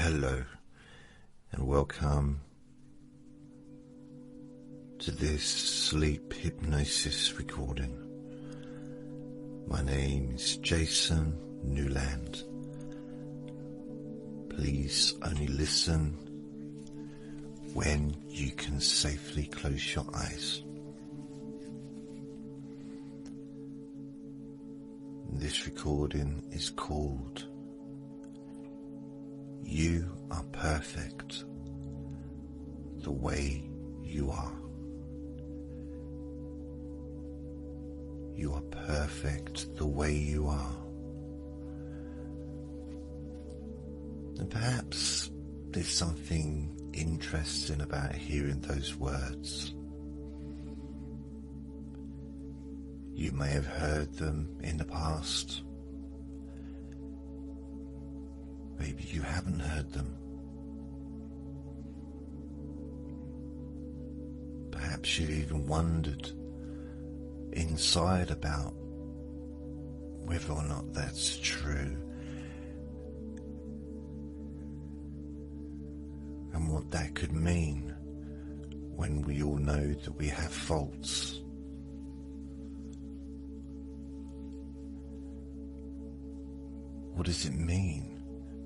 Hello and welcome to this sleep hypnosis recording. My name is Jason Newland. Please only listen when you can safely close your eyes. This recording is called You Are Perfect the Way You Are. You are perfect the way you are. And perhaps there's something interesting about hearing those words. You may have heard them in the past. Maybe you haven't heard them. Perhaps you've even wondered inside about whether or not that's true and what that could mean when we all know that we have faults. What does it mean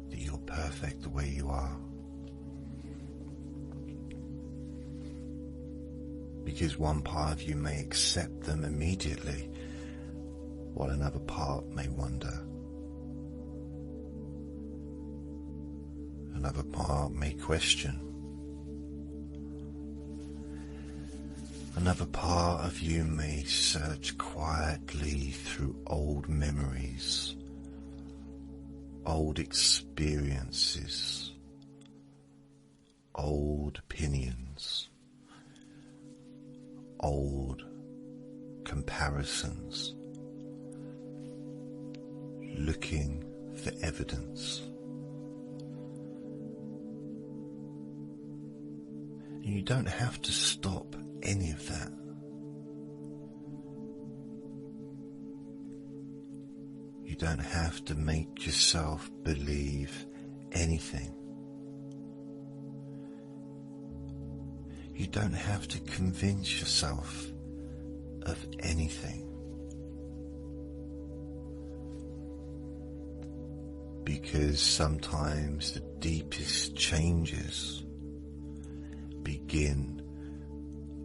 that you're perfect the way you are? Because one part of you may accept them immediately, while another part may wonder. Another part may question. Another part of you may search quietly through old memories, old experiences, old opinions, old comparisons, looking for evidence. And you don't have to stop any of that. You don't have to make yourself believe anything. You don't have to convince yourself of anything. Because sometimes the deepest changes begin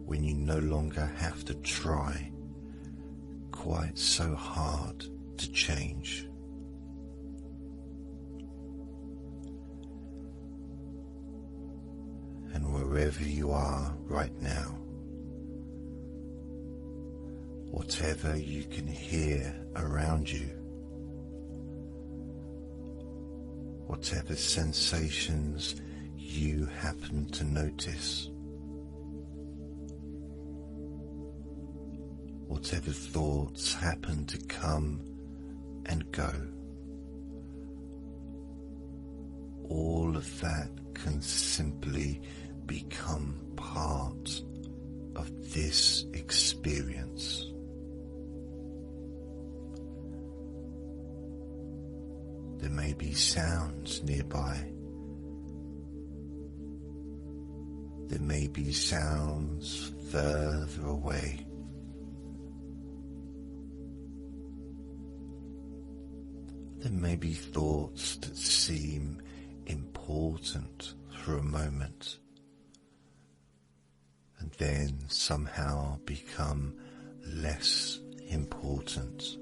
when you no longer have to try quite so hard to change. And wherever you are right now, whatever you can hear around you, whatever sensations you happen to notice, whatever thoughts happen to come and go, all of that can simply become part of this experience. There may be sounds nearby. There may be sounds further away. There may be thoughts that seem important for a moment and then somehow become less important.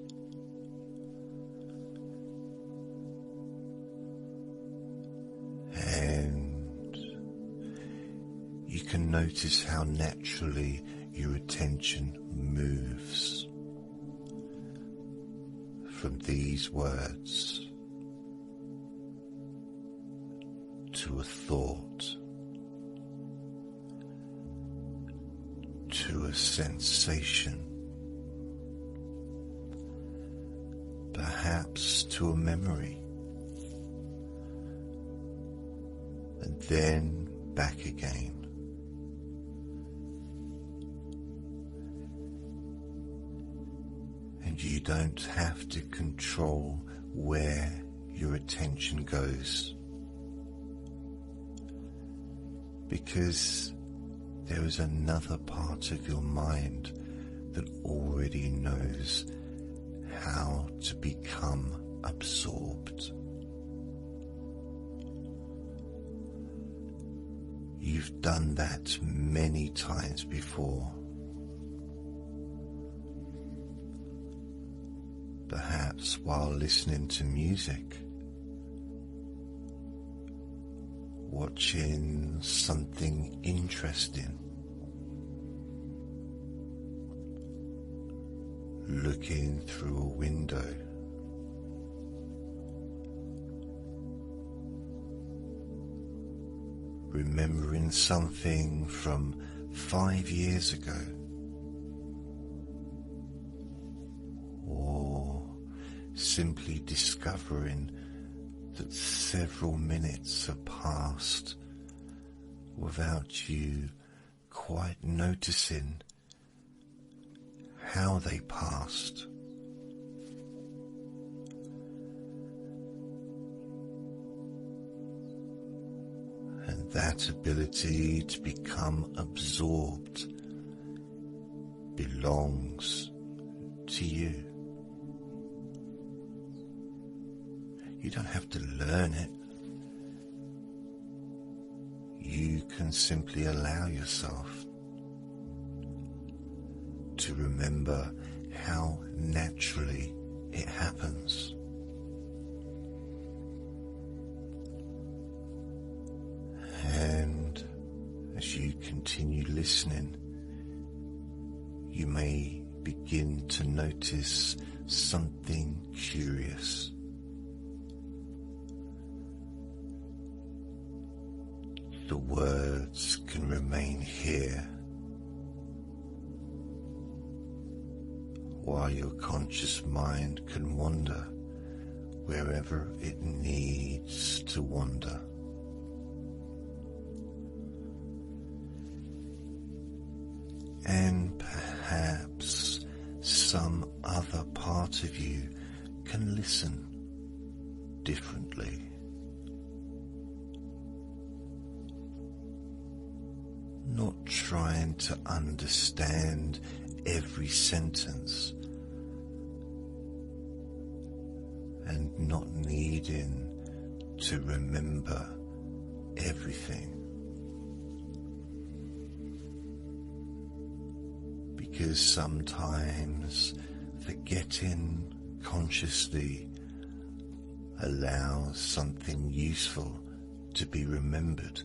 And you can notice how naturally your attention moves from these words to a thought, to a sensation, perhaps to a memory, and then back again. And you don't have to control where your attention goes. because there is another part of your mind that already knows how to become absorbed. You've done that many times before. Perhaps while listening to music, watching something interesting, looking through a window, remembering something from 5 years ago, or simply discovering that several minutes have passed without you quite noticing how they passed. And that ability to become absorbed belongs to you. You don't have to learn it. You can simply allow yourself to remember how naturally it happens. And as you continue listening, you may begin to notice something curious. The words can remain here while your conscious mind can wander wherever it needs to wander. And perhaps some other part of you can listen differently. Not trying to understand every sentence and not needing to remember everything. Because sometimes forgetting consciously allows something useful to be remembered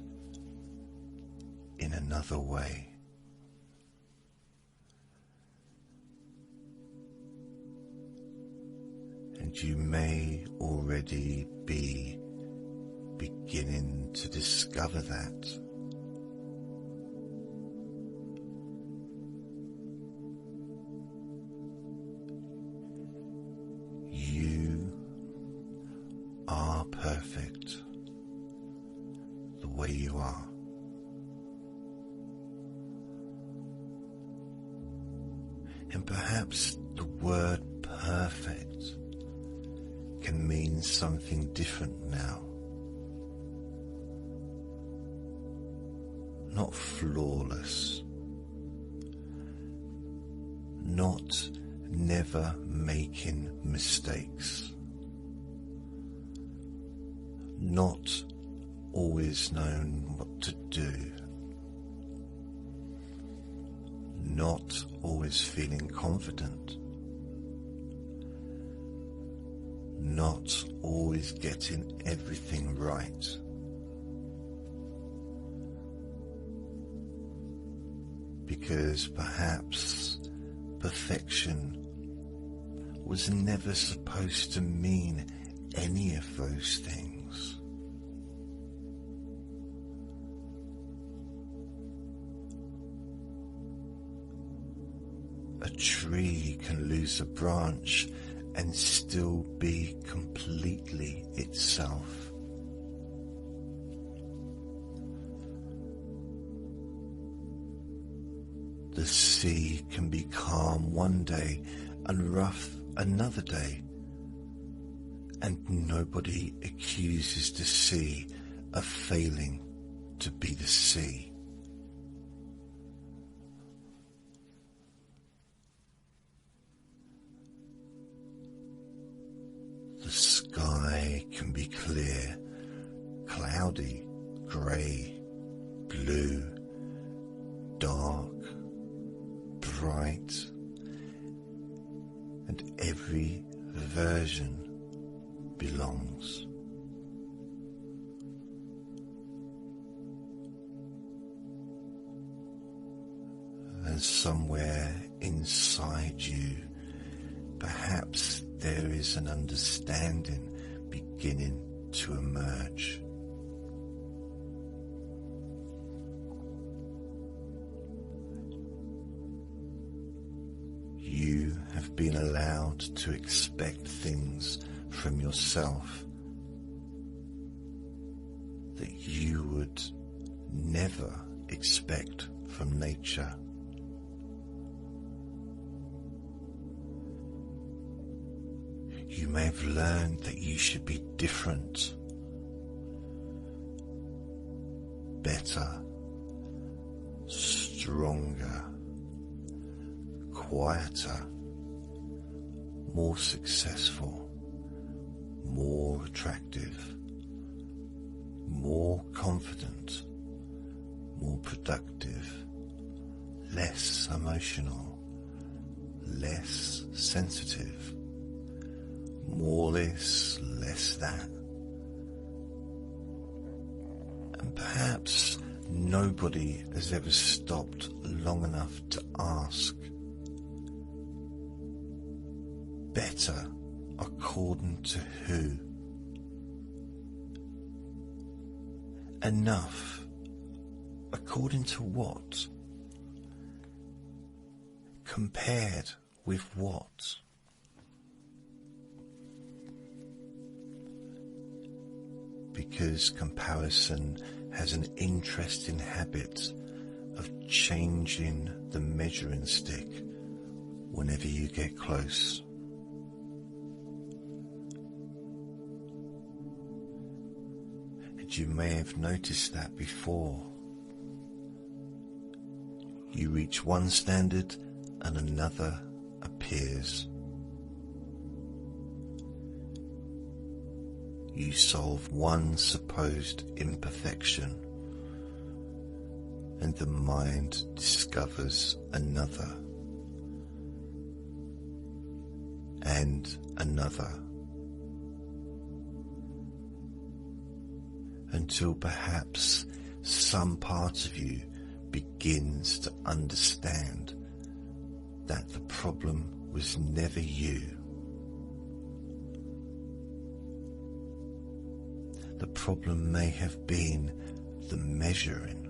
in another way. And you may already be beginning to discover that. You are perfect the way you are. And perhaps the word perfect can mean something different now. Not flawless, not never making mistakes, not always knowing what to do, not always feeling confident, not always getting everything right, because perhaps perfection was never supposed to mean any of those things. A tree can lose a branch and still be completely itself. The sea can be calm one day and rough another day, and nobody accuses the sea of failing to be the sea. The sky can be clear, cloudy, grey, blue, dark, bright, and every version belongs. And somewhere inside you, perhaps there is an understanding beginning to emerge. You have been allowed to expect things from yourself that you would never expect from nature. You may have learned that you should be different, better, stronger, quieter, more successful, more attractive, more confident, more productive, less emotional, less sensitive, more this, less that. And perhaps nobody has ever stopped long enough to ask, better according to who? Enough according to what? Compared with what? Because comparison has an interesting habit of changing the measuring stick whenever you get close. And you may have noticed that before. You reach one standard and another appears. You solve one supposed imperfection, and the mind discovers another, and another, until perhaps some part of you begins to understand that the problem was never you. The problem may have been the measuring.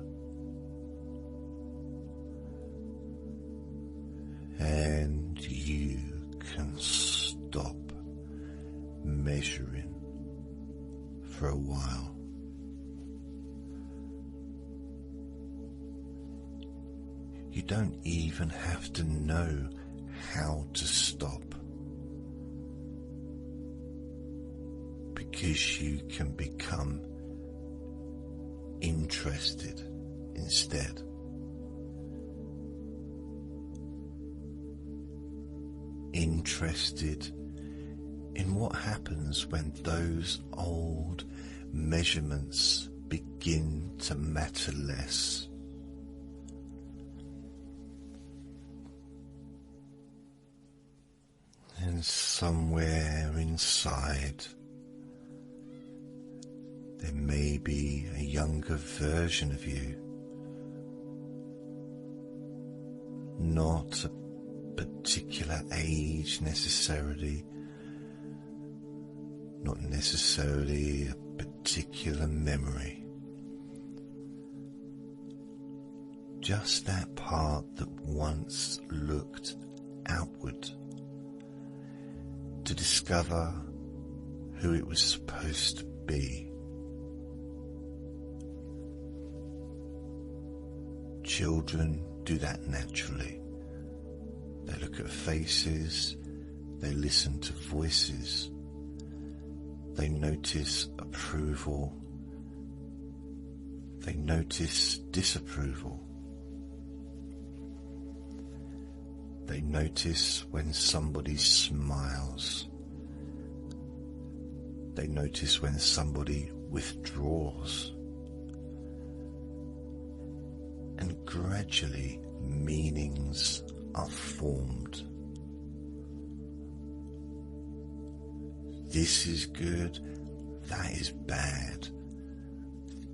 And you can stop measuring for a while. You don't even have to know how to stop, because you can become interested instead. Interested in what happens when those old measurements begin to matter less. And somewhere inside, there may be a younger version of you, not a particular age necessarily, not necessarily a particular memory, just that part that once looked outward to discover who it was supposed to be. Children do that naturally. They look at faces, they listen to voices, they notice approval, They notice disapproval. They notice when somebody smiles. They notice when somebody withdraws. And gradually meanings are formed. This is good, that is bad.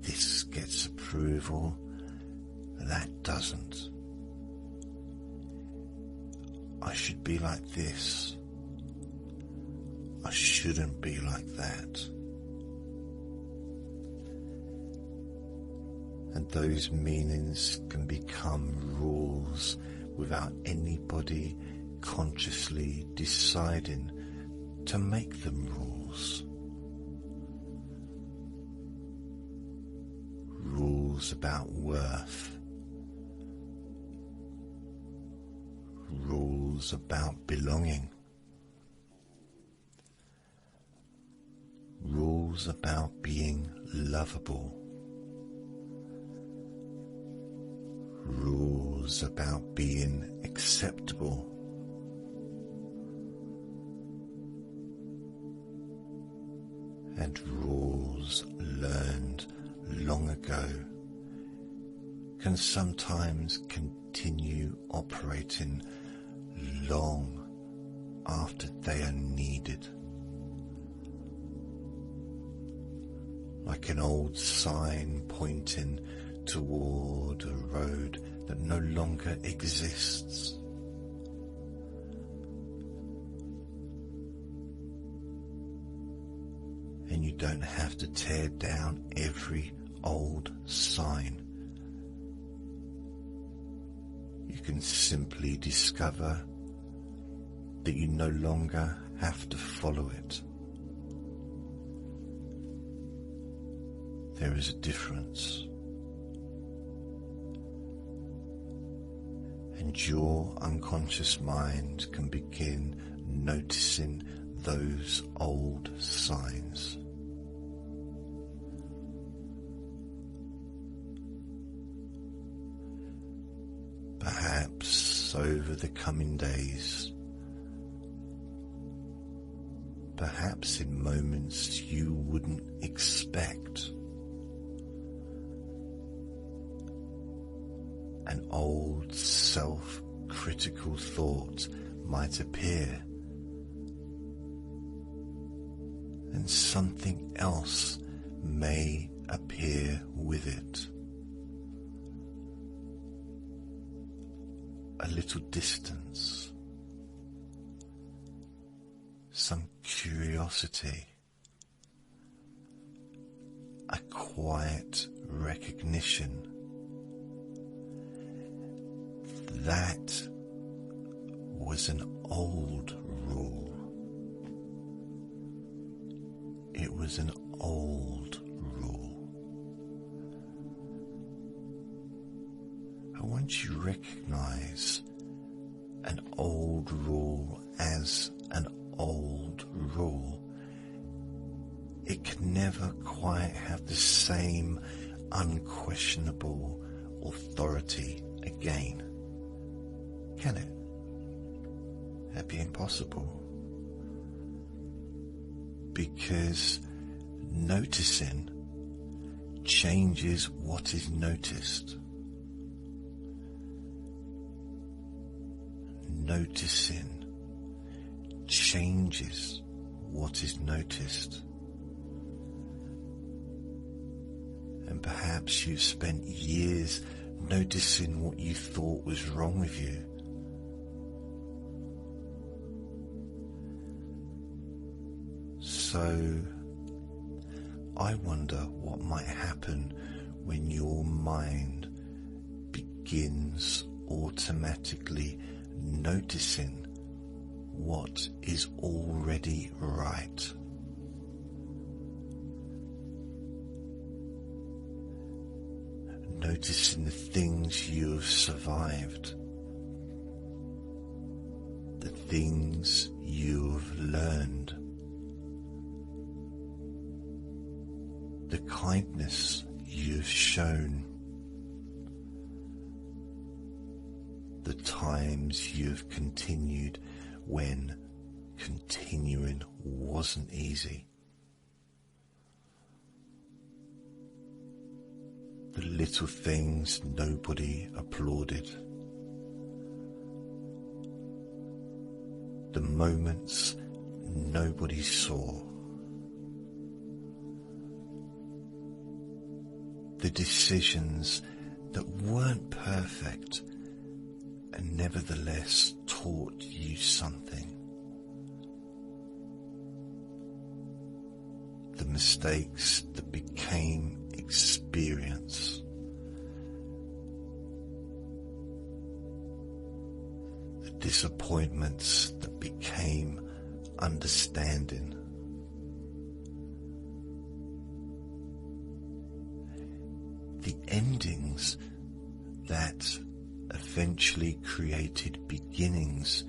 This gets approval, that doesn't. I should be like this. I shouldn't be like that. And those meanings can become rules without anybody consciously deciding to make them rules. Rules about worth. Rules about belonging. Rules about being lovable. Rules about being acceptable. And rules learned long ago can sometimes continue operating long after they are needed. Like an old sign pointing toward a road that no longer exists. And you don't have to tear down every old sign. You can simply discover that you no longer have to follow it. There is a difference. And your unconscious mind can begin noticing those old signs. Perhaps over the coming days, perhaps in moments you wouldn't expect, an old self-critical thought might appear, and something else may appear with it. A little distance, some curiosity, a quiet recognition that was an old rule. It was an old rule. And once you recognize an old rule as an old rule, it can never quite have the same unquestionable authority again. Can it? That'd be impossible. Because noticing changes what is noticed. Noticing changes what is noticed. And perhaps you've spent years noticing what you thought was wrong with you. So, I wonder what might happen when your mind begins automatically noticing what is already right. Noticing the things you have survived, the things you have learned, the kindness you've have shown the times you have continued when continuing wasn't easy. The little things nobody applauded. The moments nobody saw. The decisions that weren't perfect and nevertheless taught you something. The mistakes that became experience. The disappointments that became understanding. The endings that eventually created beginnings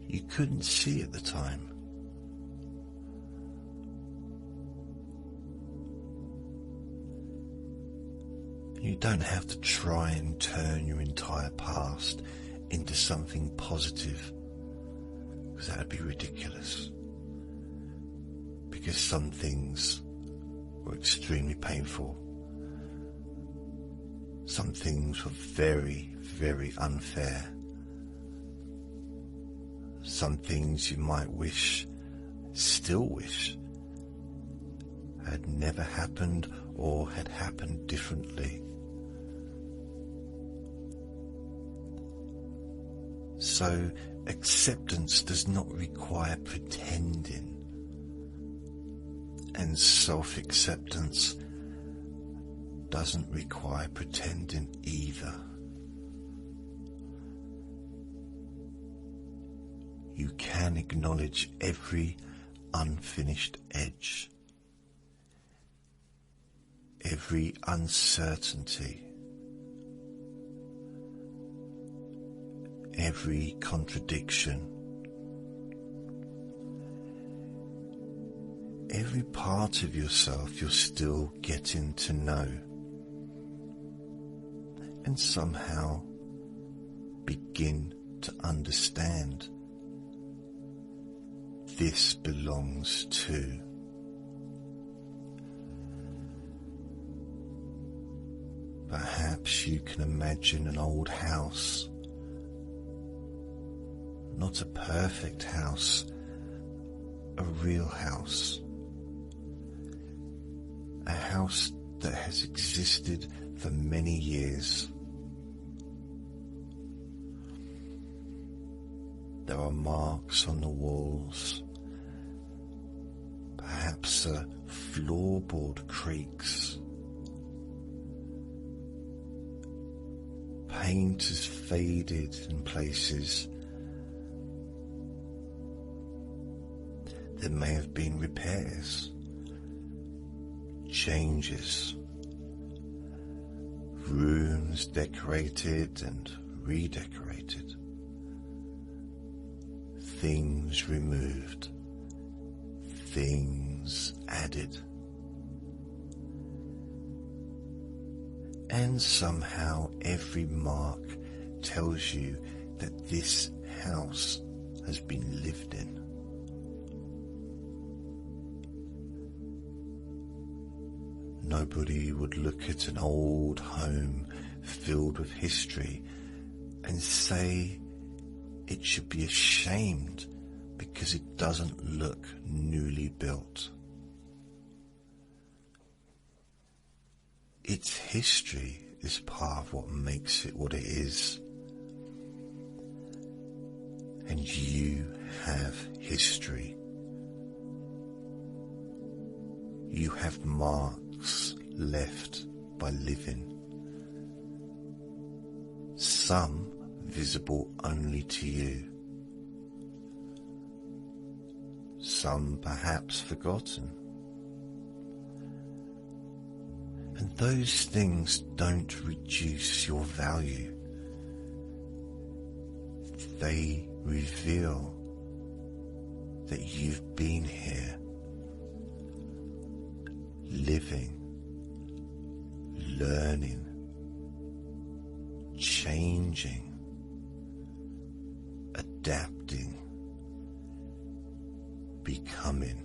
you couldn't see at the time. You don't have to try and turn your entire past into something positive, because that would be ridiculous. Because some things were extremely painful. Some things were very, very unfair. Some things you might still wish, had never happened or had happened differently. So acceptance does not require pretending, and self-acceptance doesn't require pretending either. You can acknowledge every unfinished edge, every uncertainty, every contradiction, every part of yourself you're still getting to know, and somehow begin to understand this belongs to. Perhaps you can imagine an old house, not a perfect house, a real house. A house that has existed for many years. There are marks on the walls. Perhaps a floorboard creaks. Paint is faded in places. There may have been repairs, changes, rooms decorated and redecorated, things removed, things added. And somehow every mark tells you that this house has been lived in. Nobody would look at an old home filled with history and say it should be ashamed because it doesn't look newly built. Its history is part of what makes it what it is. And you have history. You have marks left by living. Some visible only to you. Some perhaps forgotten. And those things don't reduce your value. They reveal that you've been here, living, learning, changing, adapting, becoming.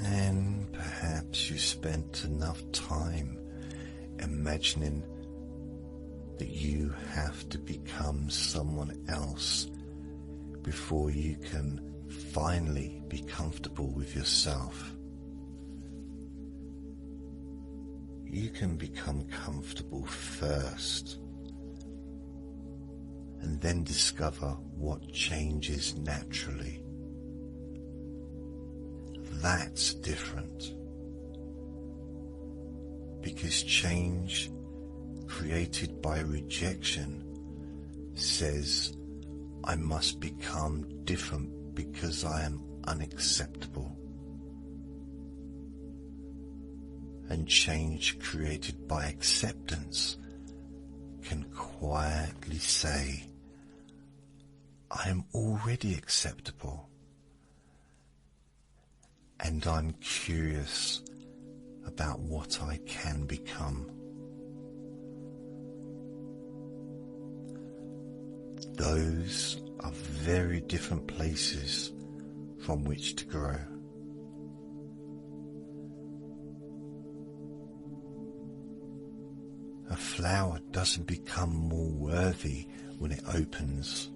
And perhaps you spent enough time imagining that you have to become someone else before you can finally be comfortable with yourself. You can become comfortable first and then discover what changes naturally. That's different, because change created by rejection says, I must become different because I am unacceptable. And change created by acceptance can quietly say, I am already acceptable, and I'm curious about what I can become. Those are very different places from which to grow. A flower doesn't become more worthy when it opens.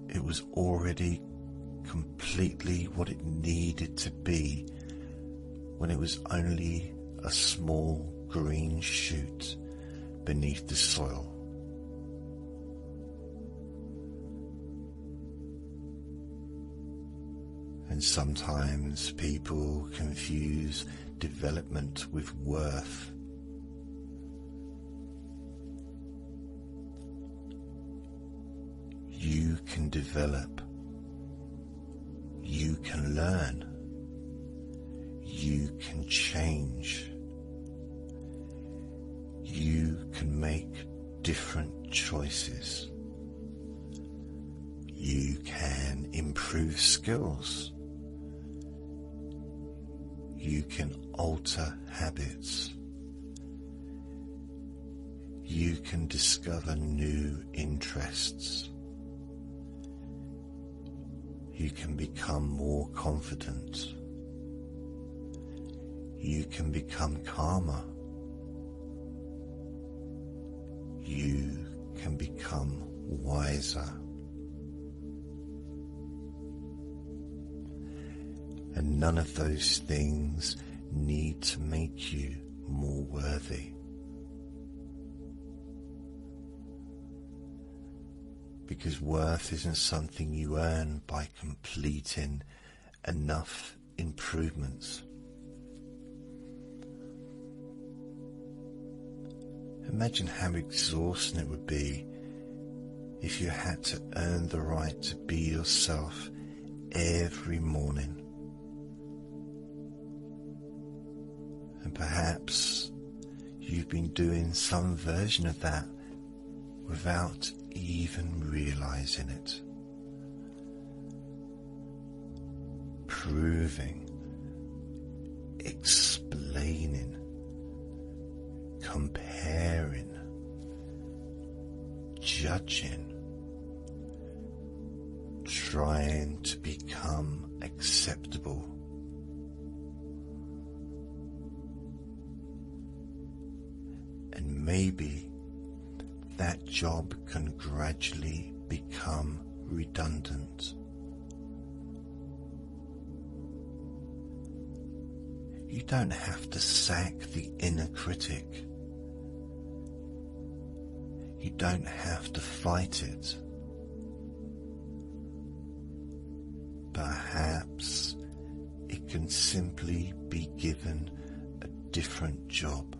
It was already completely what it needed to be when it was only a small green shoot beneath the soil. And sometimes people confuse development with worth. You can develop. You can learn. You can change. You can make different choices. You can improve skills. You can alter habits. You can discover new interests. You can become more confident. You can become calmer. You can become wiser. And none of those things need to make you more worthy. Because worth isn't something you earn by completing enough improvements. Imagine how exhausting it would be if you had to earn the right to be yourself every morning. And perhaps you've been doing some version of that without even realizing it. Proving, explaining, comparing, judging, trying to become acceptable. And maybe that job can gradually become redundant. You don't have to sack the inner critic. You don't have to fight it. Perhaps it can simply be given a different job.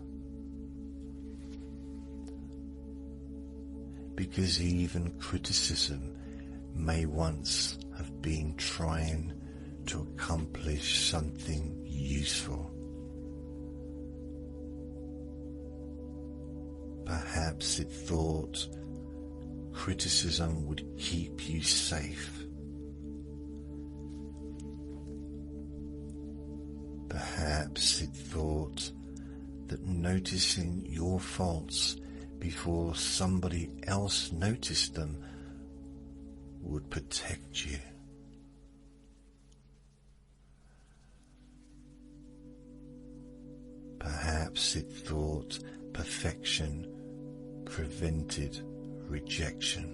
Because even criticism may once have been trying to accomplish something useful. Perhaps it thought criticism would keep you safe. Perhaps it thought that noticing your faults before somebody else noticed them would protect you. Perhaps it thought perfection prevented rejection.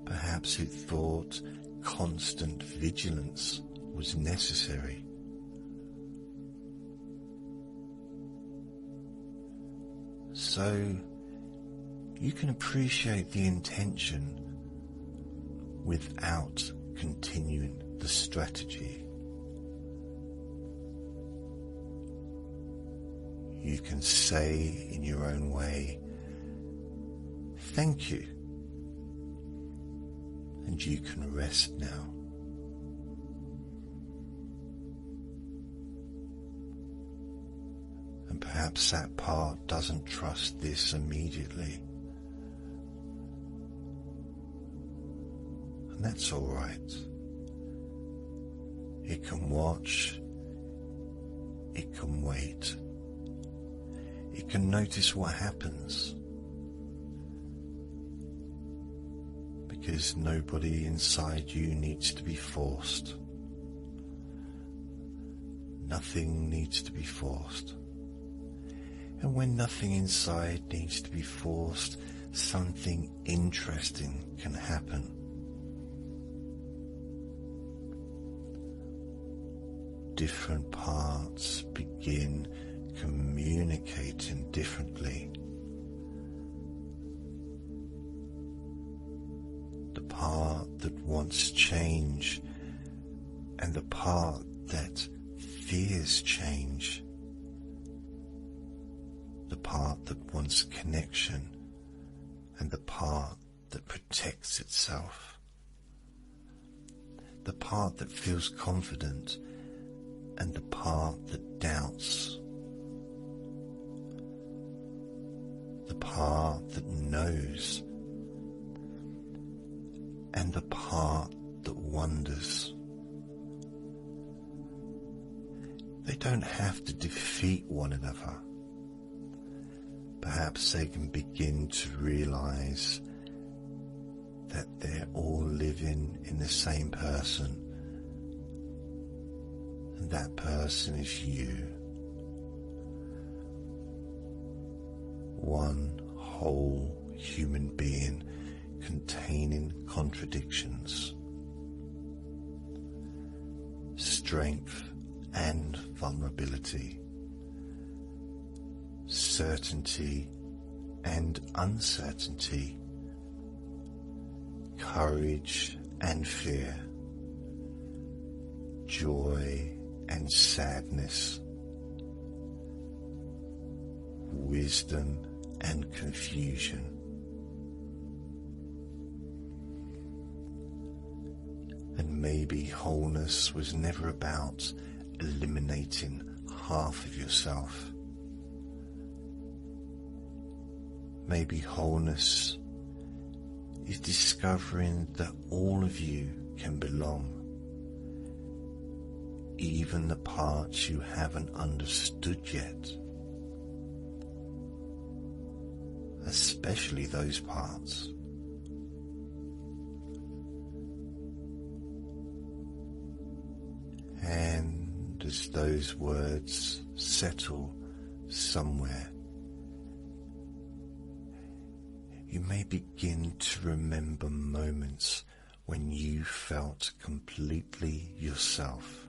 Perhaps it thought constant vigilance was necessary. So you can appreciate the intention without continuing the strategy. You can say in your own way, "Thank you," and you can rest now. And perhaps that part doesn't trust this immediately. And that's all right. It can watch, it can wait, it can notice what happens. Because nobody inside you needs to be forced. Nothing needs to be forced. And when nothing inside needs to be forced, something interesting can happen. Different parts begin communicating differently. The part that wants change and the part that fears change. The part that wants connection and the part that protects itself. The part that feels confident and the part that doubts. The part that knows and the part that wonders. They don't have to defeat one another. Perhaps they can begin to realize that they're all living in the same person, and that person is you. One whole human being containing contradictions, strength and vulnerability, certainty and uncertainty, courage and fear, joy and sadness, wisdom and confusion. And maybe wholeness was never about eliminating half of yourself. Maybe wholeness is discovering that all of you can belong, even the parts you haven't understood yet, especially those parts. And as those words settle somewhere, you may begin to remember moments when you felt completely yourself.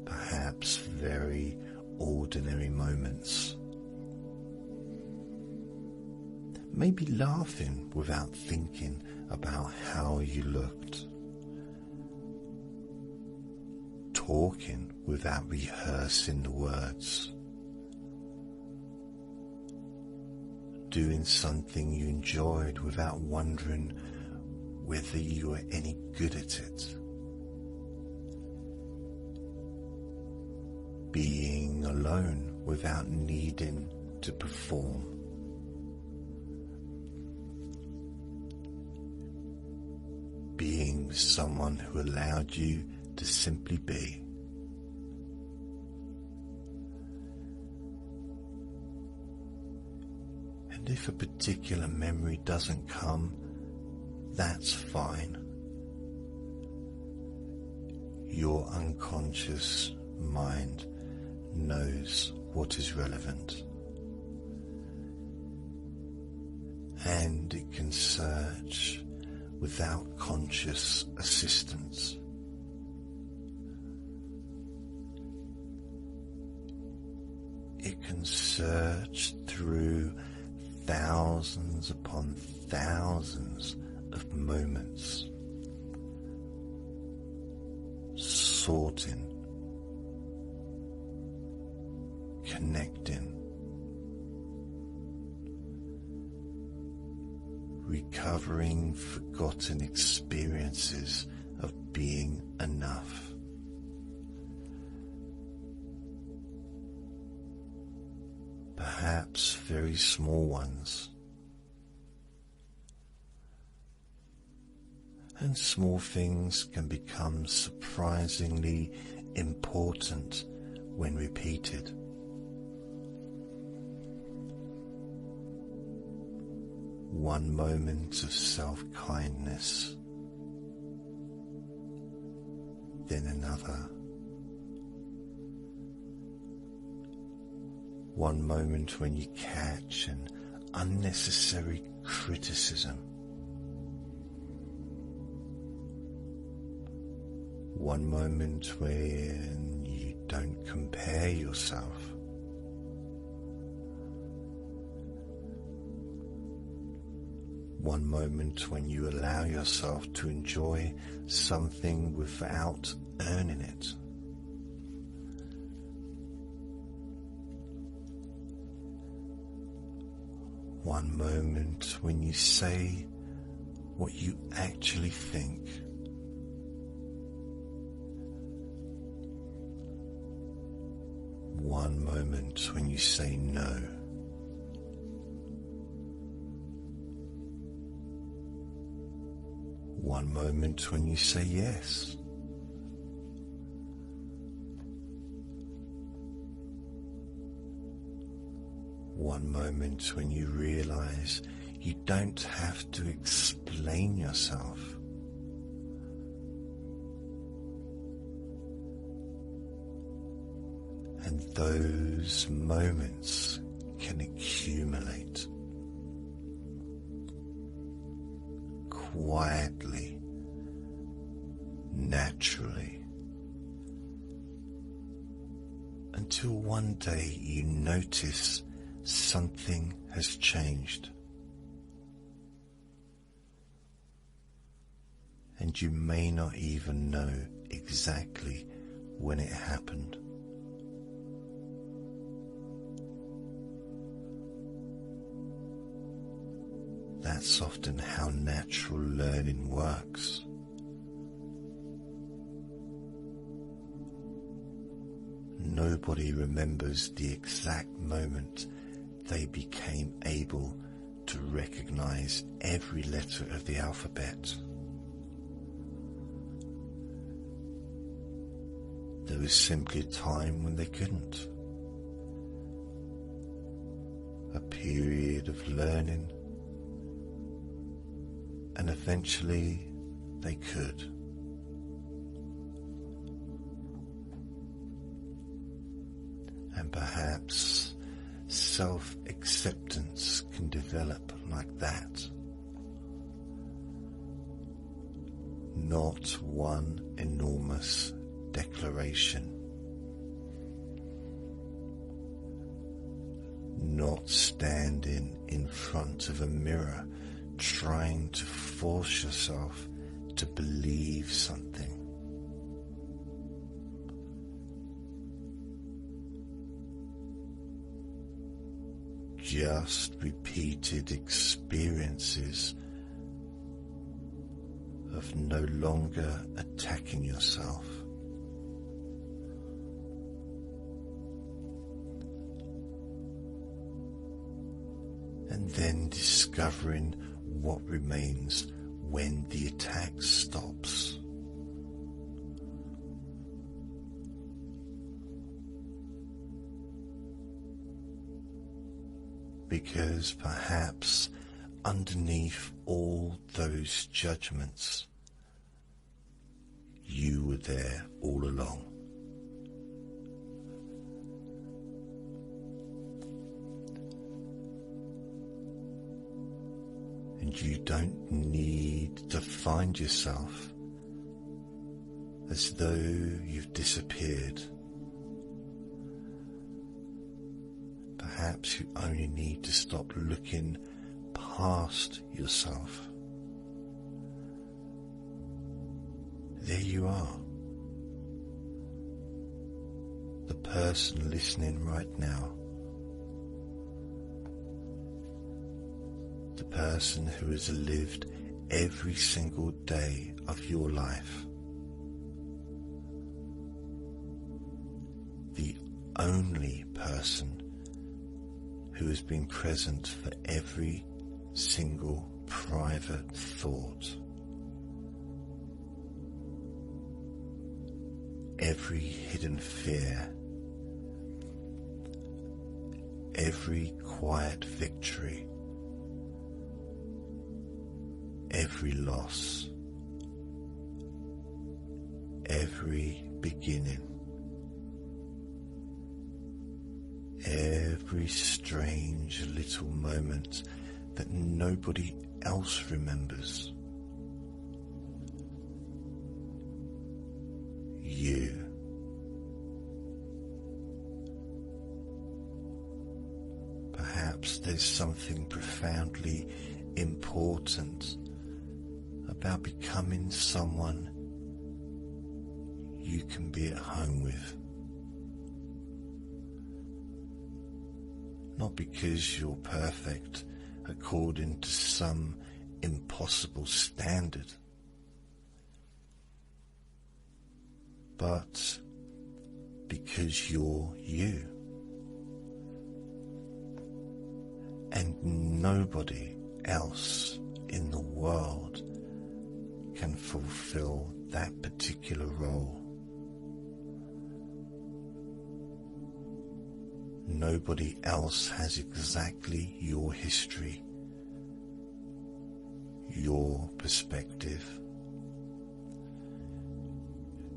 Perhaps very ordinary moments. Maybe laughing without thinking about how you looked. Talking without rehearsing the words. Doing something you enjoyed without wondering whether you were any good at it. being alone without needing to perform. Being with someone who allowed you to simply be. And if a particular memory doesn't come, that's fine. Your unconscious mind knows what is relevant, and it can search without conscious assistance. It can search through thousands upon thousands of moments, sorting, connecting, recovering forgotten experiences of being enough. Perhaps very small ones, and small things can become surprisingly important when repeated. One moment of self-kindness, then another. One moment when you catch an unnecessary criticism. One moment when you don't compare yourself. One moment when you allow yourself to enjoy something without earning it. One moment when you say what you actually think. One moment when you say no. One moment when you say yes. One moment when you realize you don't have to explain yourself. And those moments can accumulate quietly, naturally, until one day you notice something has changed, and you may not even know exactly when it happened. That's often how natural learning works. Nobody remembers the exact moment they became able to recognize every letter of the alphabet. There was simply a time when they couldn't. A period of learning, and eventually they could. And perhaps self-acceptance can develop like that. Not one enormous declaration. Not standing in front of a mirror trying to force yourself to believe something. Just repeated experiences of no longer attacking yourself, and then discovering what remains when the attack stops. Because perhaps underneath all those judgments, you were there all along. And you don't need to find yourself as though you've disappeared. Perhaps you only need to stop looking past yourself. There you are, the person listening right now, the person who has lived every single day of your life, the only person who has been present for every single private thought, every hidden fear, every quiet victory, every loss, every beginning, every strange little moment that nobody else remembers. You. Perhaps there's something profoundly important about becoming someone you can be at home with. Not because you're perfect according to some impossible standard, but because you're you. And nobody else in the world can fulfill that particular role. Nobody else has exactly your history, your perspective,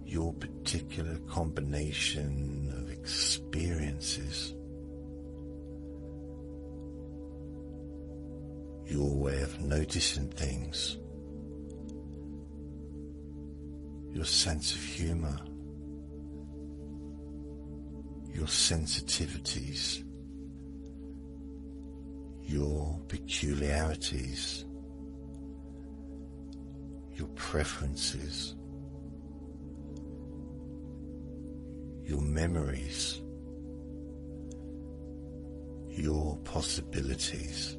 your particular combination of experiences, your way of noticing things, your sense of humor, your sensitivities, your peculiarities, your preferences, your memories, your possibilities.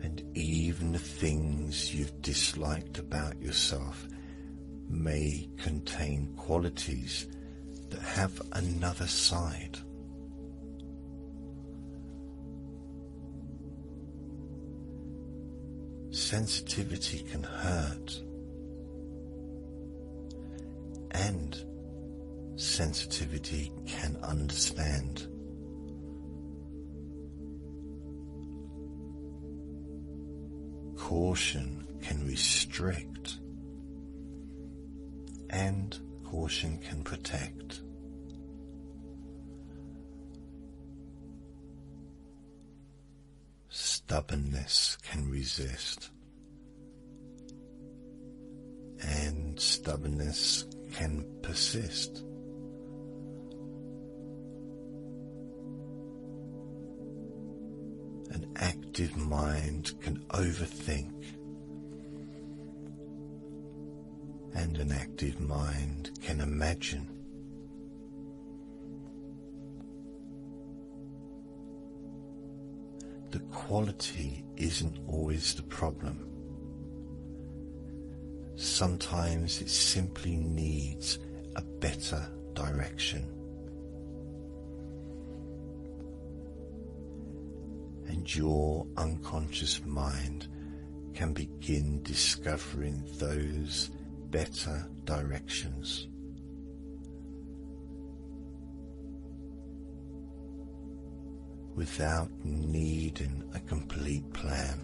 And even the things you've disliked about yourself may contain qualities that have another side. Sensitivity can hurt, and sensitivity can understand. Caution can restrict, and caution can protect. Stubbornness can resist, and stubbornness can persist. An active mind can overthink, and an active mind can imagine. The quality isn't always the problem. Sometimes it simply needs a better direction. And your unconscious mind can begin discovering those better directions. Without needing a complete plan.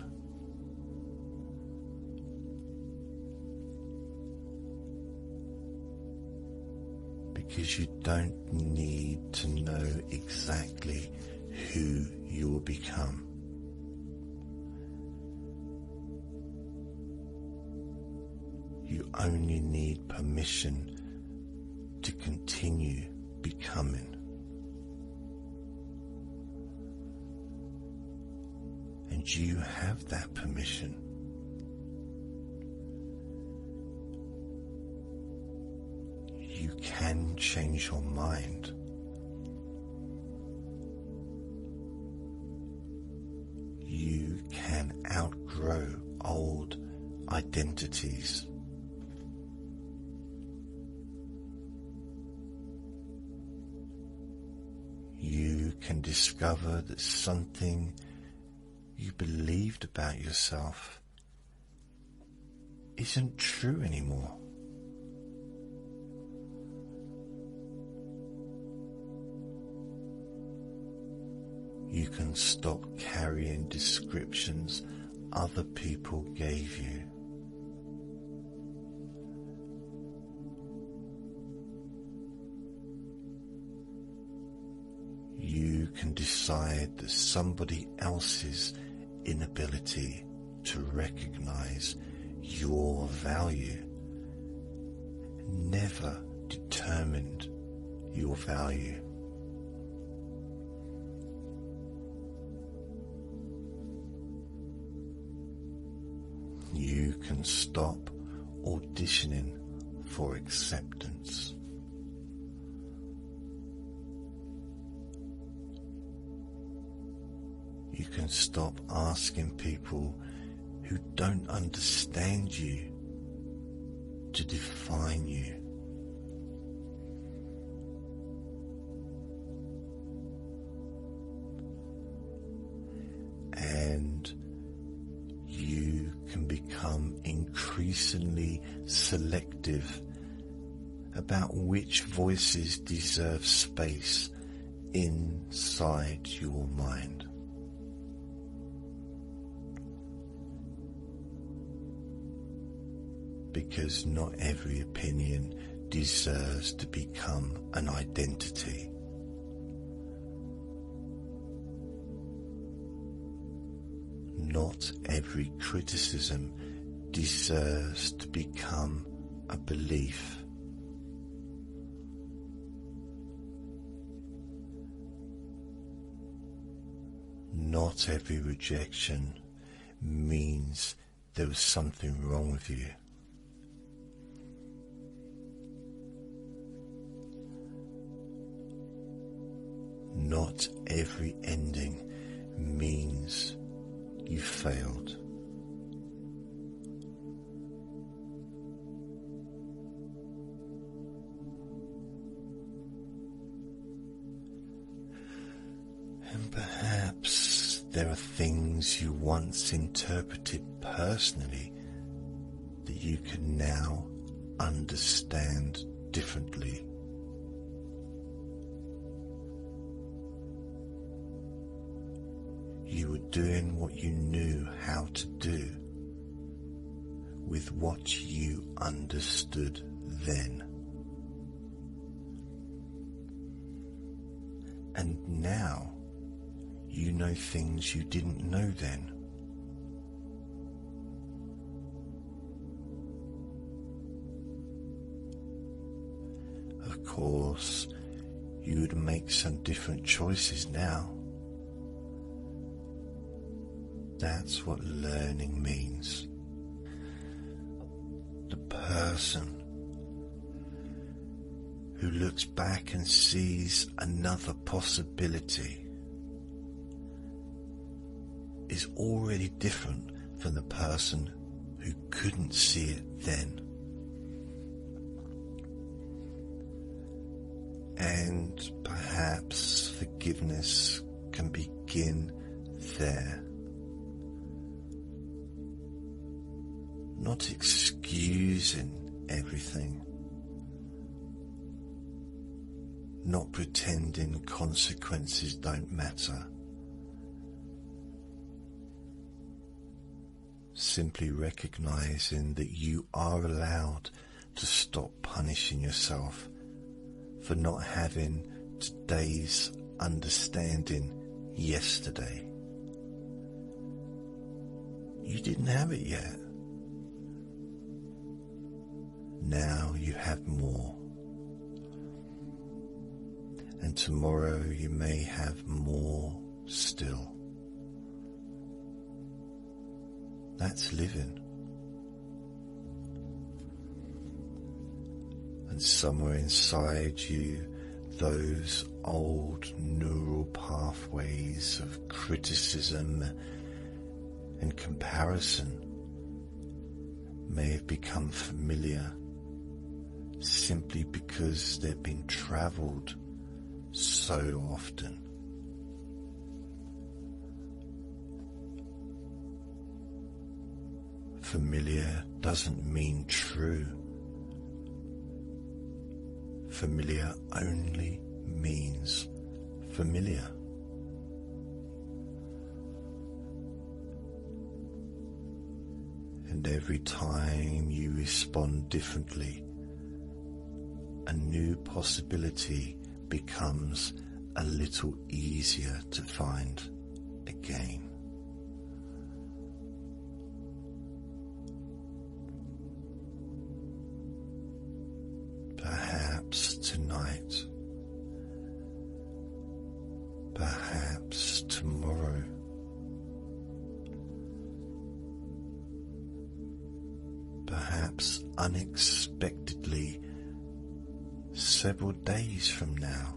Because you don't need to know exactly who you will become. You only need permission to continue becoming. And you have that permission. You can change your mind. You can outgrow old identities. You can discover that something you believed about yourself isn't true anymore. You can stop carrying descriptions other people gave you. You can decide that somebody else's inability to recognize your value never determined your value. You can stop auditioning for acceptance. You can stop asking people who don't understand you to define you. And you can become increasingly selective about which voices deserve space inside your mind. Because not every opinion deserves to become an identity. Not every criticism deserves to become a belief. Not every rejection means there was something wrong with you. Not every ending means you failed. And perhaps there are things you once interpreted personally that you can now understand differently. You were doing what you knew how to do with what you understood then. And now you know things you didn't know then. Of course, you would make some different choices now. That's what learning means. The person who looks back and sees another possibility is already different from the person who couldn't see it then. And perhaps forgiveness can begin there. Not excusing everything, not pretending consequences don't matter. Simply recognizing that you are allowed to stop punishing yourself for not having today's understanding yesterday. You didn't have it yet. Now you have more. And tomorrow you may have more still. That's living. And somewhere inside you, those old neural pathways of criticism and comparison may have become familiar simply because they've been travelled so often. Familiar doesn't mean true. Familiar only means familiar. And every time you respond differently, a new possibility becomes a little easier to find again. Perhaps tonight, perhaps tomorrow, perhaps unexpectedly several days from now,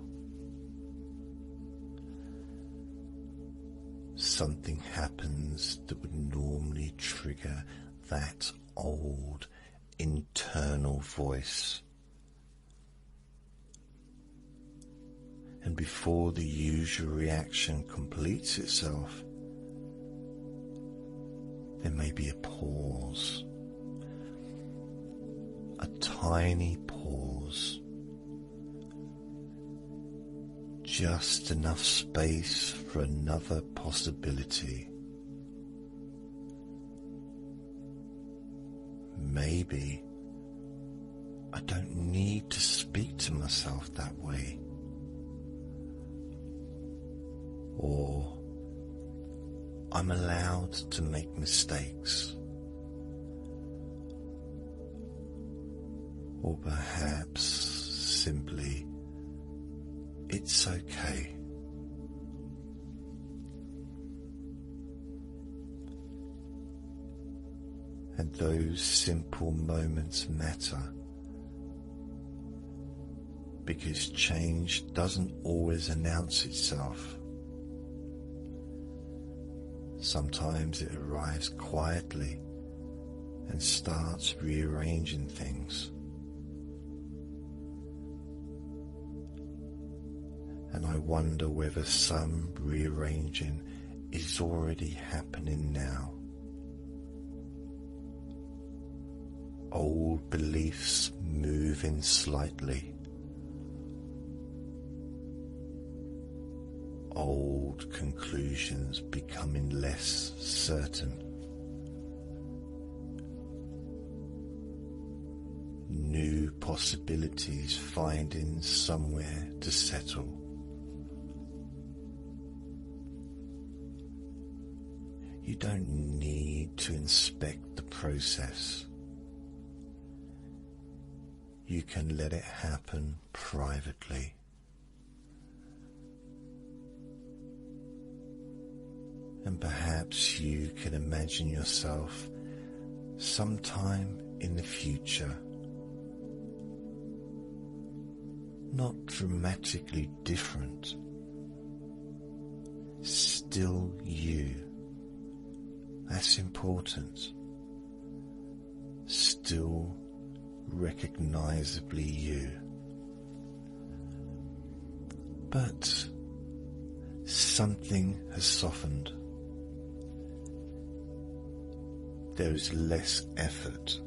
something happens that would normally trigger that old internal voice. And before the usual reaction completes itself, there may be a pause, a tiny pause, just enough space for another possibility. Maybe I don't need to speak to myself that way. Or I'm allowed to make mistakes. Or perhaps simply it's okay. And those simple moments matter, because change doesn't always announce itself. Sometimes it arrives quietly and starts rearranging things. And I wonder whether some rearranging is already happening now. Old beliefs moving slightly. Old conclusions becoming less certain. New possibilities finding somewhere to settle. You don't need to inspect the process. You can let it happen privately. And perhaps you can imagine yourself sometime in the future, not dramatically different, still you. That's important. Still. still recognizably you. but something has softened. There is less effort,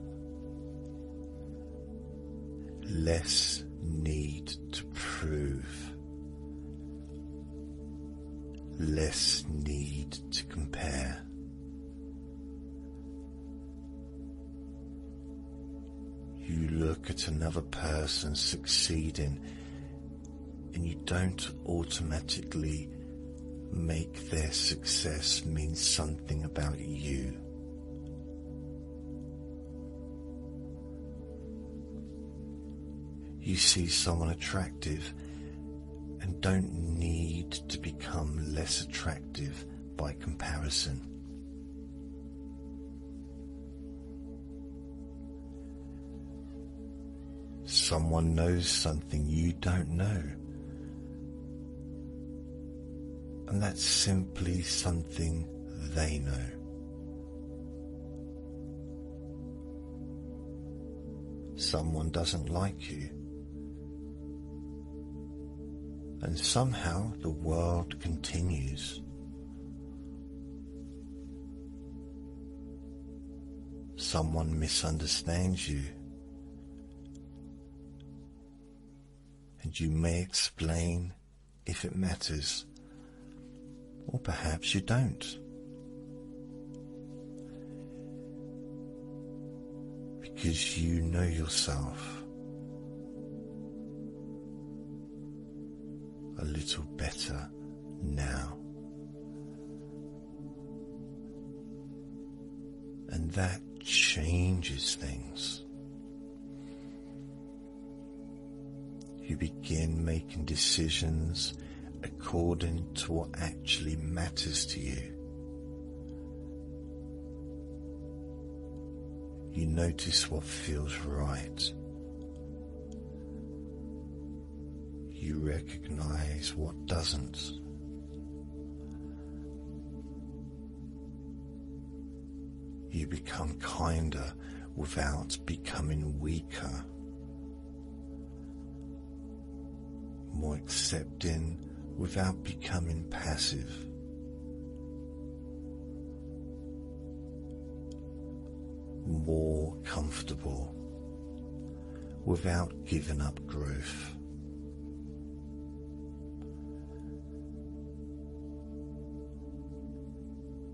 less need to prove, less need to compare. You look at another person succeeding and you don't automatically make their success mean something about you. You see someone attractive and don't need to become less attractive by comparison. Someone knows something you don't know, and that's simply something they know. Someone doesn't like you, and somehow the world continues. Someone misunderstands you, and you may explain if it matters, or perhaps you don't. Because you know yourself a little better now. And that changes things. You begin making decisions according to what actually matters to you. You notice what feels right. You recognize what doesn't. You become kinder without becoming weaker. More accepting without becoming passive. More comfortable without giving up growth.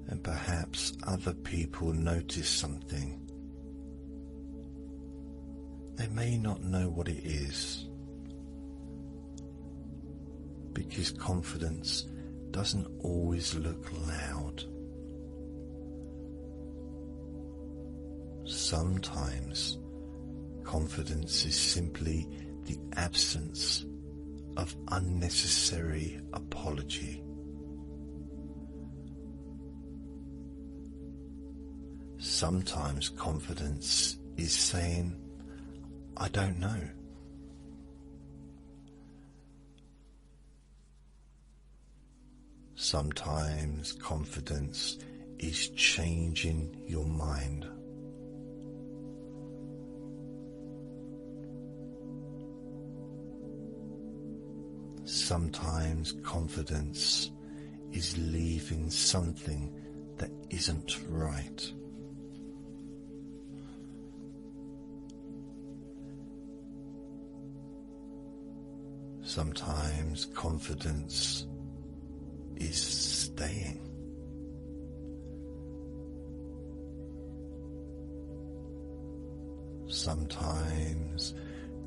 And perhaps other people notice something. They may not know what it is, because confidence doesn't always look loud. Sometimes confidence is simply the absence of unnecessary apology. Sometimes confidence is saying, I don't know. Sometimes confidence is changing your mind. Sometimes confidence is leaving something that isn't right. Sometimes confidence is staying. Sometimes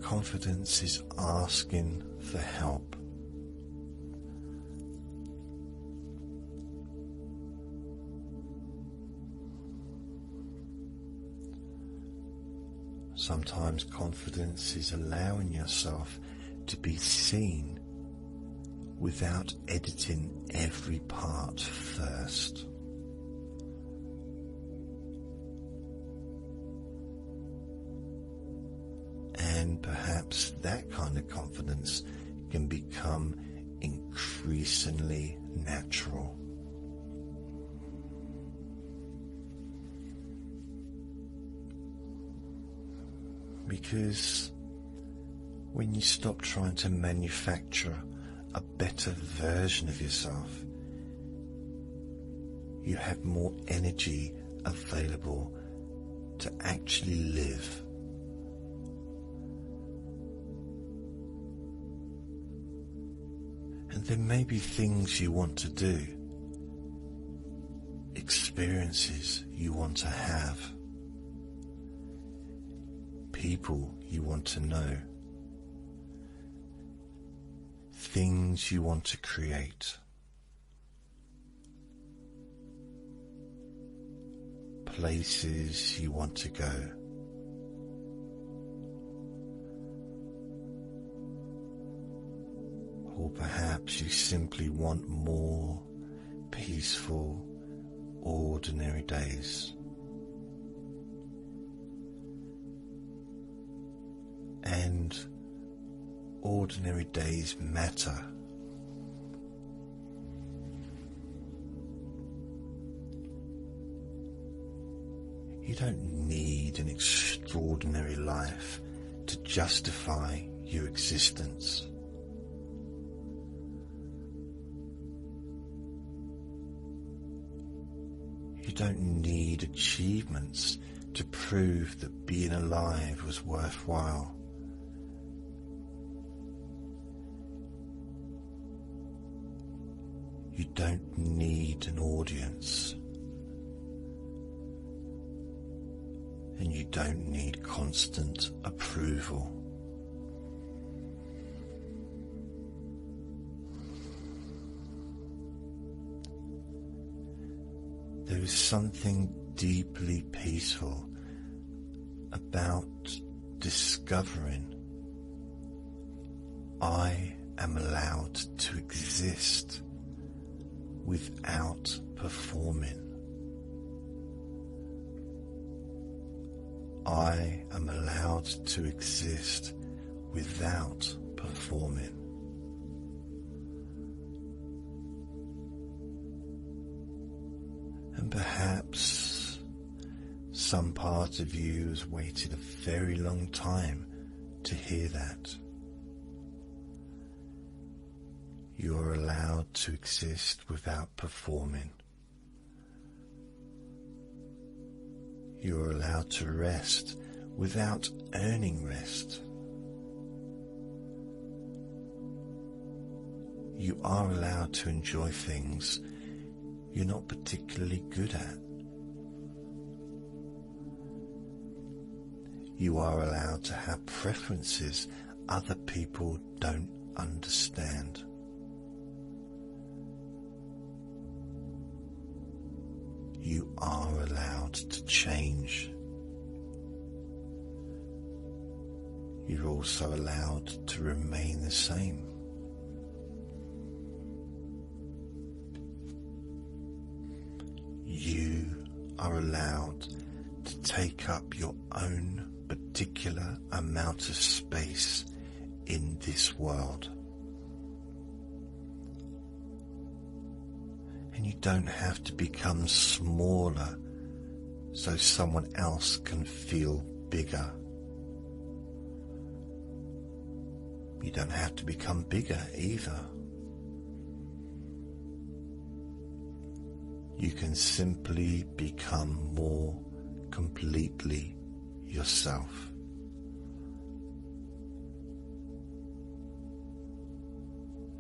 confidence is asking for help. Sometimes confidence is allowing yourself to be seen without editing every part first. And perhaps that kind of confidence can become increasingly natural. Because when you stop trying to manufacture a better version of yourself. You have more energy available to actually live. And there may be things you want to do, experiences you want to have, people you want to know, things you want to create, places you want to go. Or perhaps you simply want more peaceful, ordinary days. And ordinary days matter. You don't need an extraordinary life to justify your existence. You don't need achievements to prove that being alive was worthwhile. You don't need an audience. And you don't need constant approval. There is something deeply peaceful about discovering I am allowed to exist without performing. I am allowed to exist without performing. And perhaps some part of you has waited a very long time to hear that. You are allowed to exist without performing. You are allowed to rest without earning rest. You are allowed to enjoy things you're not particularly good at. You are allowed to have preferences other people don't understand. You are allowed to change. You're also allowed to remain the same. You are allowed to take up your own particular amount of space in this world. And you don't have to become smaller so someone else can feel bigger. You don't have to become bigger either. You can simply become more completely yourself.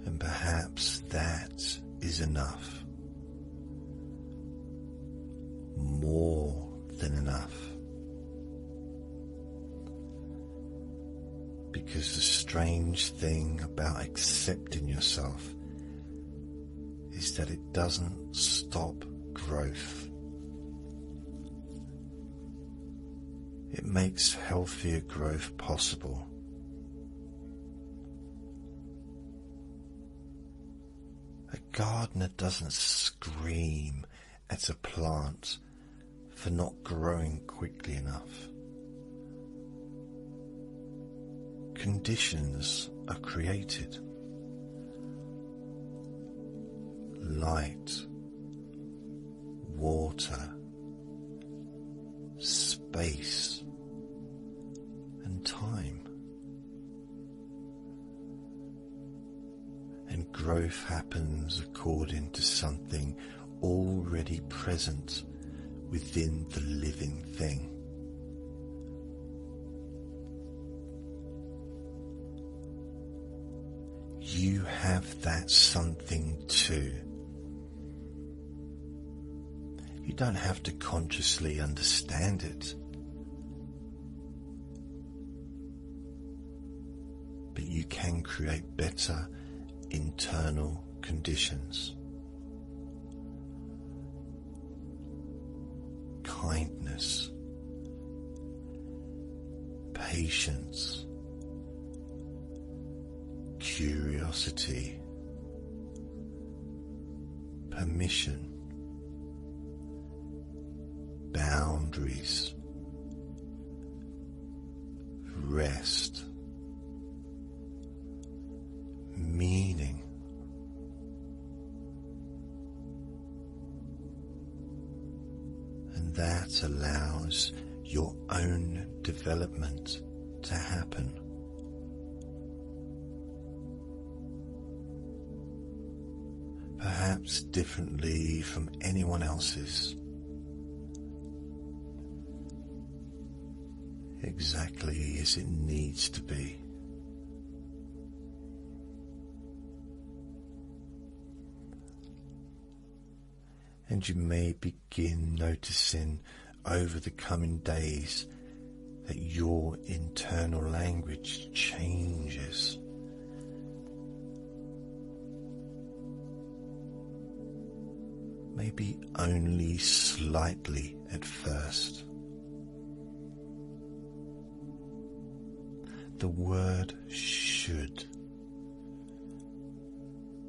And perhaps that is enough. More than enough. Because the strange thing about accepting yourself is that it doesn't stop growth. It makes healthier growth possible. A gardener doesn't scream at a plant for not growing quickly enough. Conditions are created. Light, water, space, and time. And growth happens according to something already present within the living thing. You have that something too. You don't have to consciously understand it, but you can create better internal conditions. Kindness, patience, curiosity, permission, boundaries, rest, meaning, and that allows your own development to happen. Perhaps differently from anyone else's, exactly as it needs to be. And you may begin noticing over the coming days that your internal language changes. Maybe only slightly at first. The word should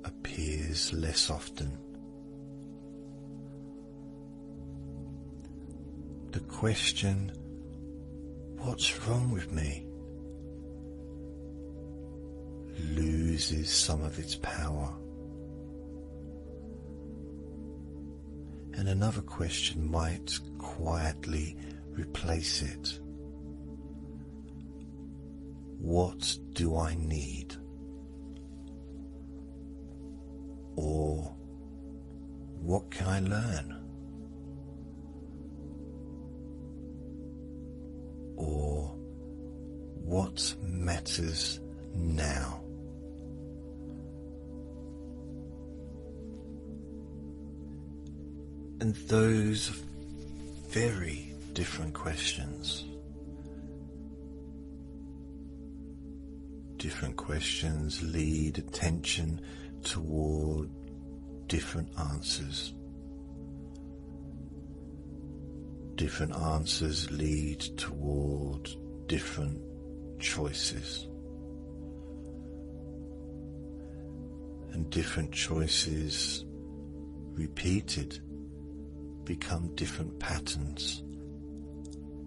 appears less often. The question, "What's wrong with me?" loses some of its power. And another question might quietly replace it. What do I need? Or what can I learn? Or what matters now? And those are very different questions. Different questions lead attention toward different answers. Different answers lead toward different choices. And different choices repeated become different patterns,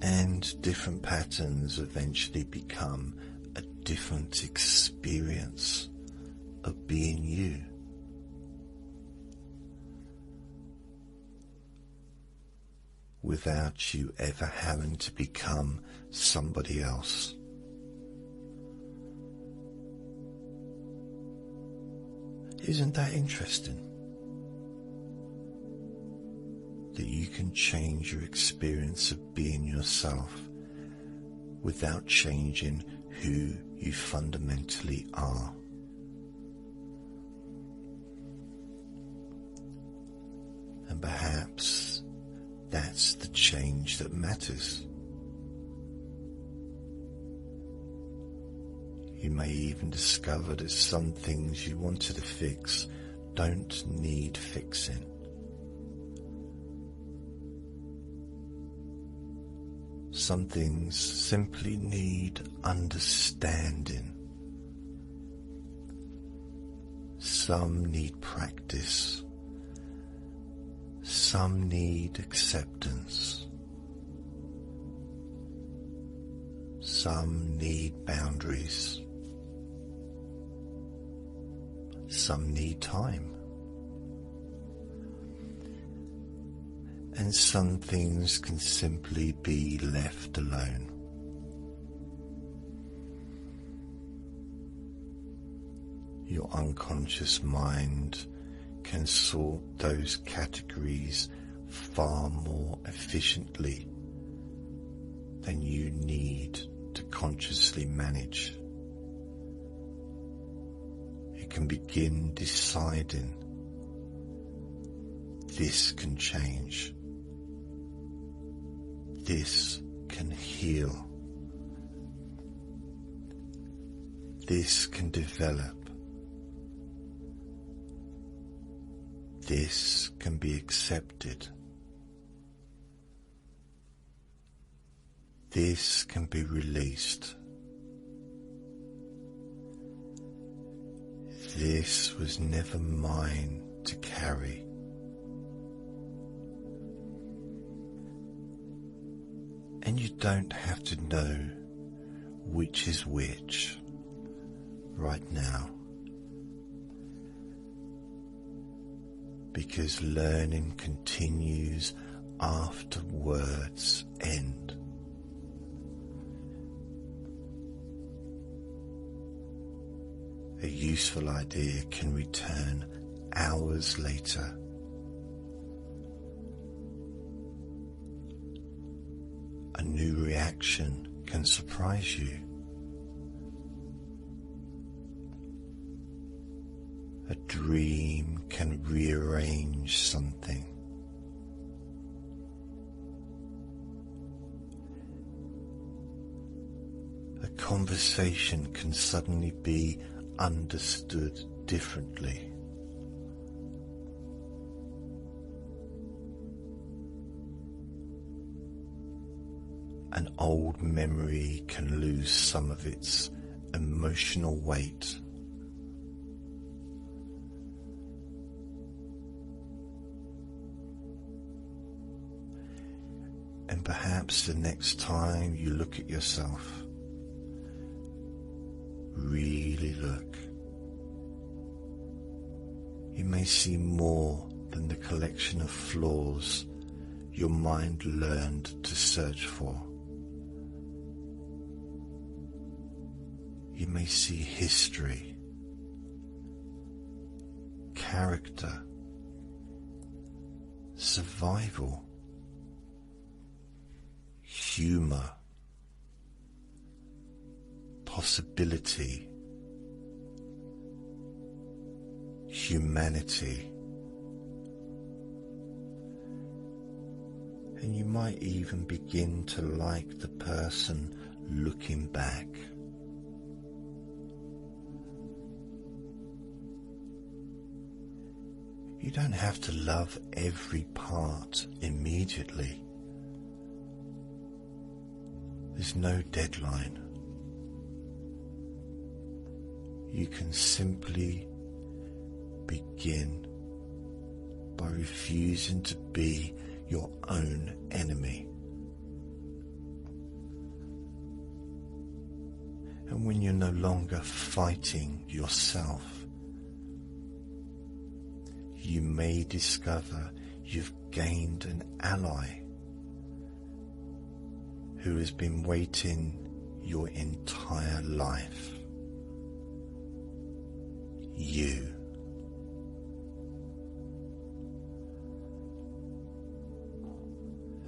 and different patterns eventually become a different experience of being you. Without you ever having to become somebody else. Isn't that interesting? That you can change your experience of being yourself without changing who you fundamentally are. And perhaps that's the change that matters. You may even discover that some things you wanted to fix don't need fixing. Some things simply need understanding. Some need practice. Some need acceptance. Some need boundaries. Some need time. And some things can simply be left alone. your unconscious mind can sort those categories far more efficiently than you need to consciously manage. It can begin deciding this can change, this can heal, this can develop, this can be accepted, this can be released, this was never mine to carry. And you don't have to know which is which right now, because learning continues after words end. A useful idea can return hours later. A new reaction can surprise you. A dream can rearrange something. A conversation can suddenly be understood differently. An old memory can lose some of its emotional weight. And perhaps the next time you look at yourself, really look, you may see more than the collection of flaws your mind learned to search for. You may see history, character, survival, humor, possibility, humanity, and you might even begin to like the person looking back. You don't have to love every part immediately. There's no deadline. You can simply begin by refusing to be your own enemy. And when you're no longer fighting yourself, you may discover you've gained an ally who has been waiting your entire life. You.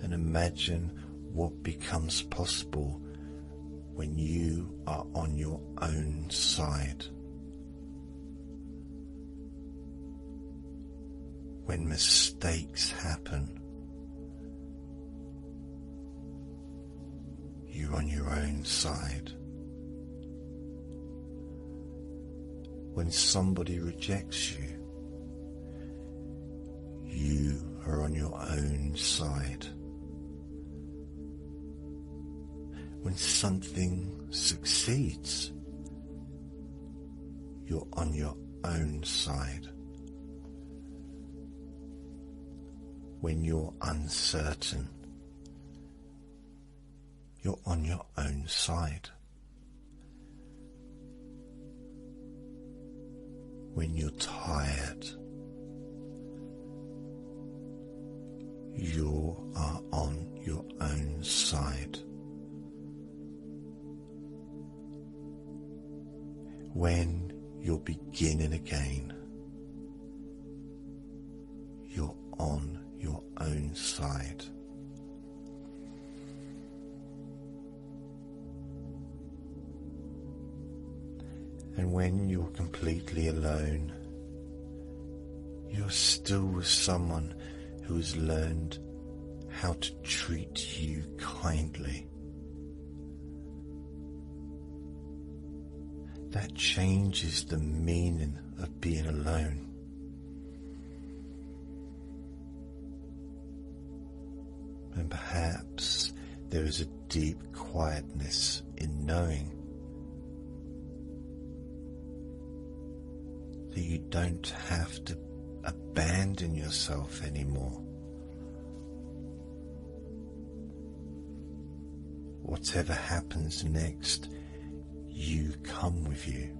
And imagine what becomes possible when you are on your own side. When mistakes happen, you're on your own side. When somebody rejects you, you are on your own side. When something succeeds, you're on your own side. When you're uncertain, you're on your own side. When you're tired, you are on your own side. When you're beginning again. You're on your own side. And when you're completely alone, you're still with someone who has learned how to treat you kindly. That changes the meaning of being alone. And perhaps there is a deep quietness in knowing that you don't have to abandon yourself anymore. Whatever happens next, you come with you.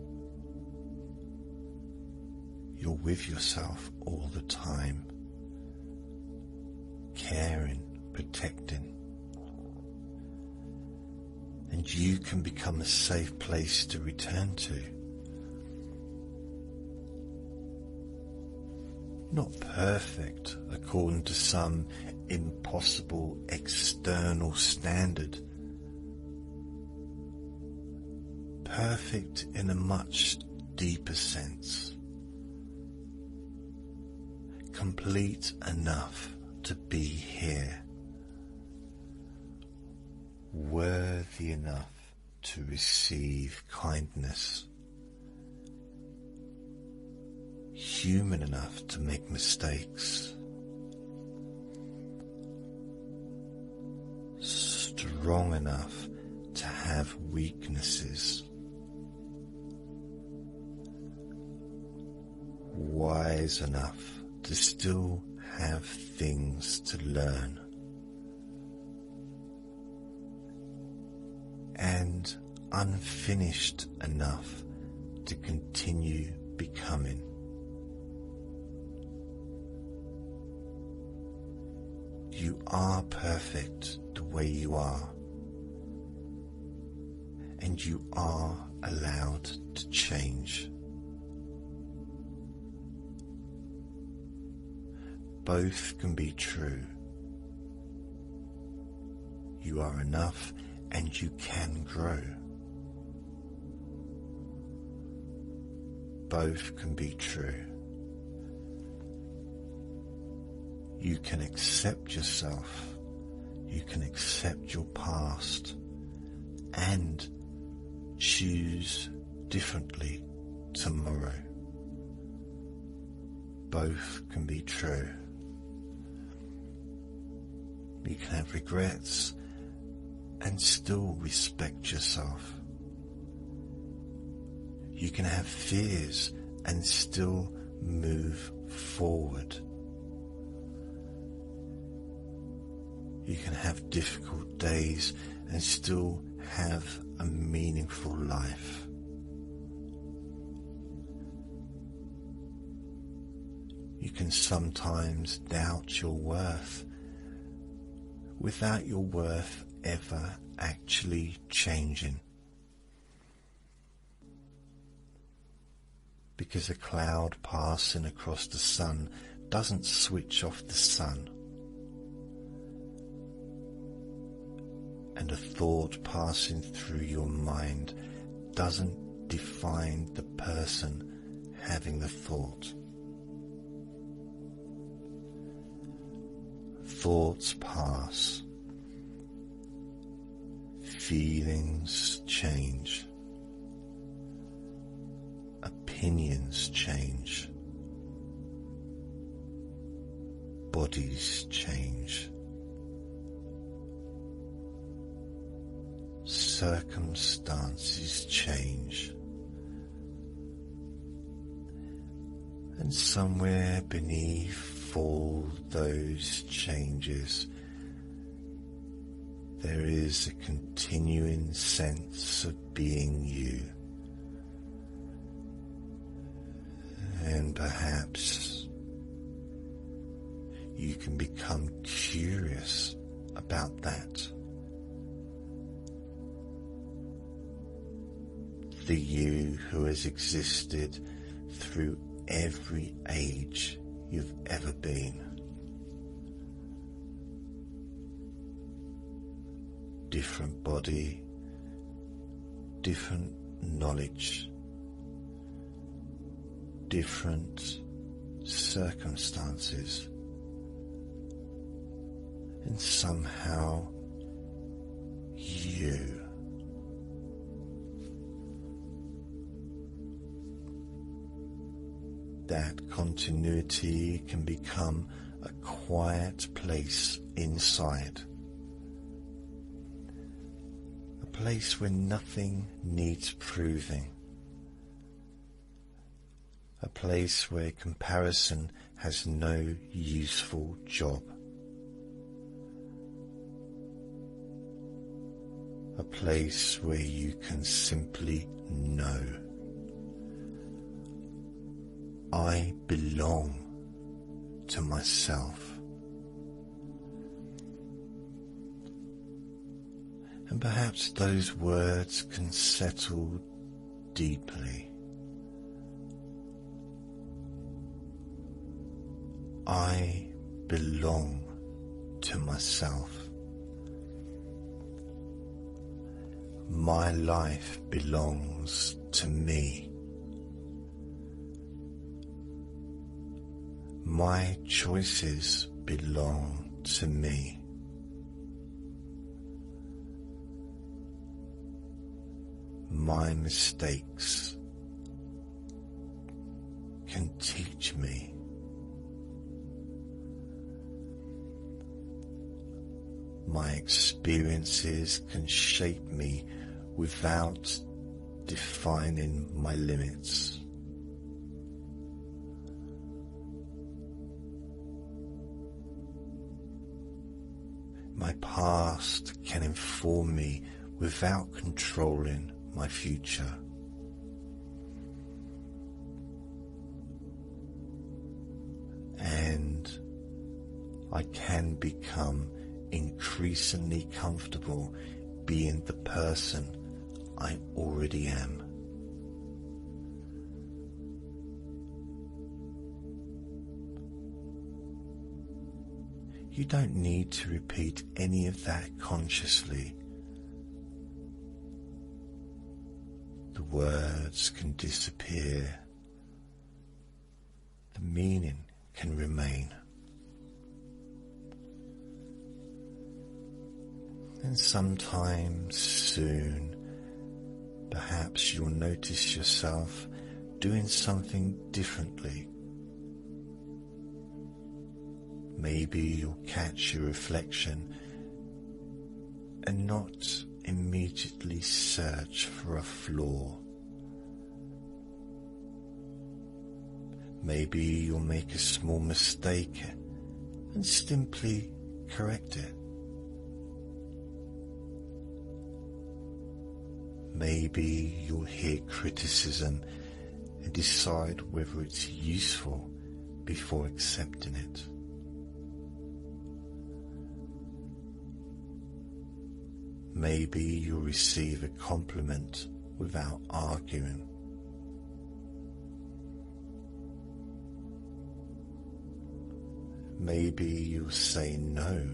You're with yourself all the time, caring, protecting. And you can become a safe place to return to. Not perfect according to some impossible external standard. Perfect in a much deeper sense. Complete enough to be here. Worthy enough to receive kindness. Human enough to make mistakes. Strong enough to have weaknesses. Wise enough to still have things to learn. And unfinished enough to continue becoming. You are perfect the way you are, and you are allowed to change. Both can be true. You are enough and you can grow. Both can be true. You can accept yourself, you can accept your past, and choose differently tomorrow. Both can be true. You can have regrets and still respect yourself. You can have fears and still move forward. You can have difficult days and still have a meaningful life. You can sometimes doubt your worth without your worth ever actually changing. Because a cloud passing across the sun doesn't switch off the sun. And a thought passing through your mind doesn't define the person having the thought. Thoughts pass. Feelings change. Opinions change. Bodies change. Circumstances change. And somewhere beneath all those changes, there is a continuing sense of being you. And perhaps you can become curious about that. the you who has existed through every age you've ever been. Different body, different knowledge, different circumstances, and somehow you. That continuity can become a quiet place inside. A place where nothing needs proving. A place where comparison has no useful job. A place where you can simply know. I belong to myself. And perhaps those words can settle deeply. I belong to myself. My life belongs to me. My choices belong to me. My mistakes can teach me. My experiences can shape me without defining my limits. My past can inform me without controlling my future. And I can become increasingly comfortable being the person I already am. You don't need to repeat any of that consciously. The words can disappear. The meaning can remain. And sometime soon, perhaps you'll notice yourself doing something differently. Maybe you'll catch your reflection and not immediately search for a flaw. Maybe you'll make a small mistake and simply correct it. Maybe you'll hear criticism and decide whether it's useful before accepting it. Maybe you'll receive a compliment without arguing. Maybe you'll say no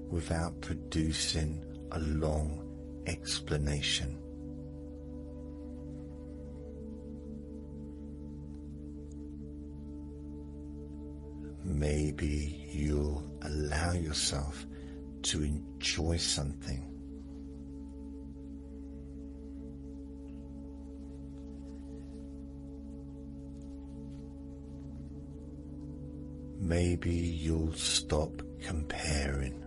without producing a long explanation. Maybe you'll allow yourself to enjoy something. Maybe you'll stop comparing,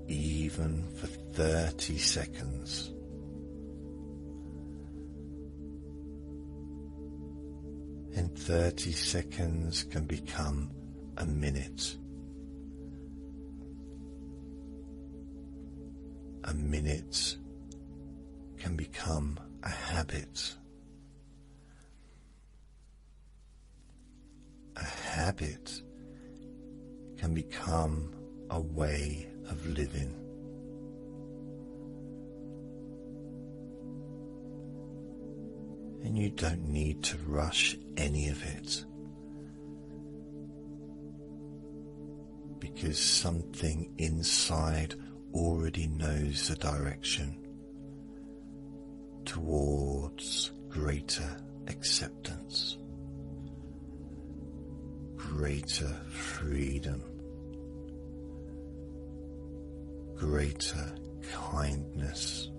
even for 30 seconds. And 30 seconds can become a minute. A minute can become a habit. A habit can become a way of living. and you don't need to rush any of it, because something inside already knows the direction towards greater acceptance, greater freedom, greater kindness,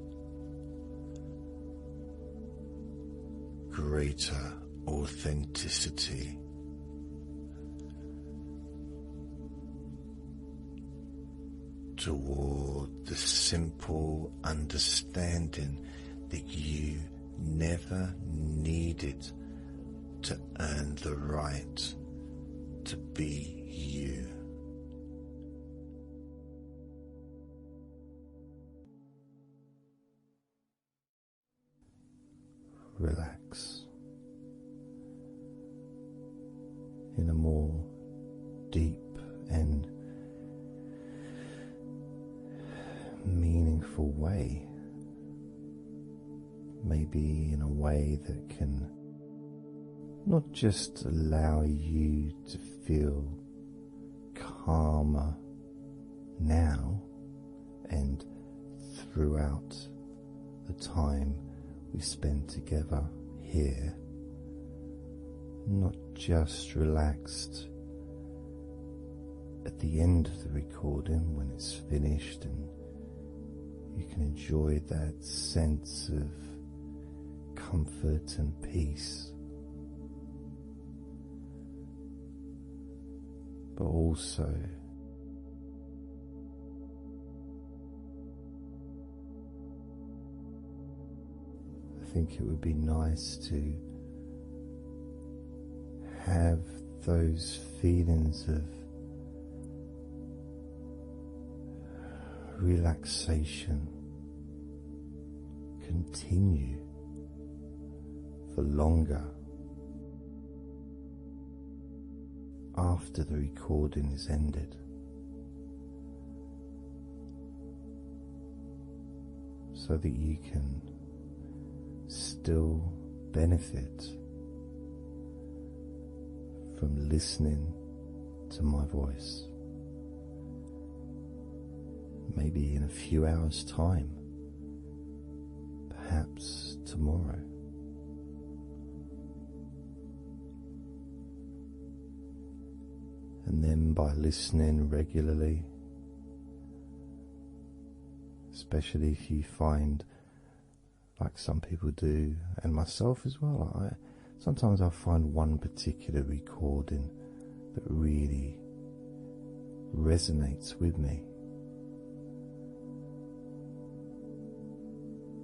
greater authenticity, toward the simple understanding that you never needed to earn the right to be you. Relax in a more deep and meaningful way, maybe in a way that can not just allow you to feel calmer now and throughout the time we spend together here, not just relaxed at the end of the recording when it's finished and you can enjoy that sense of comfort and peace, but also I think it would be nice to have those feelings of relaxation continue for longer after the recording is ended, so that you can still benefit from listening to my voice, maybe in a few hours' time, perhaps tomorrow. And then by listening regularly, especially if you find, like some people do, and myself as well, sometimes I'll find one particular recording that really resonates with me,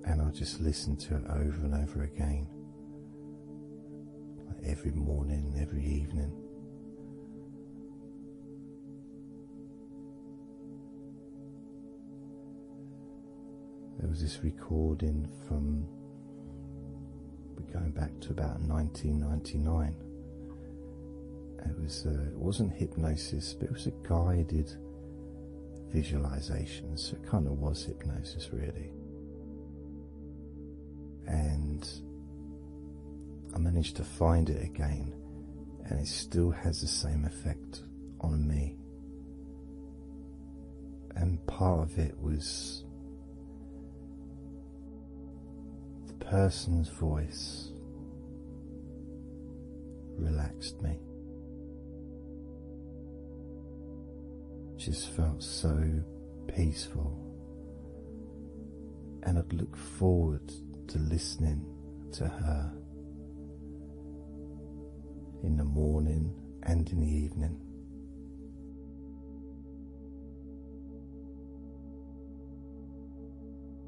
and I'll just listen to it over and over again, like every morning, every evening. There was this recording from, we're going back to about 1999. It wasn't hypnosis, but it was a guided visualization, so it kind of was hypnosis really. And I managed to find it again, and it still has the same effect on me. And part of it was the person's voice relaxed me. Just felt so peaceful, and I'd look forward to listening to her in the morning and in the evening.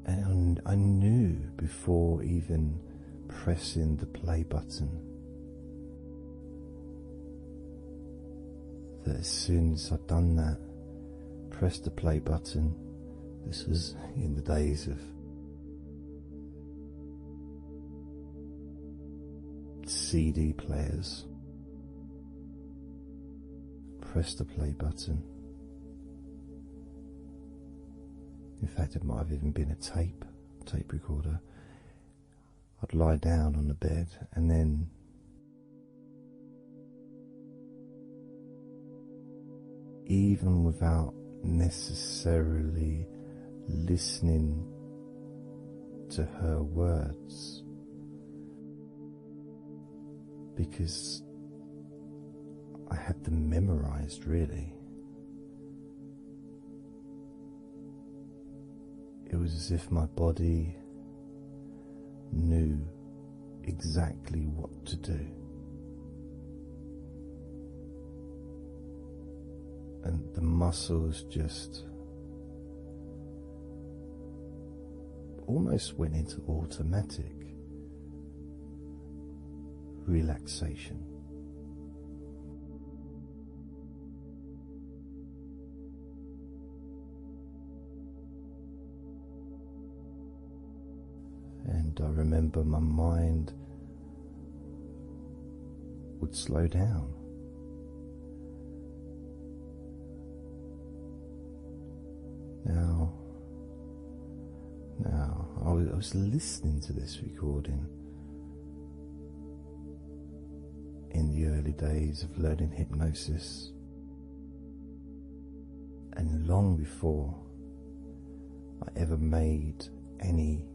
And I knew before even pressing the play button that as soon as I'd done that, pressed the play button, this was in the days of CD players, pressed the play button. In fact, it might have even been a tape recorder. I'd lie down on the bed, and then even without necessarily listening to her words, because I had them memorized really, it was as if my body knew exactly what to do. And the muscles just almost went into automatic relaxation. And I remember my mind would slow down. Now, I was listening to this recording in the early days of learning hypnosis, and long before I ever made any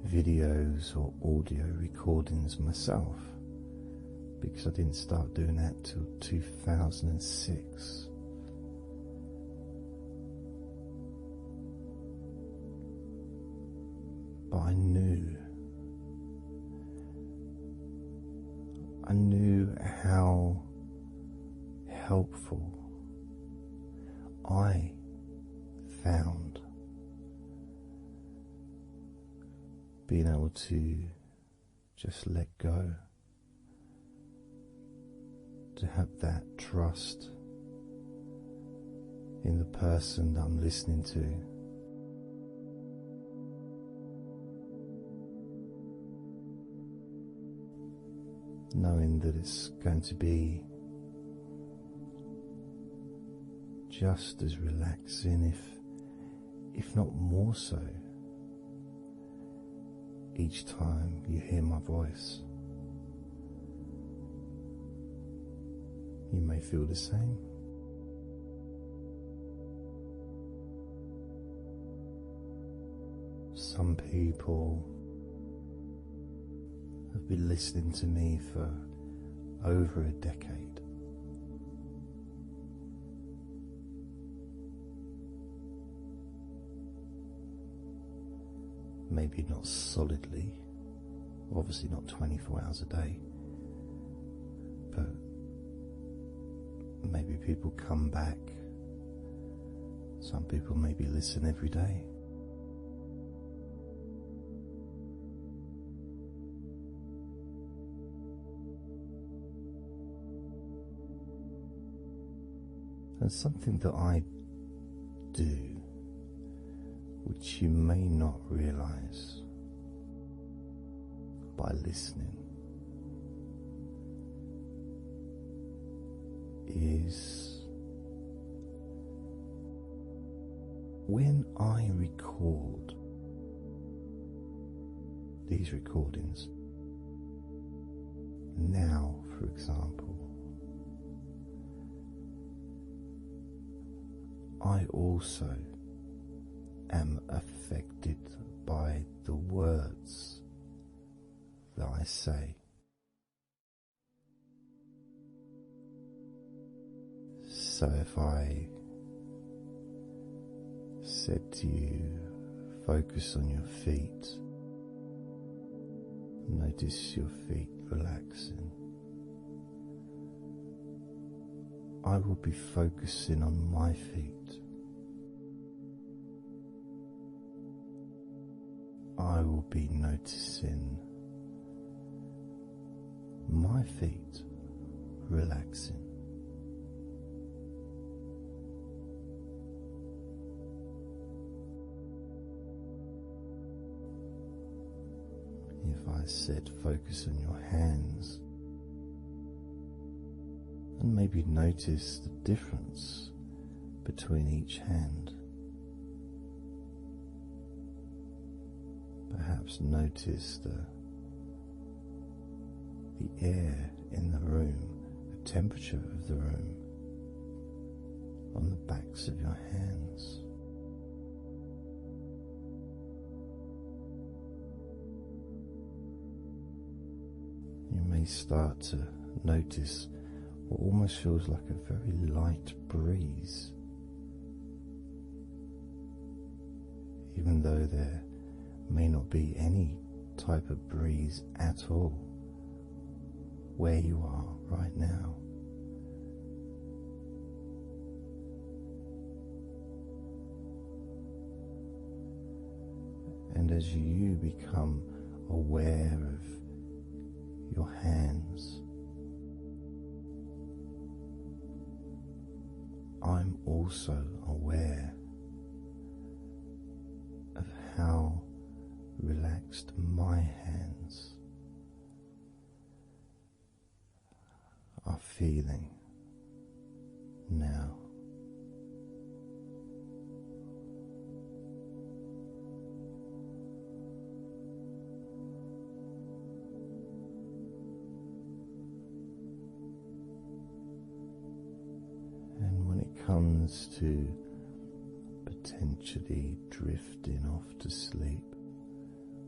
videos or audio recordings myself, because I didn't start doing that till 2006. But I knew how helpful I found being able to just let go, to have that trust in the person that I'm listening to. Knowing that it's going to be just as relaxing, if not more so, each time you hear my voice. You may feel the same. Some people have been listening to me for over a decade. Maybe not solidly, obviously not 24 hours a day, but maybe people come back. Some people maybe listen every day. And something that I do, which you may not realize by listening, is when I record these recordings now, for example, I also am affected by the words that I say. So if I said to you, focus on your feet, notice your feet relaxing, I will be focusing on my feet. I will be noticing my feet relaxing. If I said focus on your hands, and maybe notice the difference between each hand. perhaps notice the air in the room, the temperature of the room on the backs of your hands. You may start to notice what almost feels like a very light breeze, even though there may not be any type of breeze at all where you are right now. And as you become aware of your hands, I'm also aware of how relaxed my hands are feeling now. And when it comes to potentially drifting off to sleep,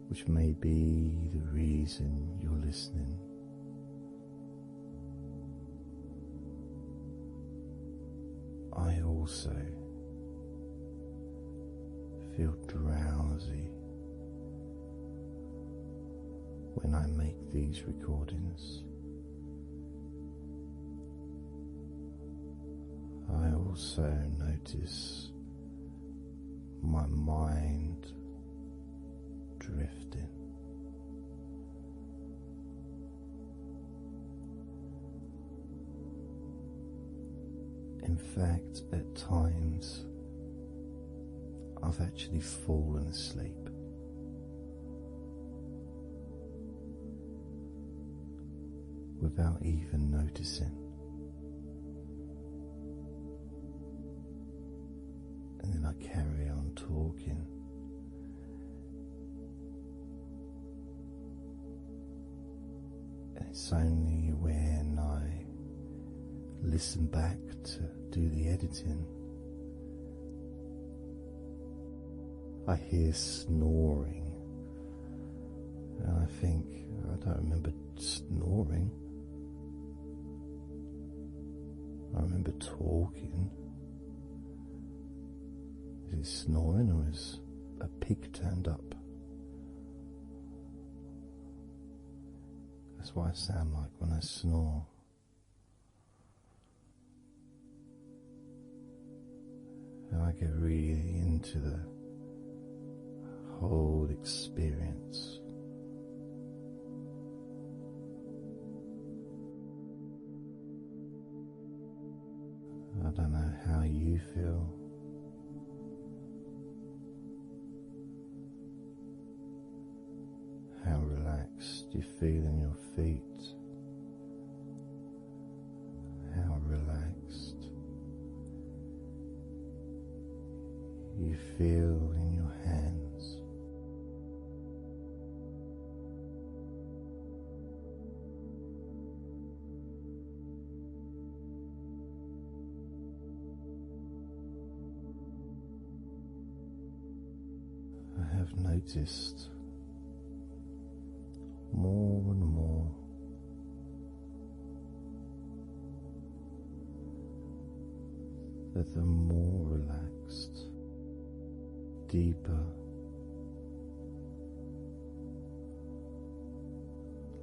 which may be the reason you're listening, I also feel drowsy when I make these recordings. I also notice my mind drifting. In fact, at times I've actually fallen asleep without even noticing. And then I carry on talking. And it's only when I listen back to do the editing, I hear snoring, and I think, I don't remember snoring. I remember talking. Is it snoring, or is a pig turned up? That's what I sound like when I snore. And I get really into the whole experience. I don't know how you feel. How relaxed you feel in your feet. How relaxed you feel in your hands. I have noticed more and more that the more relaxed, deeper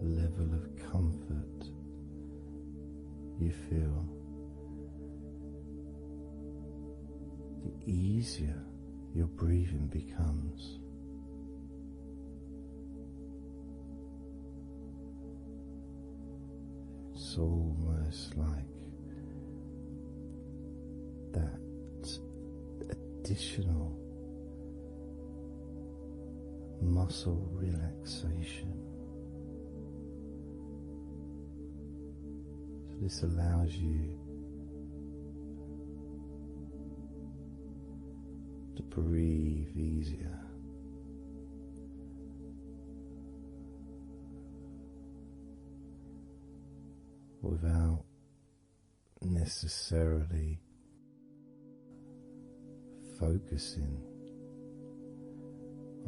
level of comfort you feel, the easier your breathing becomes. It's almost like that additional muscle relaxation. So this allows you to breathe easier without necessarily focusing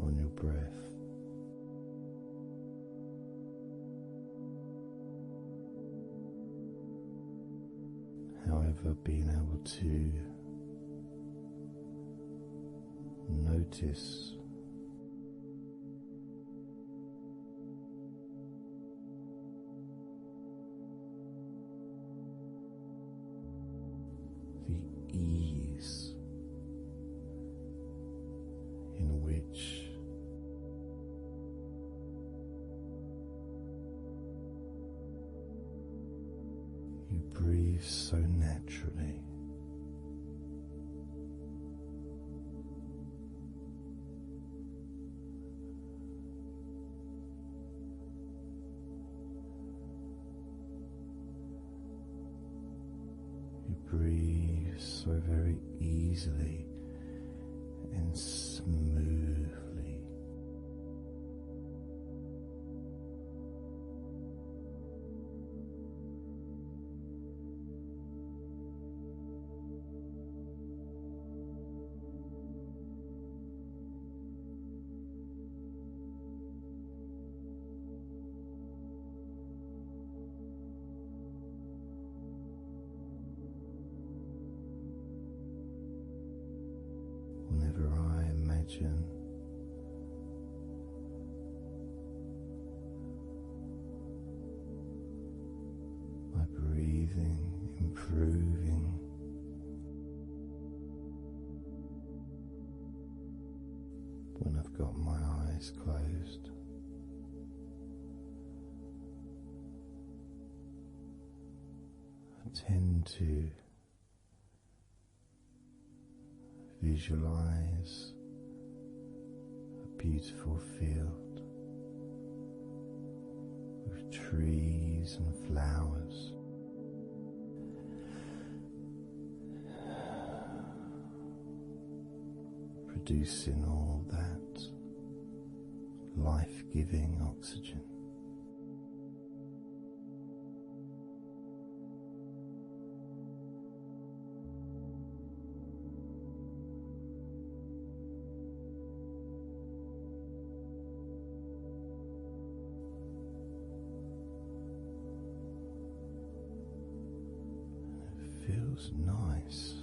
on your breath. However, being able to notice the ease in which you breathe so naturally. You breathe so very easily and smoothly. Whenever I imagine my breathing improving, when I've got my eyes closed, I tend to visualize a beautiful field with trees and flowers, producing all that life-giving oxygen. Feels nice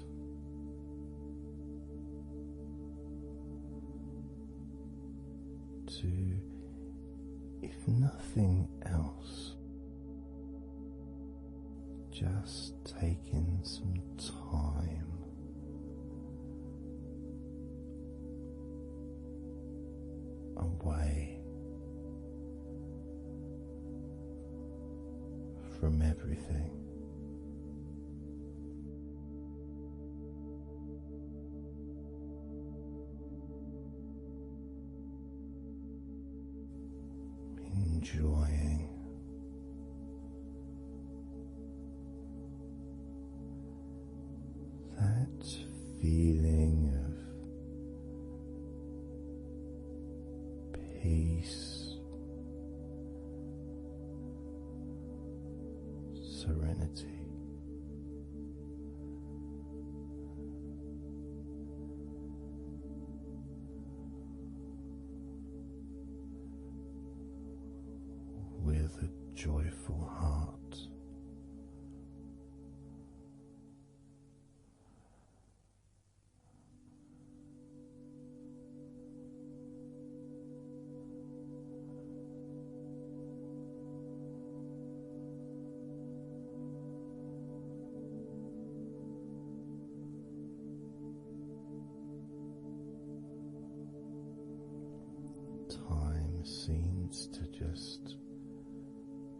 to, if nothing else, just taking some time away from everything. Enjoying that feeling of peace, serenity. With a joyful heart. Time seems to just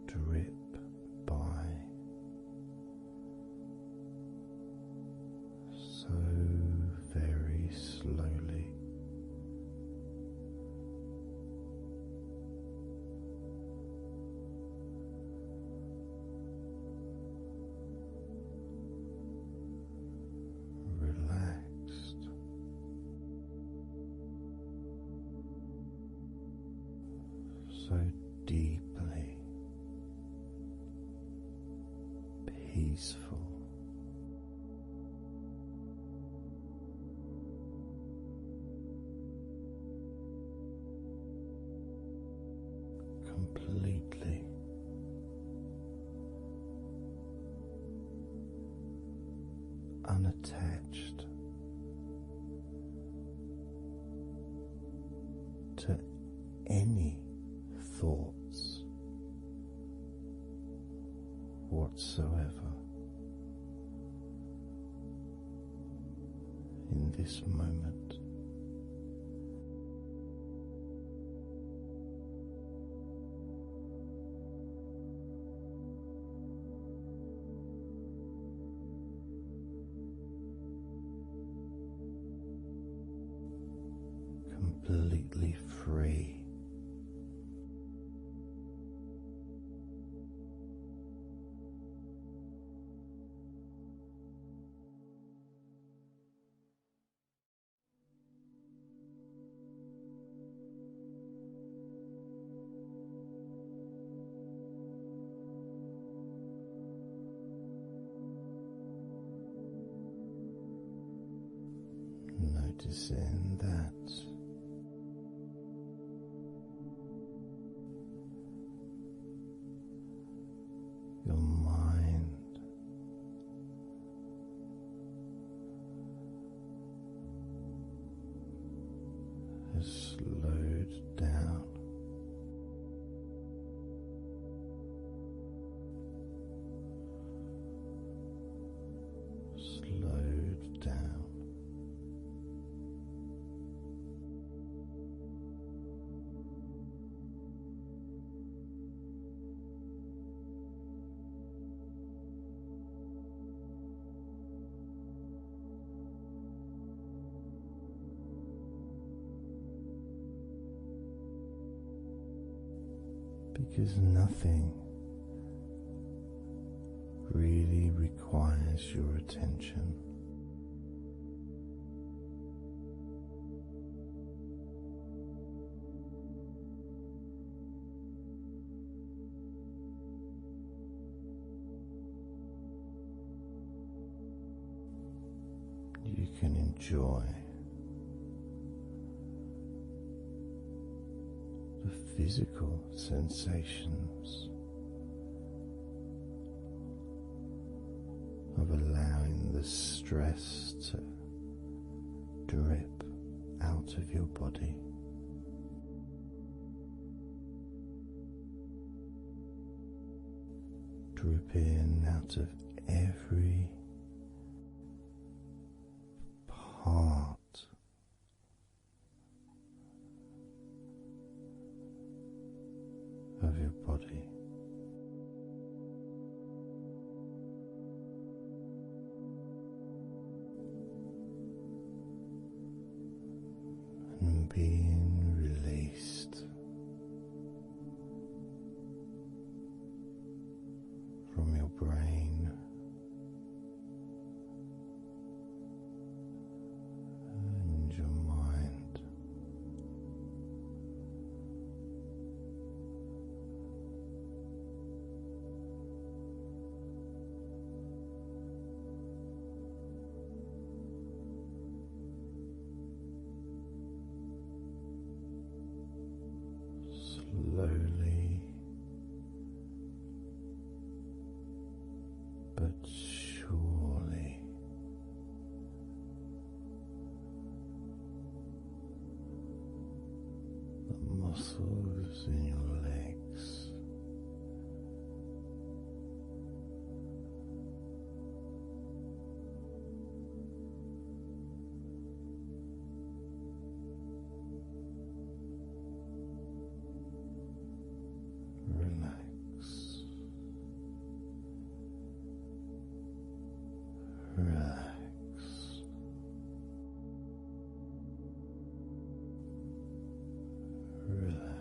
drip by so very slowly. Relaxed. So deeply. peaceful. Completely unattached to any thoughts whatsoever in this moment. Completely free. Noticing that your mind has slowed down. Slowed down. Because nothing really requires your attention. You can enjoy the physical sensations of allowing the stress to drip out of your body. Drip in out of every part of your body. And being released from your brain and your mind. Slowly but surely the muscles in your legs relax, relax, relax.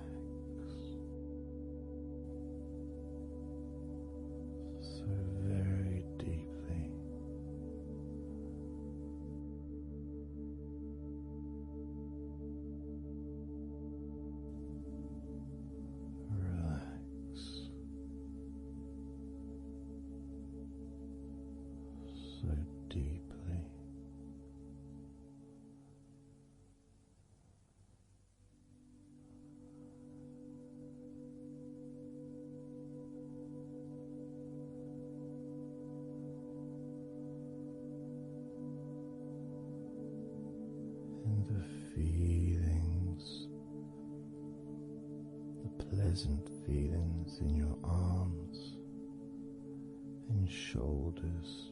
pleasant feelings in your arms and shoulders.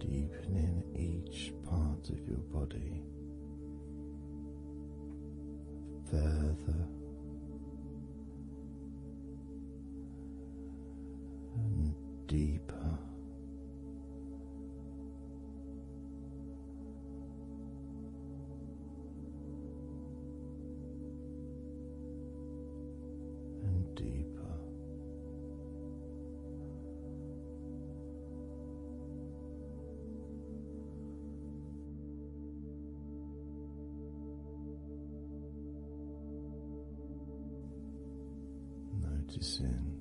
Deepening each part of your body further and deeper. And deeper. Noticing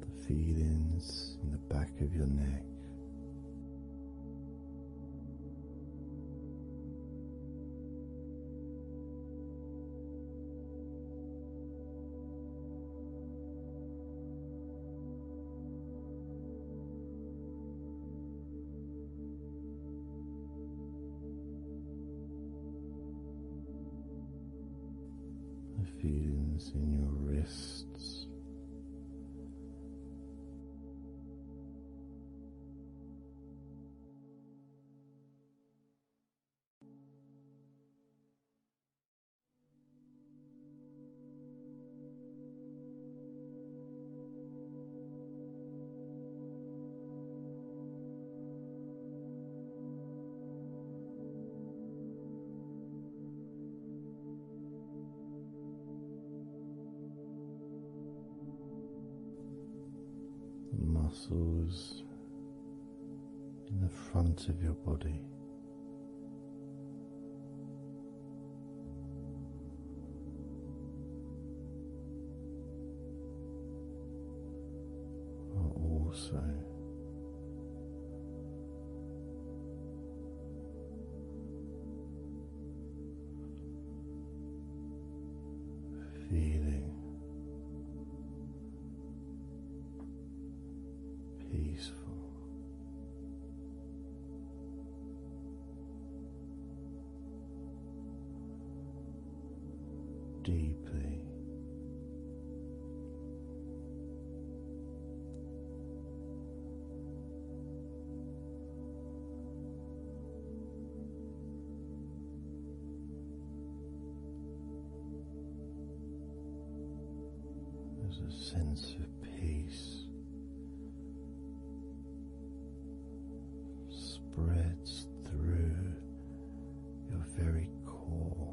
the feelings in the back of your neck, the feelings in your wrists, muscles in the front of your body, are also feeling peaceful. Deeply there's a sense of peace spreads through your very core.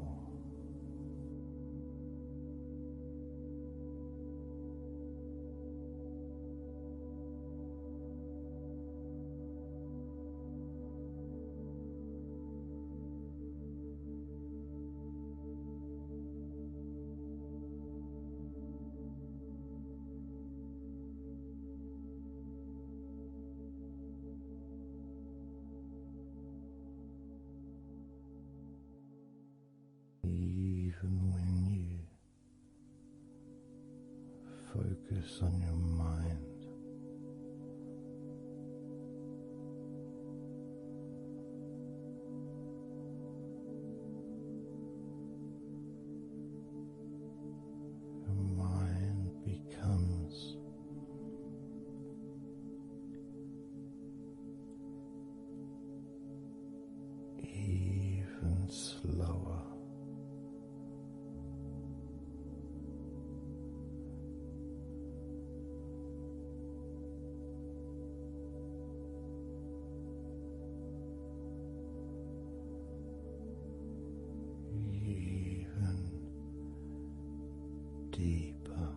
Even when you focus on your mind, your mind becomes even slower. Deeper.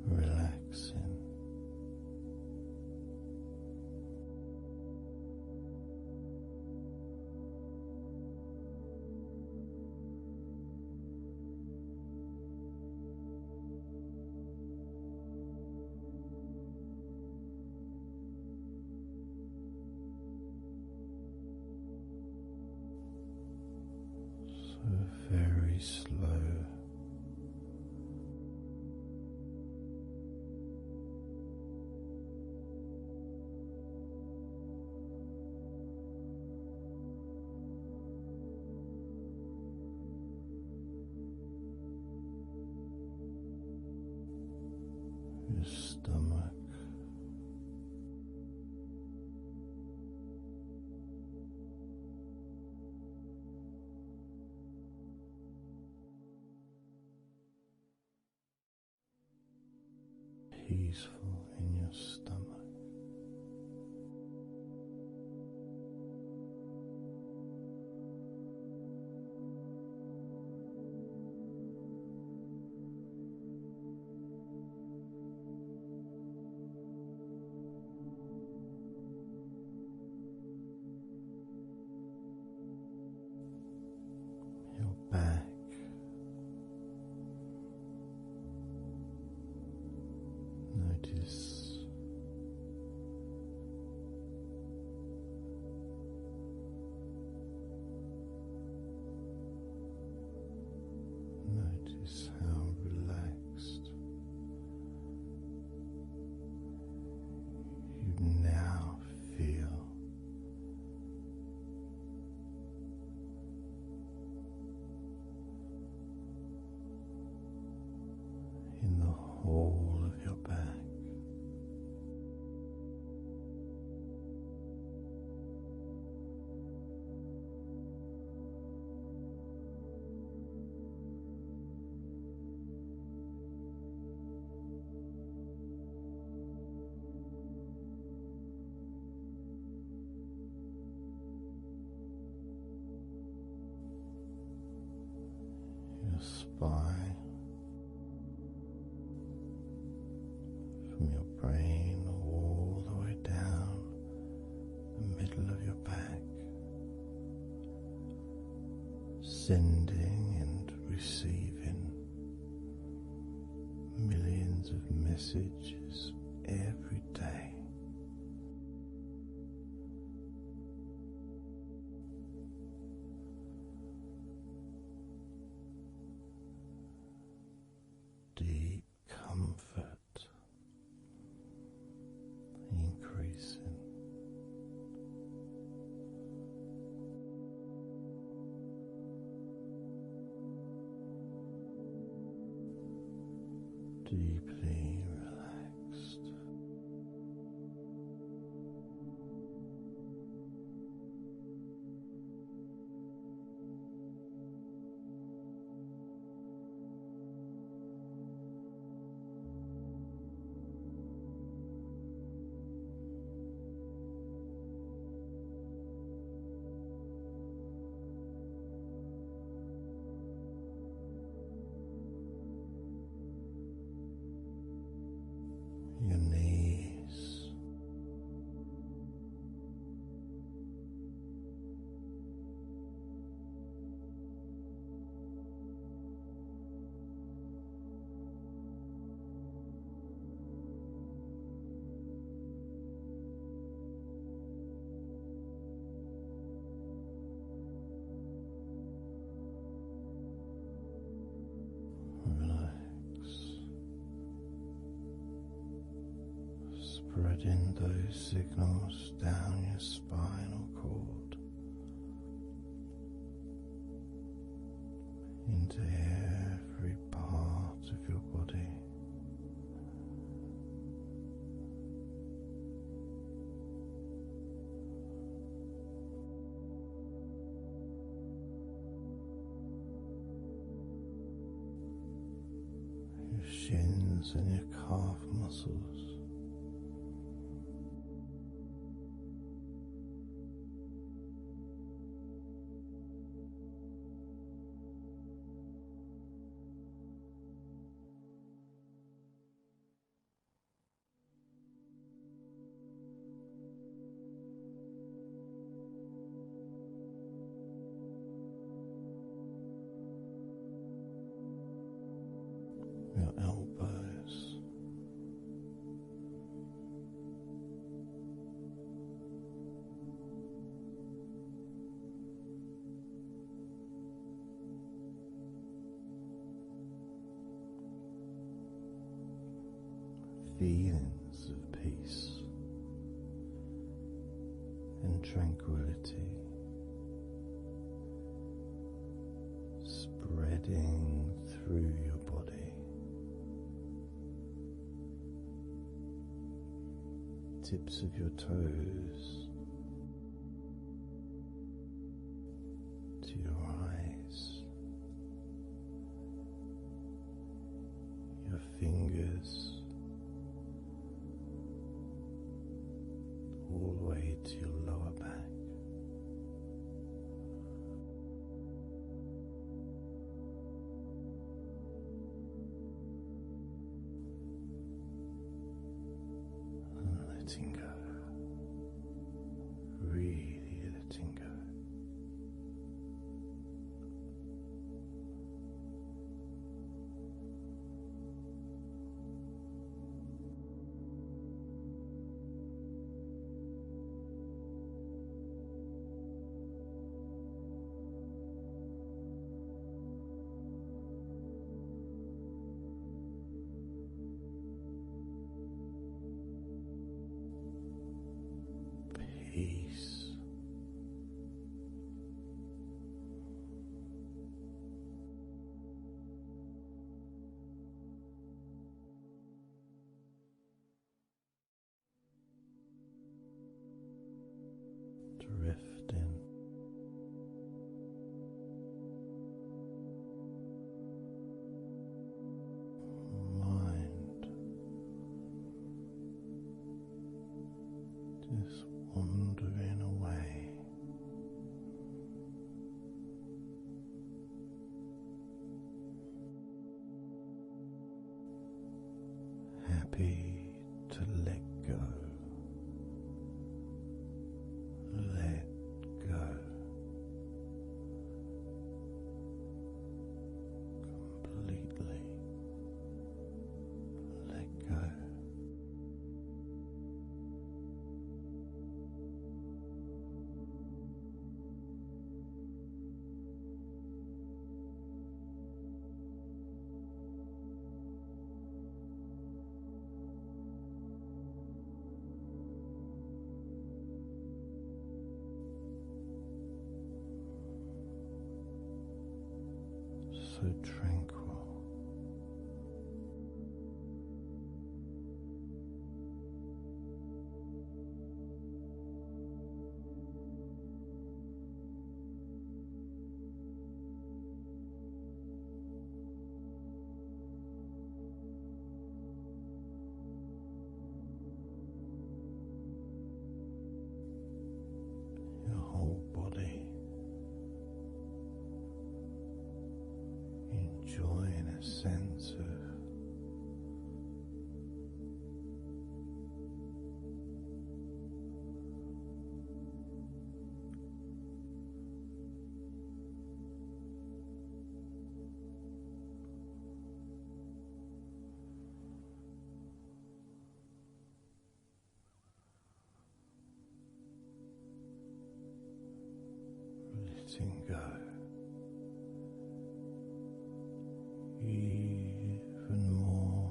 Relaxing. very slow. Your stomach, peaceful in your stomach. Your back, notice how relaxed you now feel. In the whole of your back. Your spine, from your brain all the way down the middle of your back, sending and receiving millions of messages every day. Deep comfort increasing. Deeply relaxed. Your knees, relax, spreading those signals down your spinal cord into every part of your body. Your shins and your calf muscles. Your elbows, feelings of peace and tranquility spreading through your body, tips of your toes to your eyes, your fingers all the way to your lower back. And letting go, really letting go. Peace. Drifting. Mind just wandering away, happy to let go, let go, completely let go. So tranquil. Your whole body enjoying a sense of letting go even more.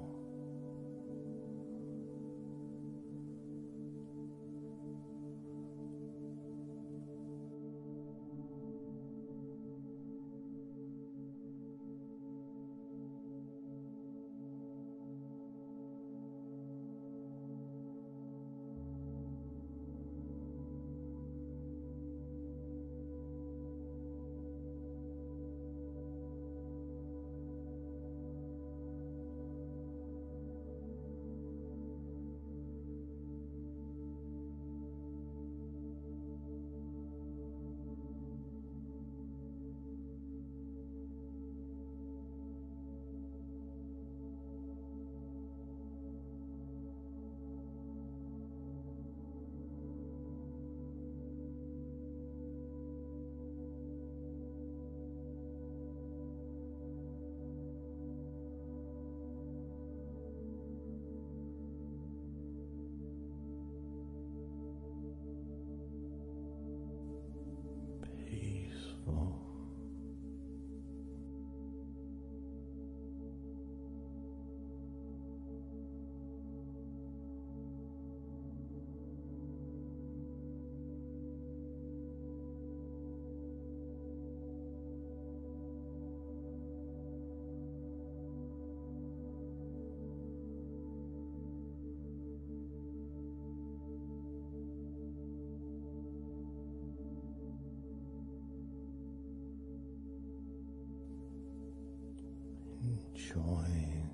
enjoying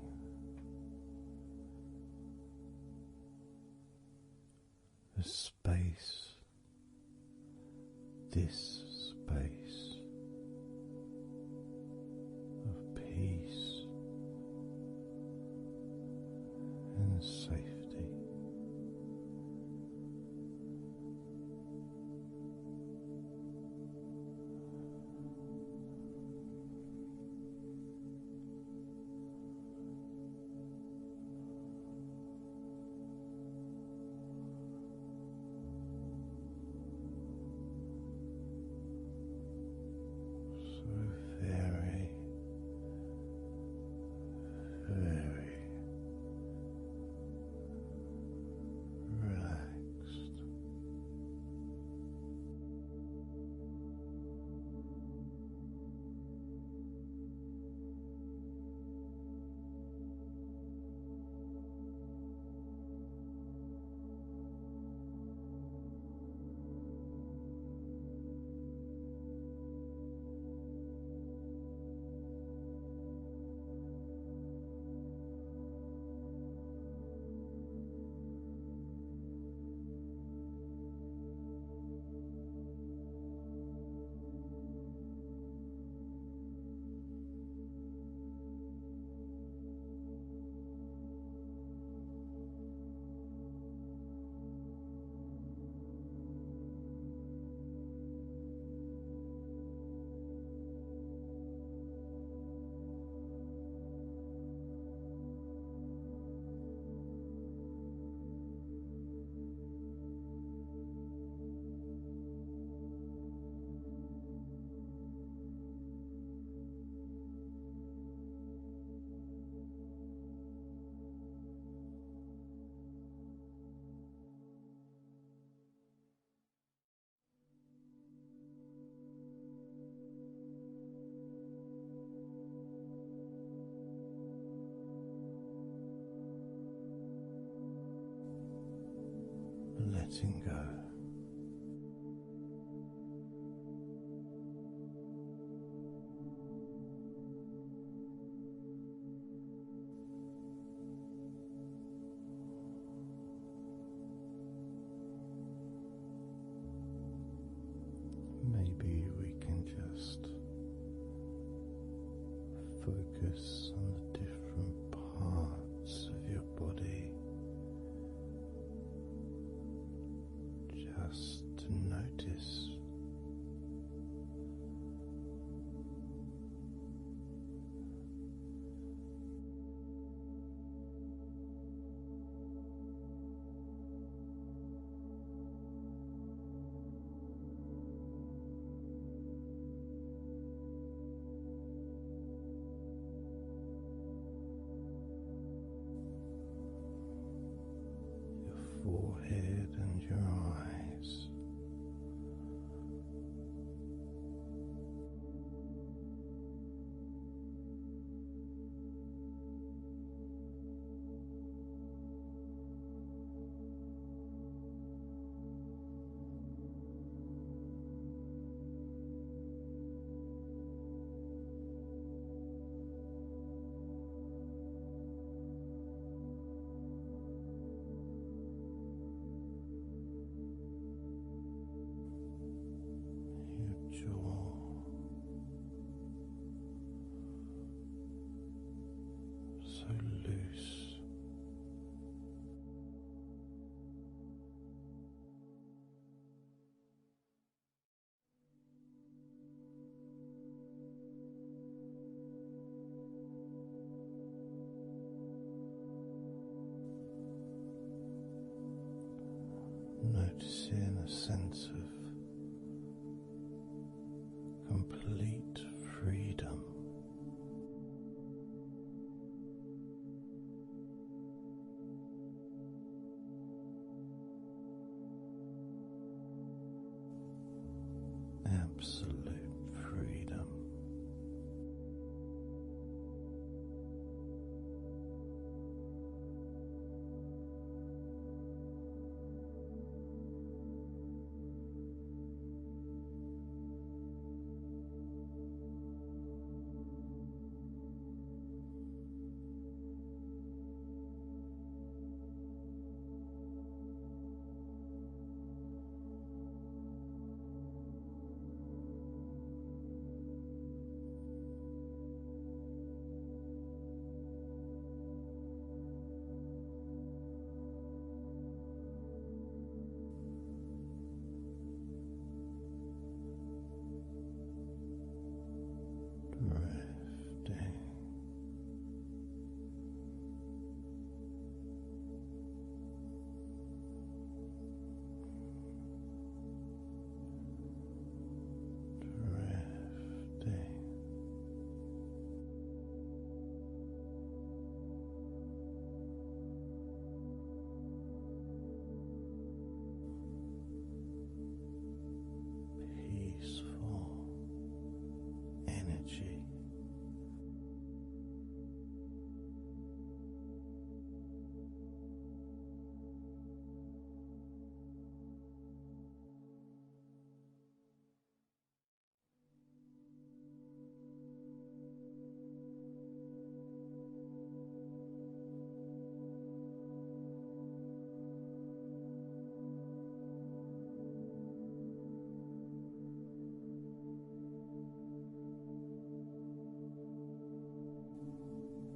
the space, this space of peace and safety. Letting go. Maybe we can just focus on the different parts of your body. Just to notice your forehead and your eyes. So loose. Noticing a sense of complete freedom. Absolute freedom.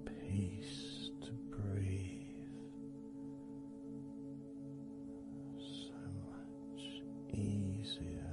peace to breathe, so much easier.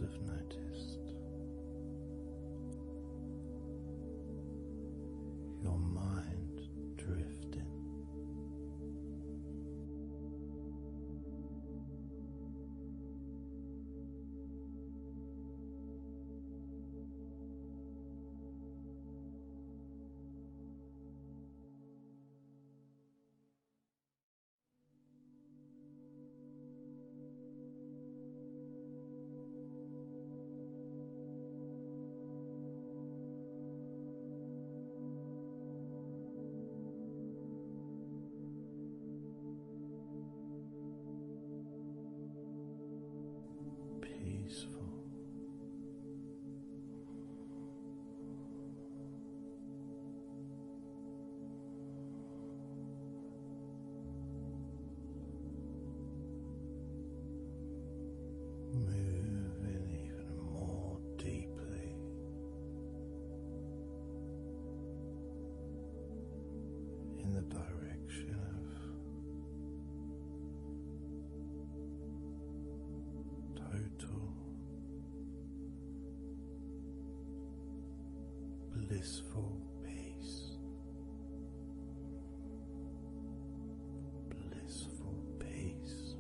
Have noticed your mind drifting. Peaceful. Moving even more deeply in the direction of total blissful peace. Blissful peace.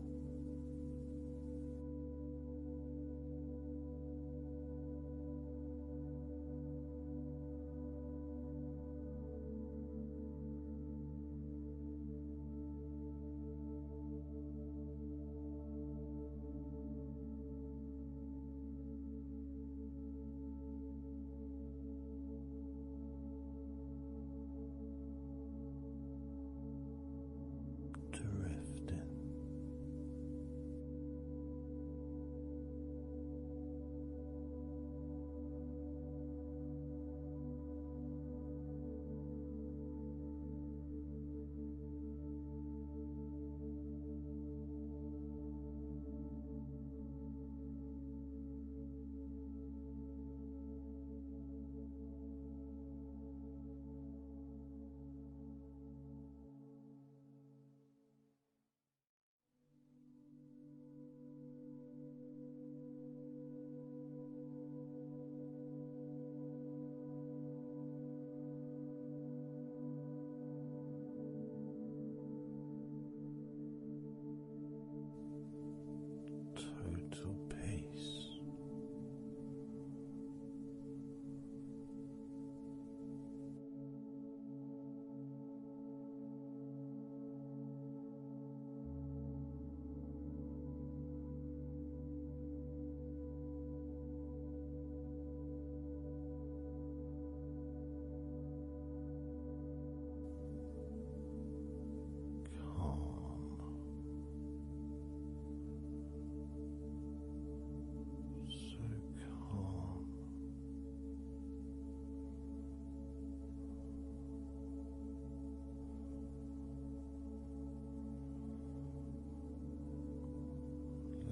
Total peace.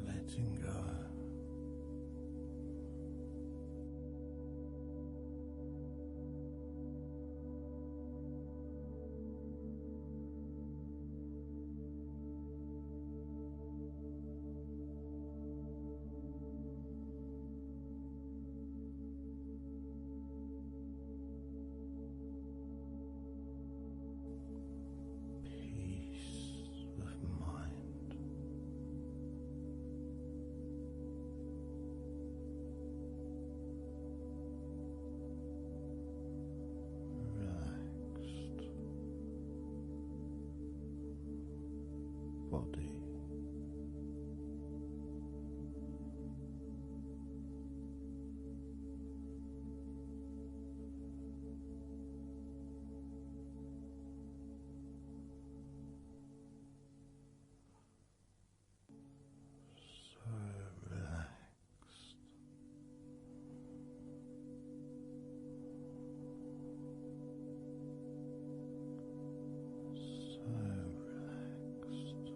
Letting go. body. So relaxed. So relaxed.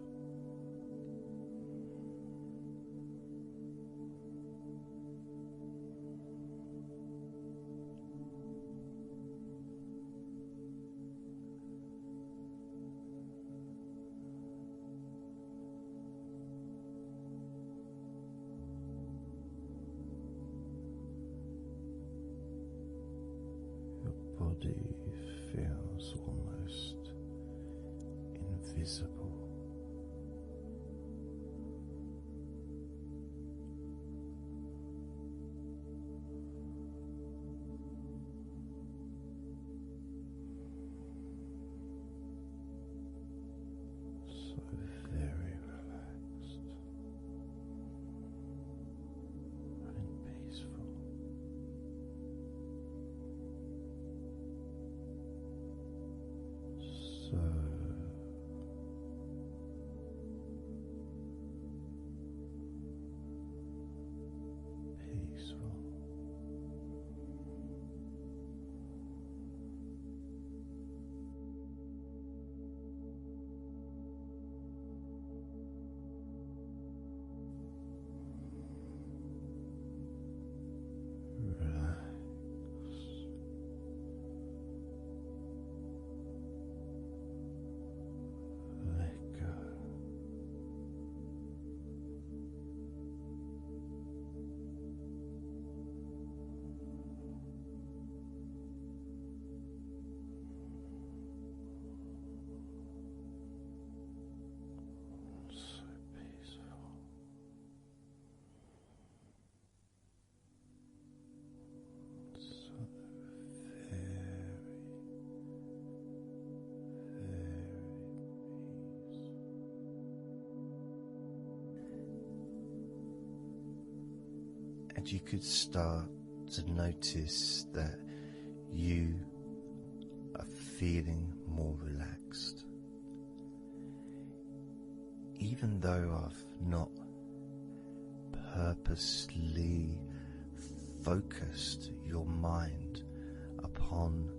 Your body feels almost invisible. So very relaxed and peaceful. So peaceful. Relax. Let go. So peaceful. So very, very peaceful. And you could start to notice that you are feeling more relaxed. Even though I've not purposely focused your mind upon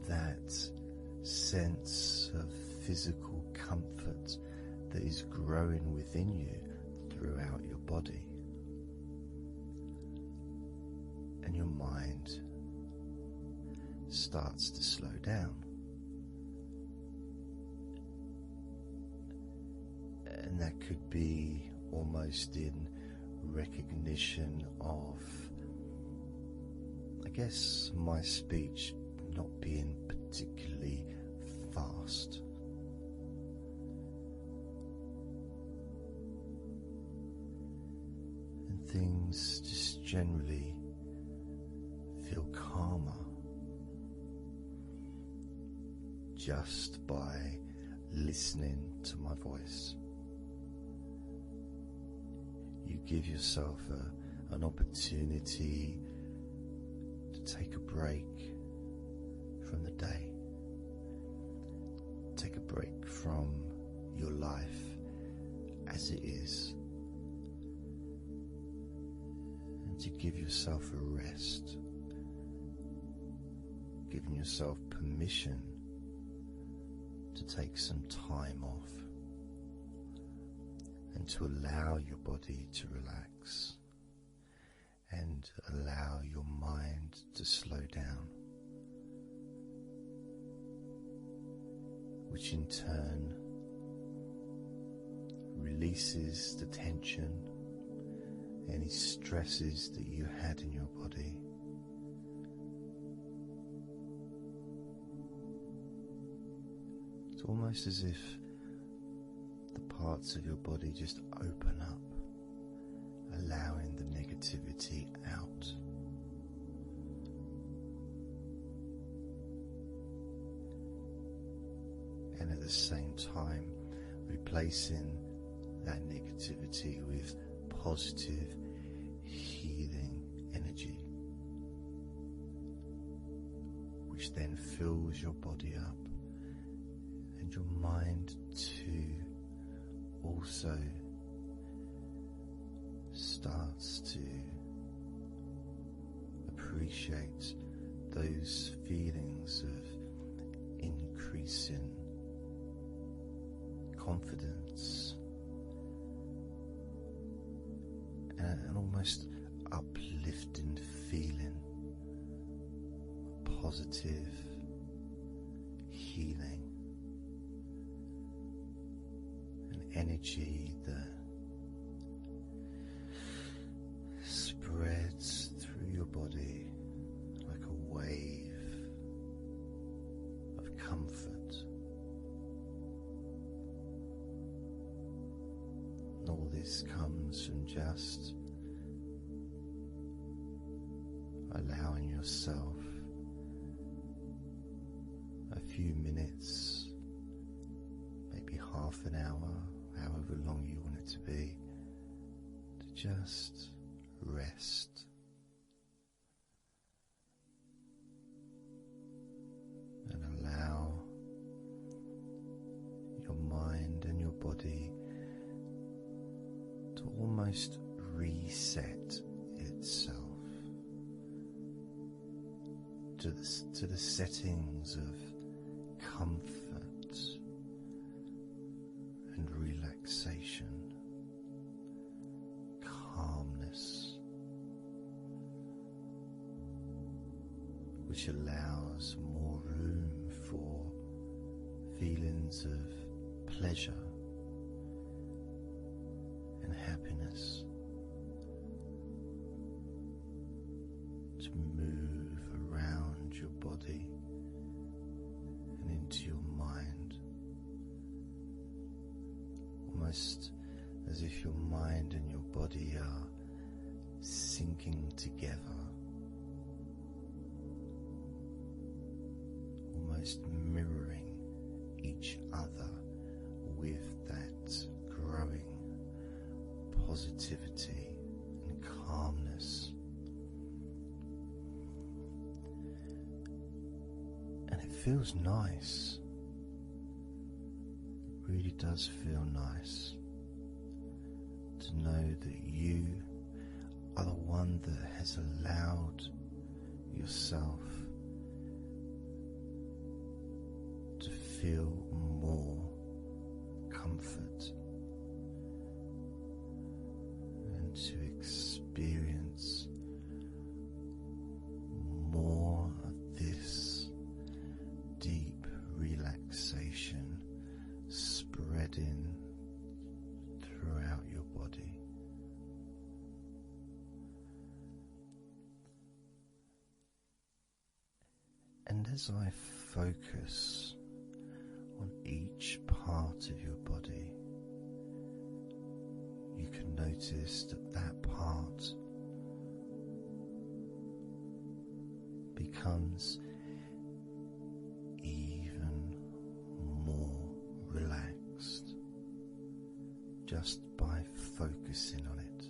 that sense of physical comfort that is growing within you throughout your body. And your mind starts to slow down. And that could be almost in recognition of, I guess, my speech not being particularly fast. And things just generally feel calmer just by listening to my voice. You give yourself an opportunity to take a break from the day, take a break from your life as it is, and to give yourself a rest, giving yourself permission to take some time off and to allow your body to relax and allow your mind to slow down, which in turn releases the tension, any stresses that you had in your body. It's almost as if the parts of your body just open up, allowing the negativity out. And at the same time, replacing that negativity with positive, healing energy, which then fills your body up, and your mind too also starts to appreciate those feelings of increasing confidence and an almost uplifting feeling, positive healing, an energy that spreads through your body like a wave of comfort. And all this comes from just allowing yourself a few minutes, maybe half an hour, however long you want it to be, to just rest and allow your mind and your body to almost reset itself to the settings of comfort and relaxation, calmness, which allows more room for feelings of pleasure and happiness to move around your body and into your mind, almost as if your mind and your body are syncing together, almost mirroring each other with that growing positivity and calmness. And it feels nice. It really does feel nice to know that you are the one that has allowed yourself to feel more comfort and to experience more of this deep relaxation spreading throughout your body. And as I focus on each part of your body, you can notice that that part becomes even more relaxed just by focusing on it.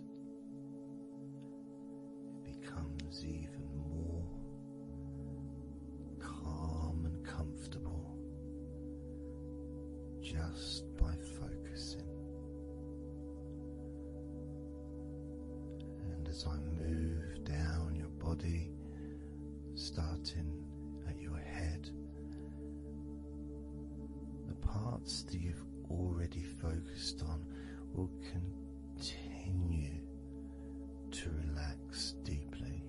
It becomes even more calm and comfortable just by focusing. And as I move down your body, starting at your head, the parts that you've already focused on will continue to relax deeply,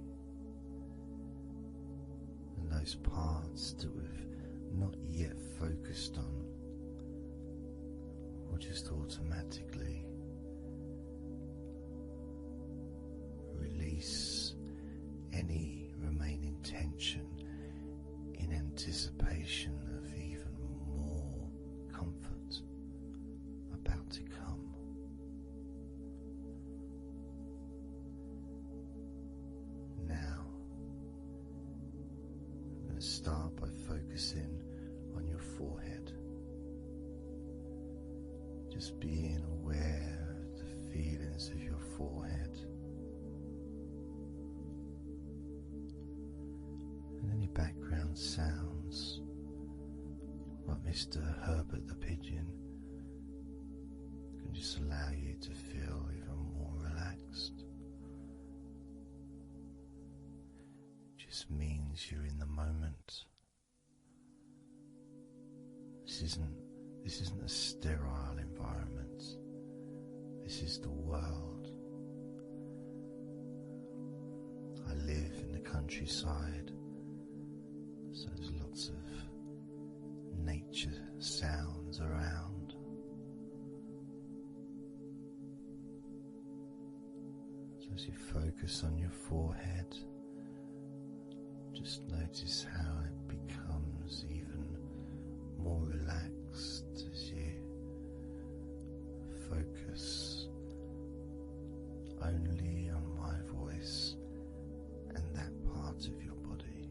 and those parts that we've not yet focused on will just automatically release any remaining tension in anticipation of even more comfort about to come. Now, I'm going to start by focusing on your forehead, Just being aware of the feelings of your forehead and any background sounds like Mr. Herbert the Pigeon can just allow you to feel even more relaxed. It just means you're in the moment. This isn't a sterile environment. This is the world. I live in the countryside, so there's lots of nature sounds around. So as you focus on your forehead, just notice how it becomes even more relaxed as you focus only on my voice and that part of your body.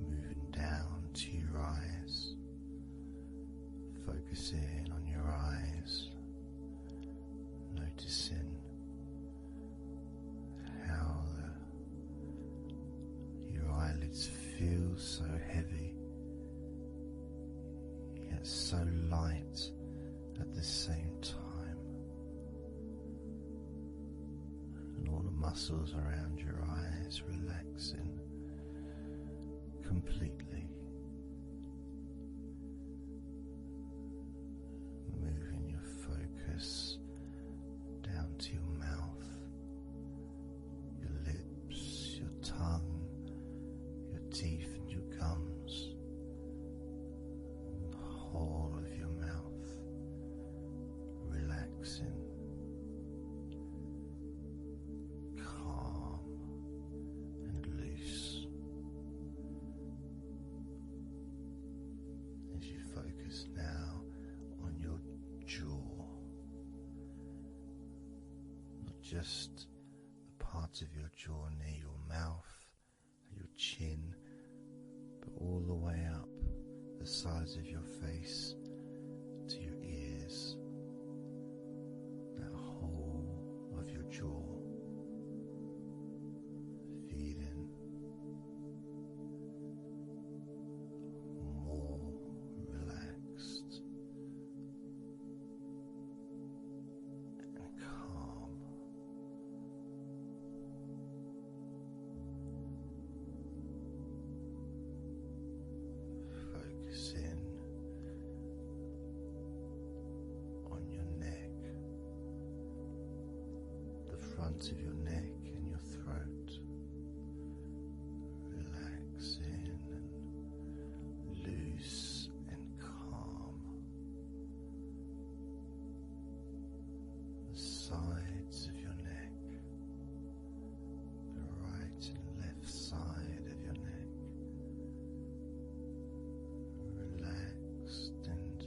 Moving down to your eyes, focusing on your eyes, noticing how your eyelids feel so heavy, yet so light at the same time, and all the muscles around your eyes relaxing completely. Moving your focus down to your mouth, your lips, your tongue, your teeth and your gums, the whole of your mouth relaxing, calm and loose. As you focus now on your jaw, not just the part of your jaw near your mouth, your chin, but all the way up the sides of your face to your ears, that whole of your jaw, feeling more relaxed and calm. Focusing on your neck, the front of your neck and your throat, relaxing and loose and calm. The sides of your neck, the right and left side of your neck, relaxed and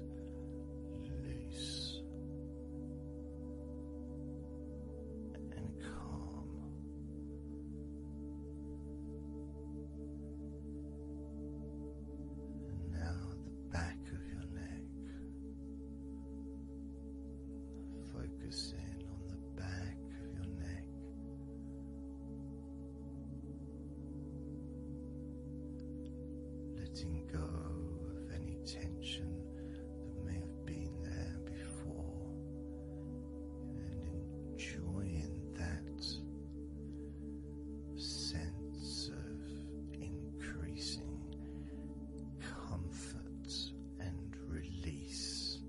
loose and calm. And now the back of your neck, focusing on the back of your neck, letting go of any tension that may have been there before, and enjoying that sense of increasing comfort and release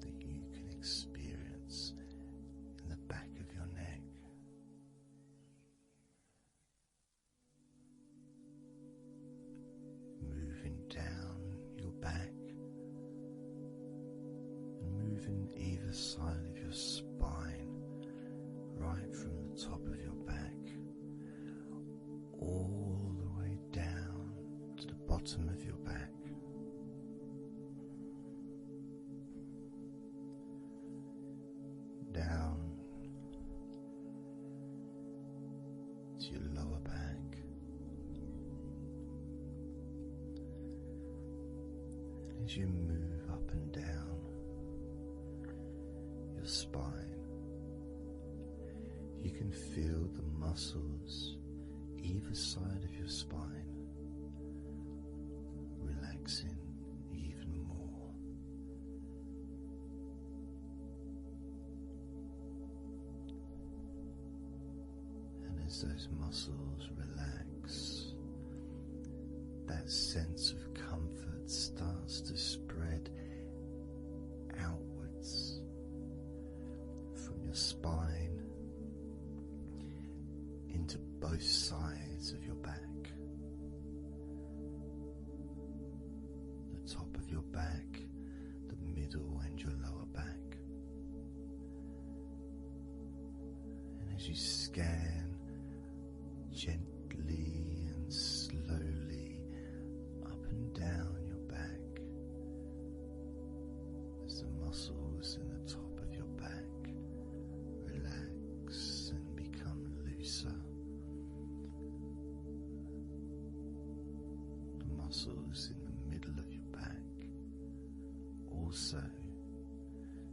that you can experience in the back of your neck. Moving down your back and moving either side of your spine, right from the top of your back all the way down to the bottom of your back. Down to your lower back, As you move up and down your spine, you can feel the muscles either side of your spine relaxing even more. And as those muscles relax, that sense of comfort starts to spread outwards from your spine into both sides of your back. The top of your back, the middle and your lower back. And as you scan gently and slowly up and down your back, as the muscles in the top of your back relax and become looser, the muscles in the middle of your back also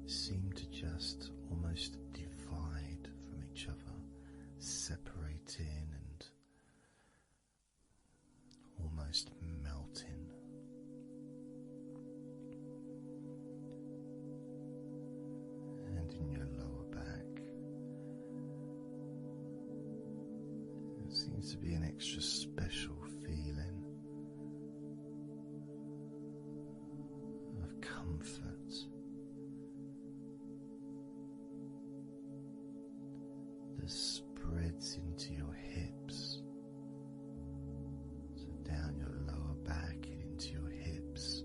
seem to just almost divide from each other, separating and almost melting. And in your lower back, there seems to be an extra special feeling of comfort. That spreads into your hips, so down your lower back and into your hips,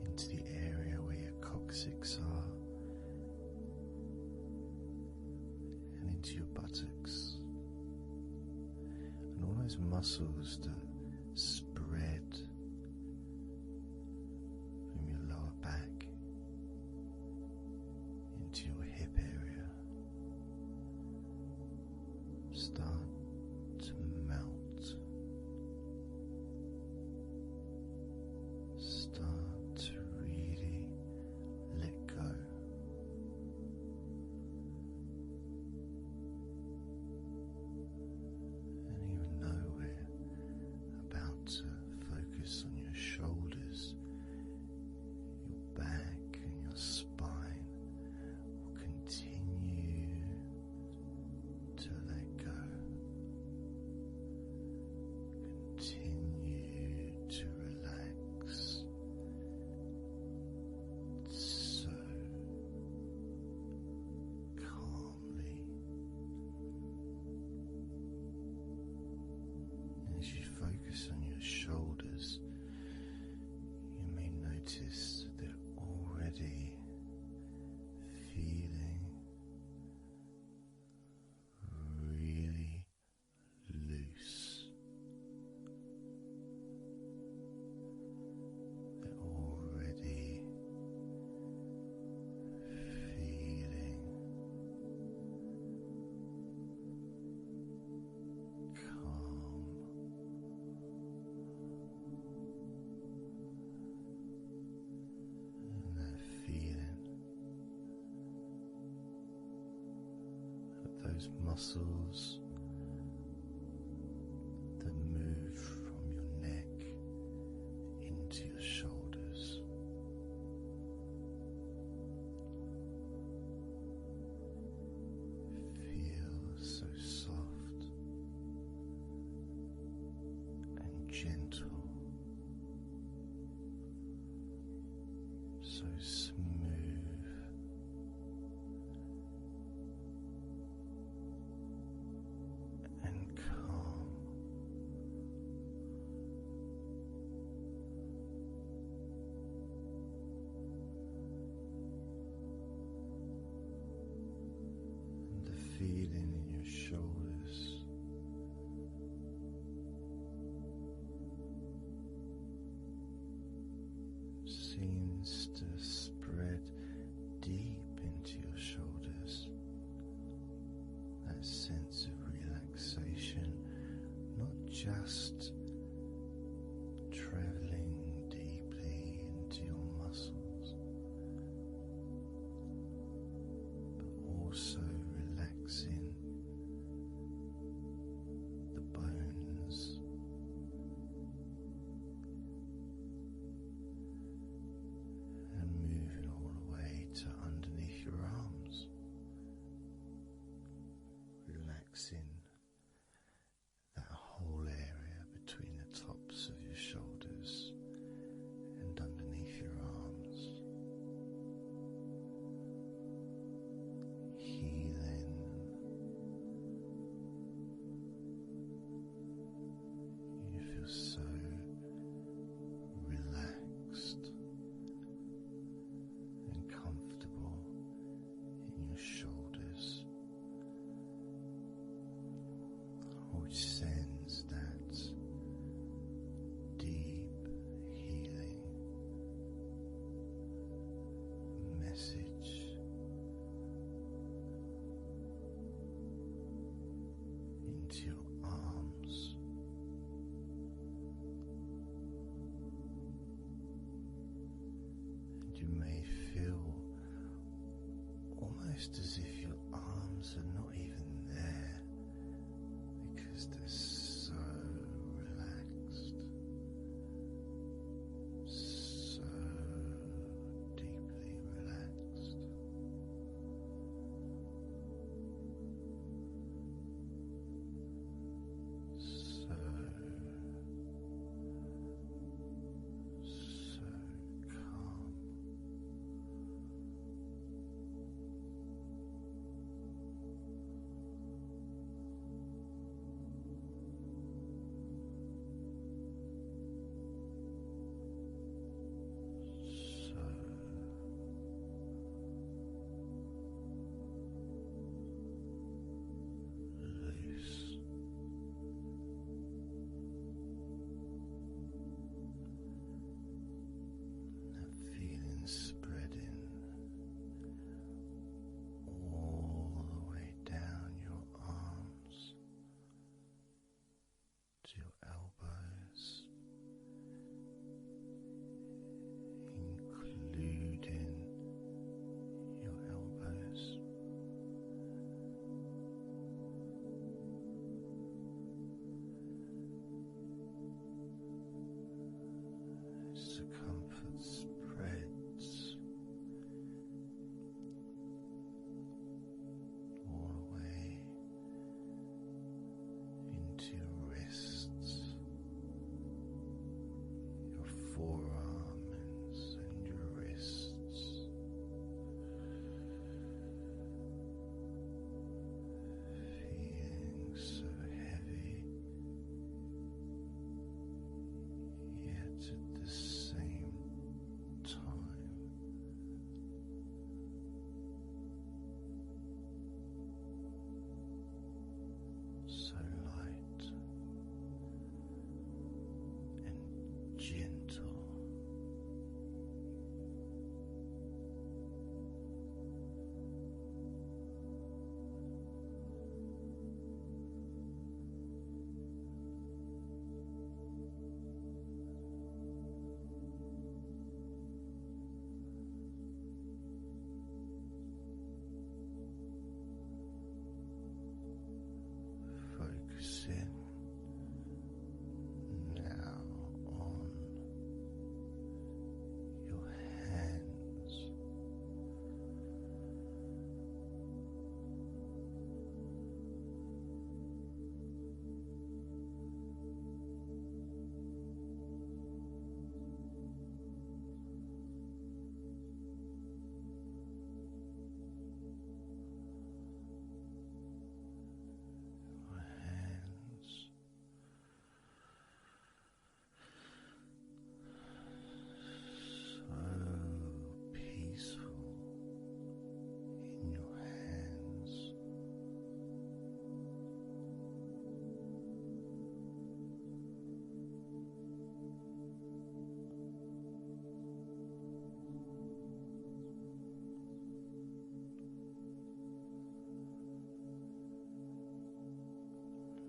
into the area where your coccyx are, and into your buttocks, and all those muscles that spread from your lower back into your hip area start to melt, start to really let go. And even though we're about to focus on your shoulders, your back and your spine will continue to let go. Continue to relax so calmly. And as you focus on your shoulders, you may notice that they're already feeling really loose. They're already feeling calm. And that feeling of those muscles that move from your neck into your shoulders feel so soft and gentle, so smooth, and calm. And the feeling in your shoulders seems to spread deep into your shoulders. That sense of relaxation, not just which sends that deep healing message into your arms, and you may feel almost as if your arms are not even there because they're so relaxed, so deeply relaxed. So calm. Loose. That feeling spreading all the way down your arms to your elbows, including your elbows. Circumference spreads all the way into your wrists, your forearms and your wrists, feeling so heavy, yet at the same time so light and gentle. Focusing now on your hands. Your hands so peaceful in your hands.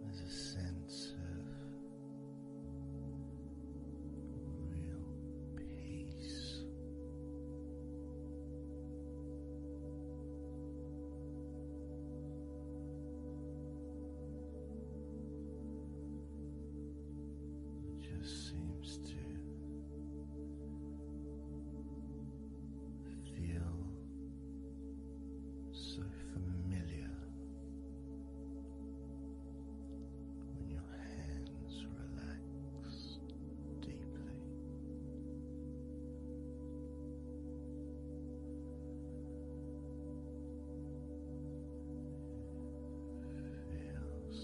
There's a sense of real peace. It just seems to feel so familiar when your hands relax deeply. Feels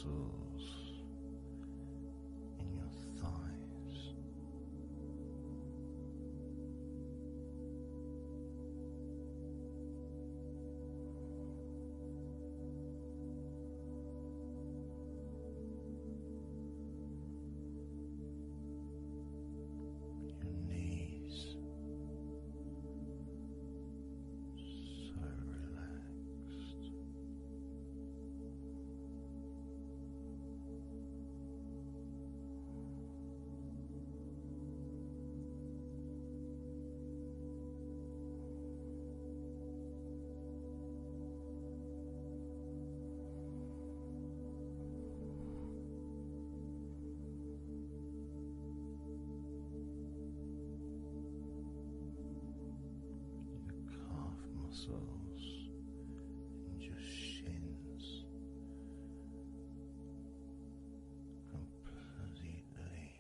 muscles in your thighs. Your knees, so relaxed. Your calf muscles and your shins completely relaxed.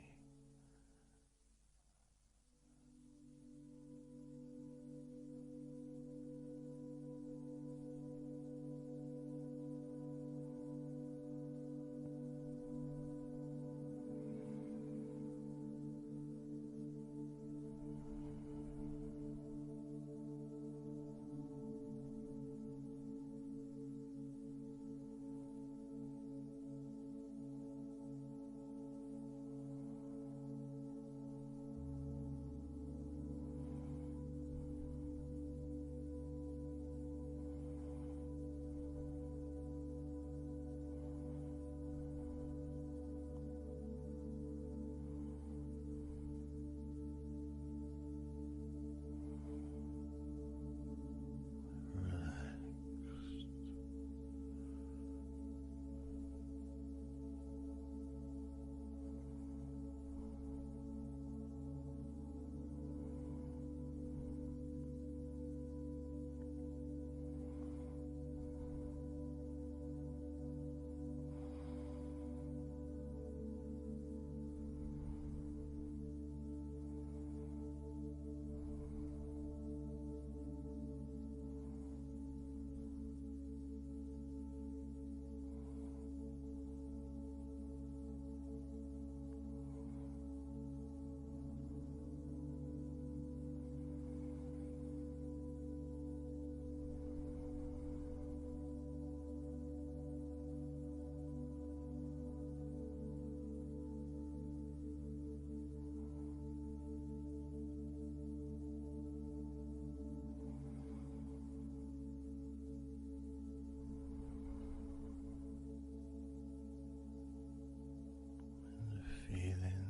And the feeling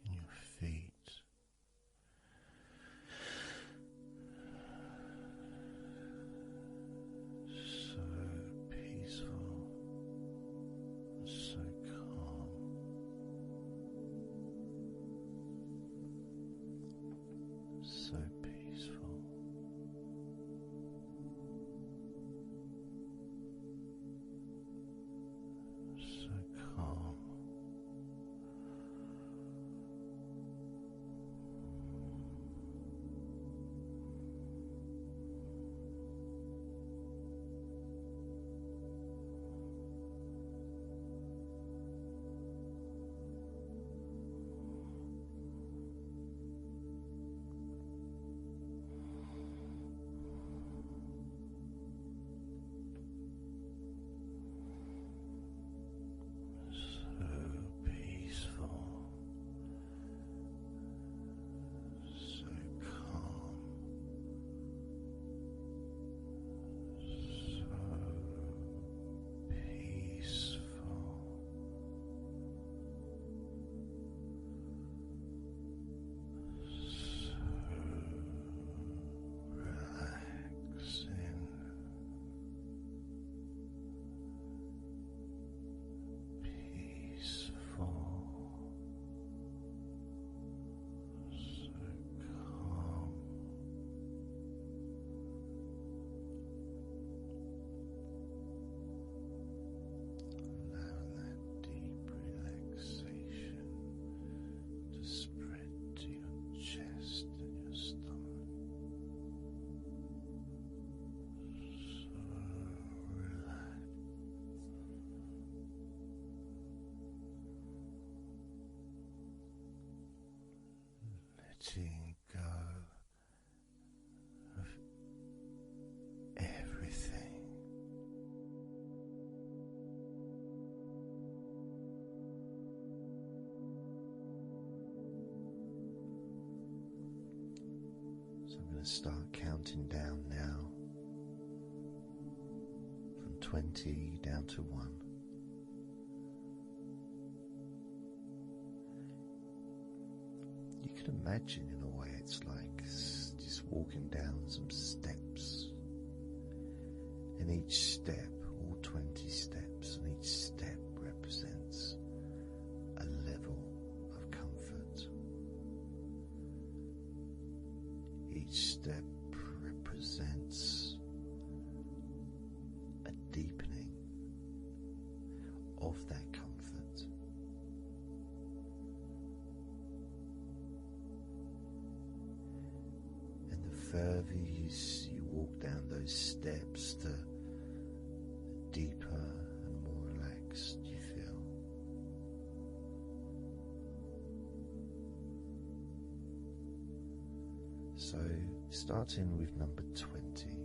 in your feet, so peaceful and so calm, so peaceful. So calm. letting go of everything. So I'm going to start counting down now from 20 down to 1. You can imagine in a way it's like just walking down some steps, and each step, all 20 steps, and each step represents a level of comfort. Each step represents a deepening of that comfort. And the further you walk down those steps, the deeper and more relaxed you feel. So, starting with number 20.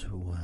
12.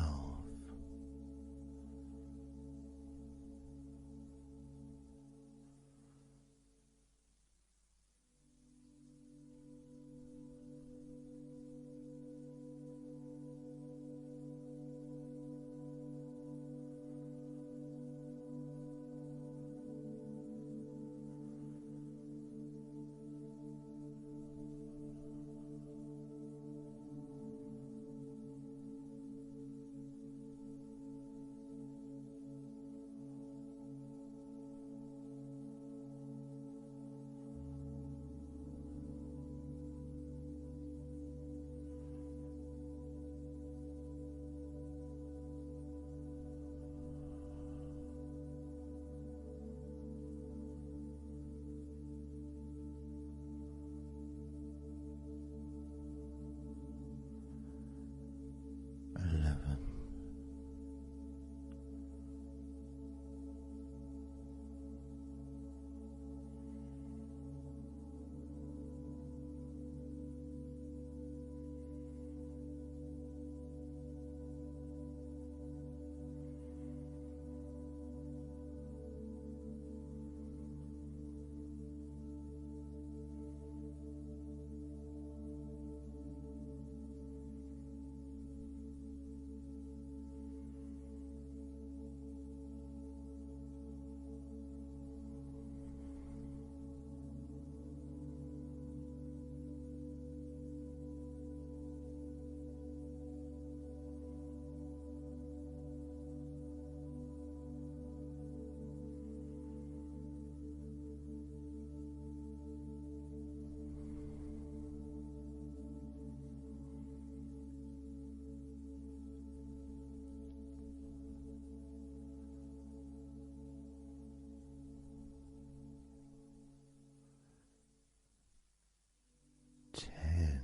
11. 10.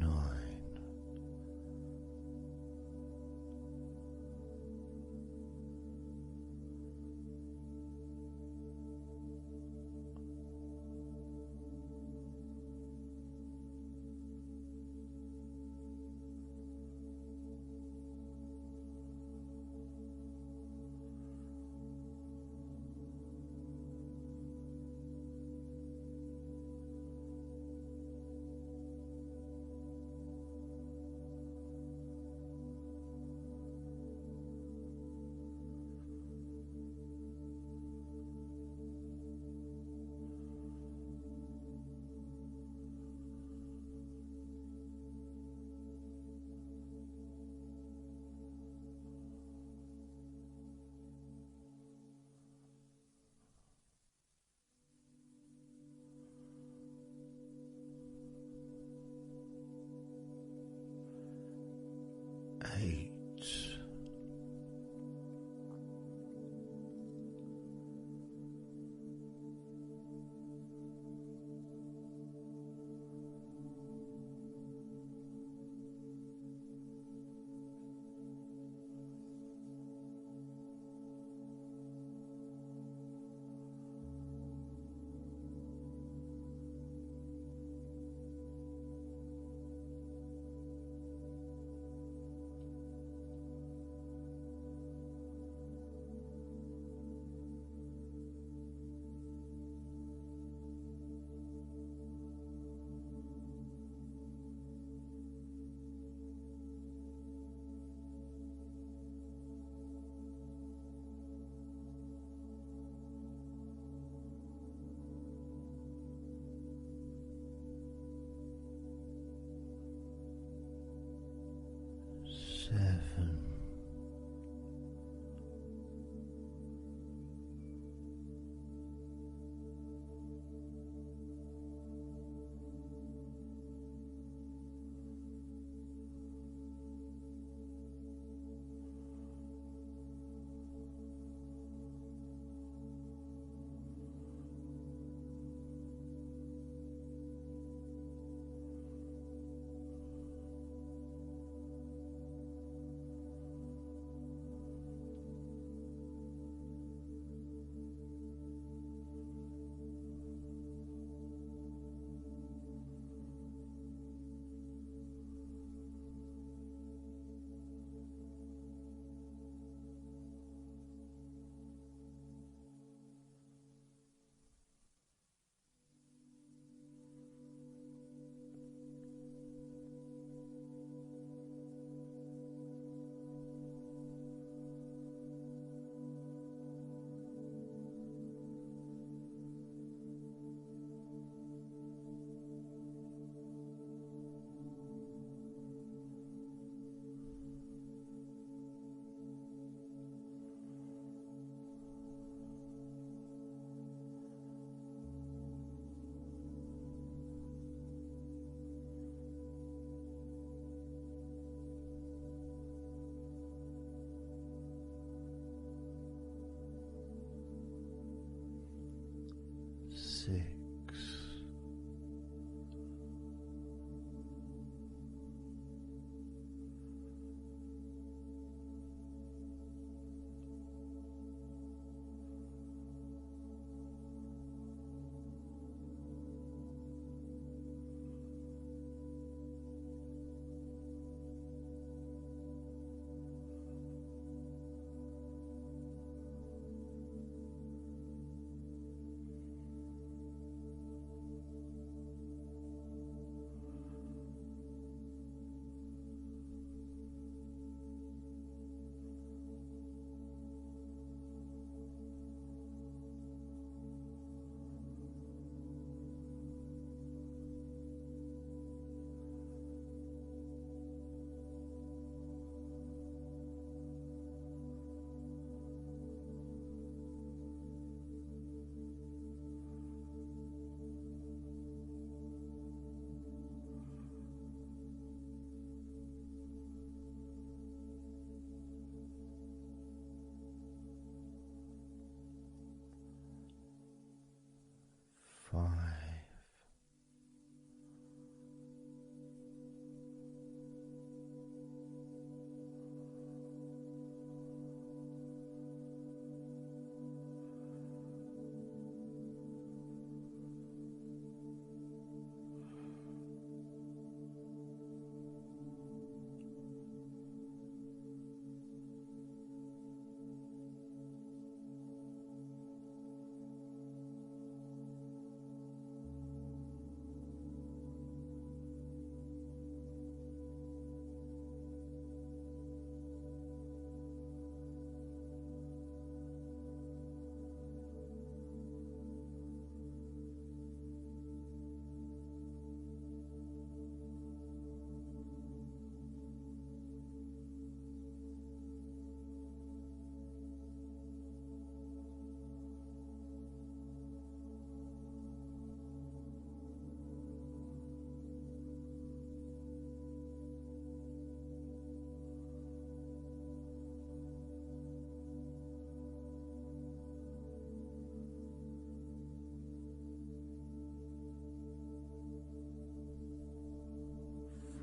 9. 8. 7. 6. 5.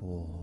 4. 3.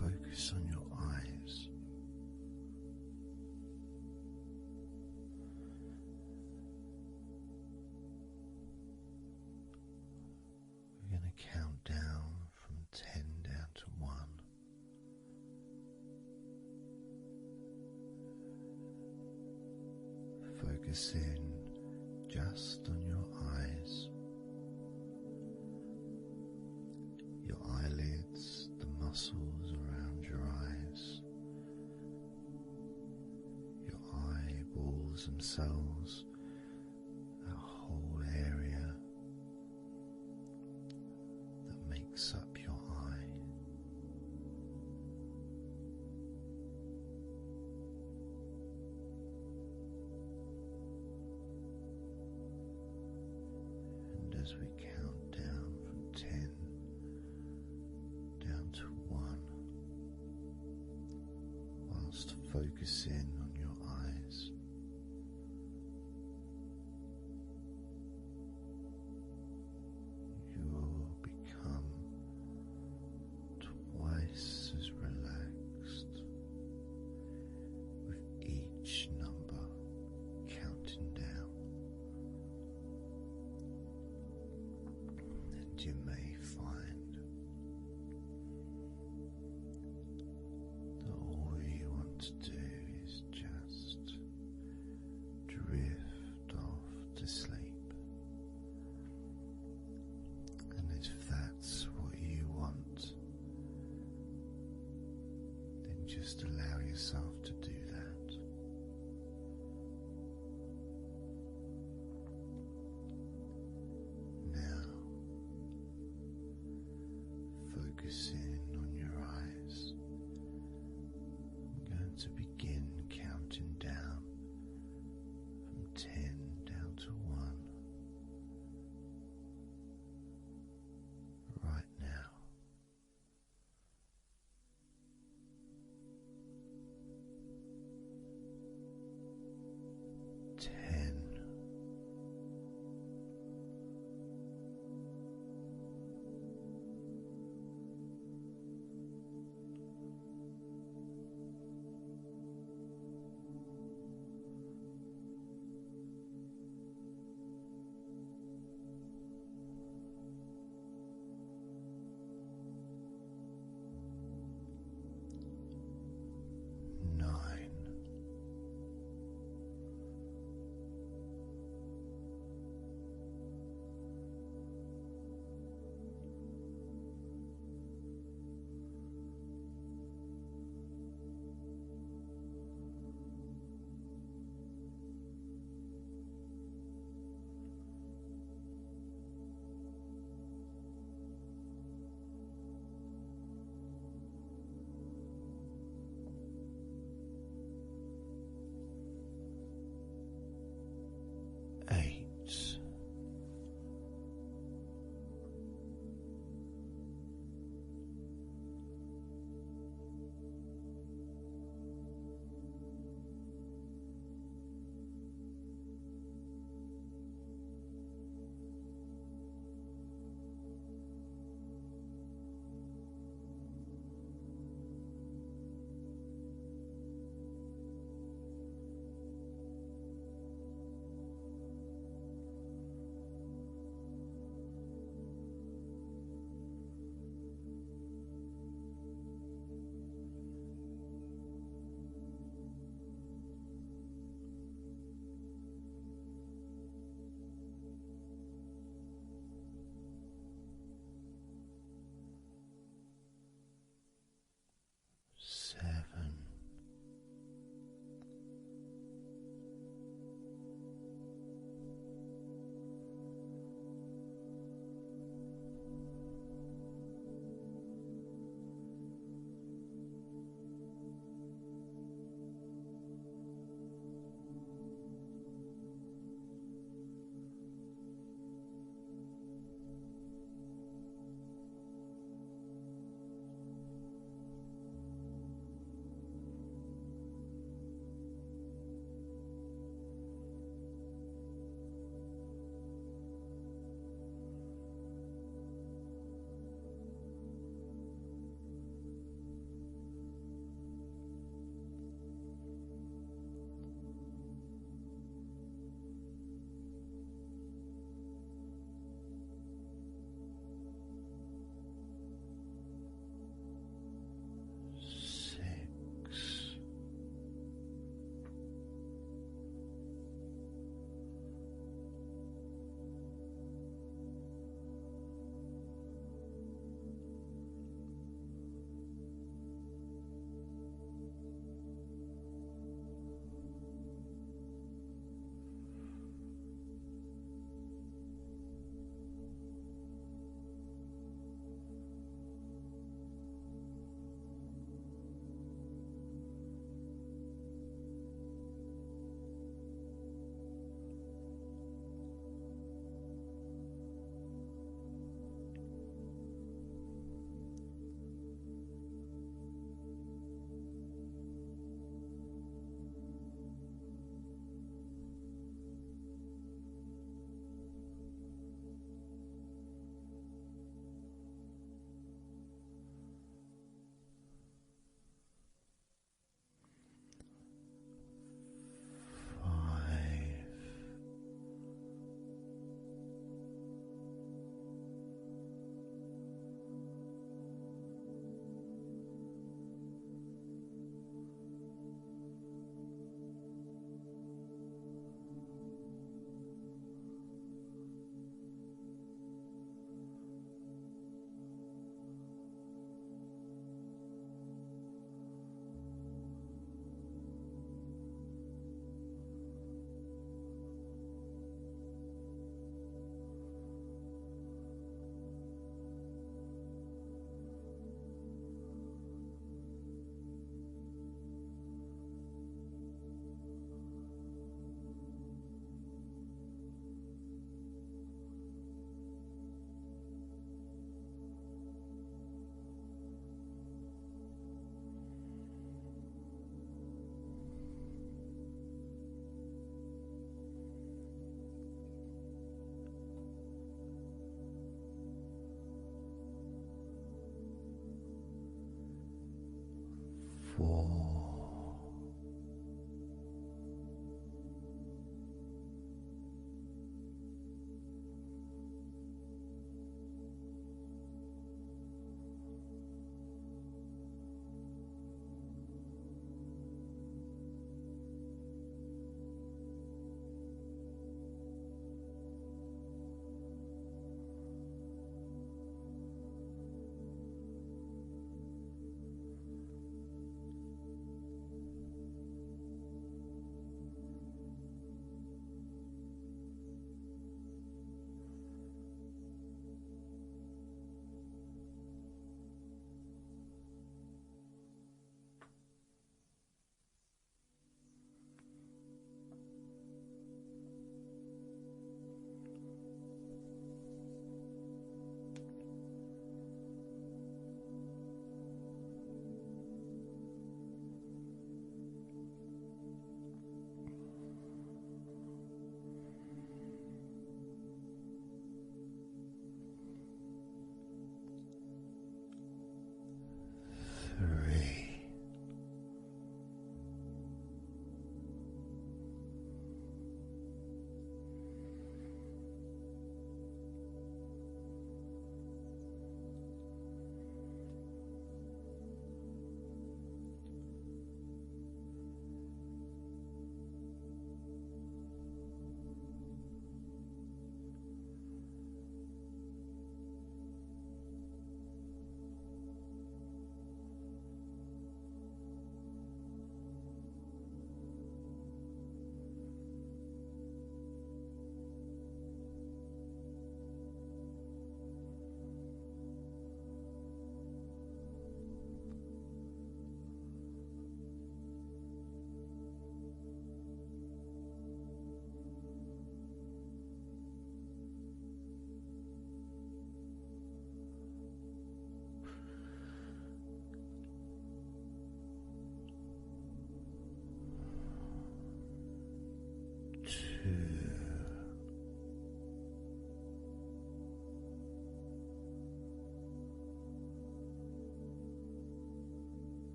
focus on your eyes. We're going to count down from 10 down to 1. Focus in just on your eyes, your eyelids, the muscles around your eyes, your eyeballs themselves, that whole area that makes up your eye. As we count down from 10 down to 1, whilst focusing on your eyes, you will become twice as relaxed with each number counting down. You may find that all you want to do is just drift off to sleep, and if that's what you want, then just allow yourself to do that. Focusing on your eyes, I'm going to begin counting down from 10 down to 1 right now.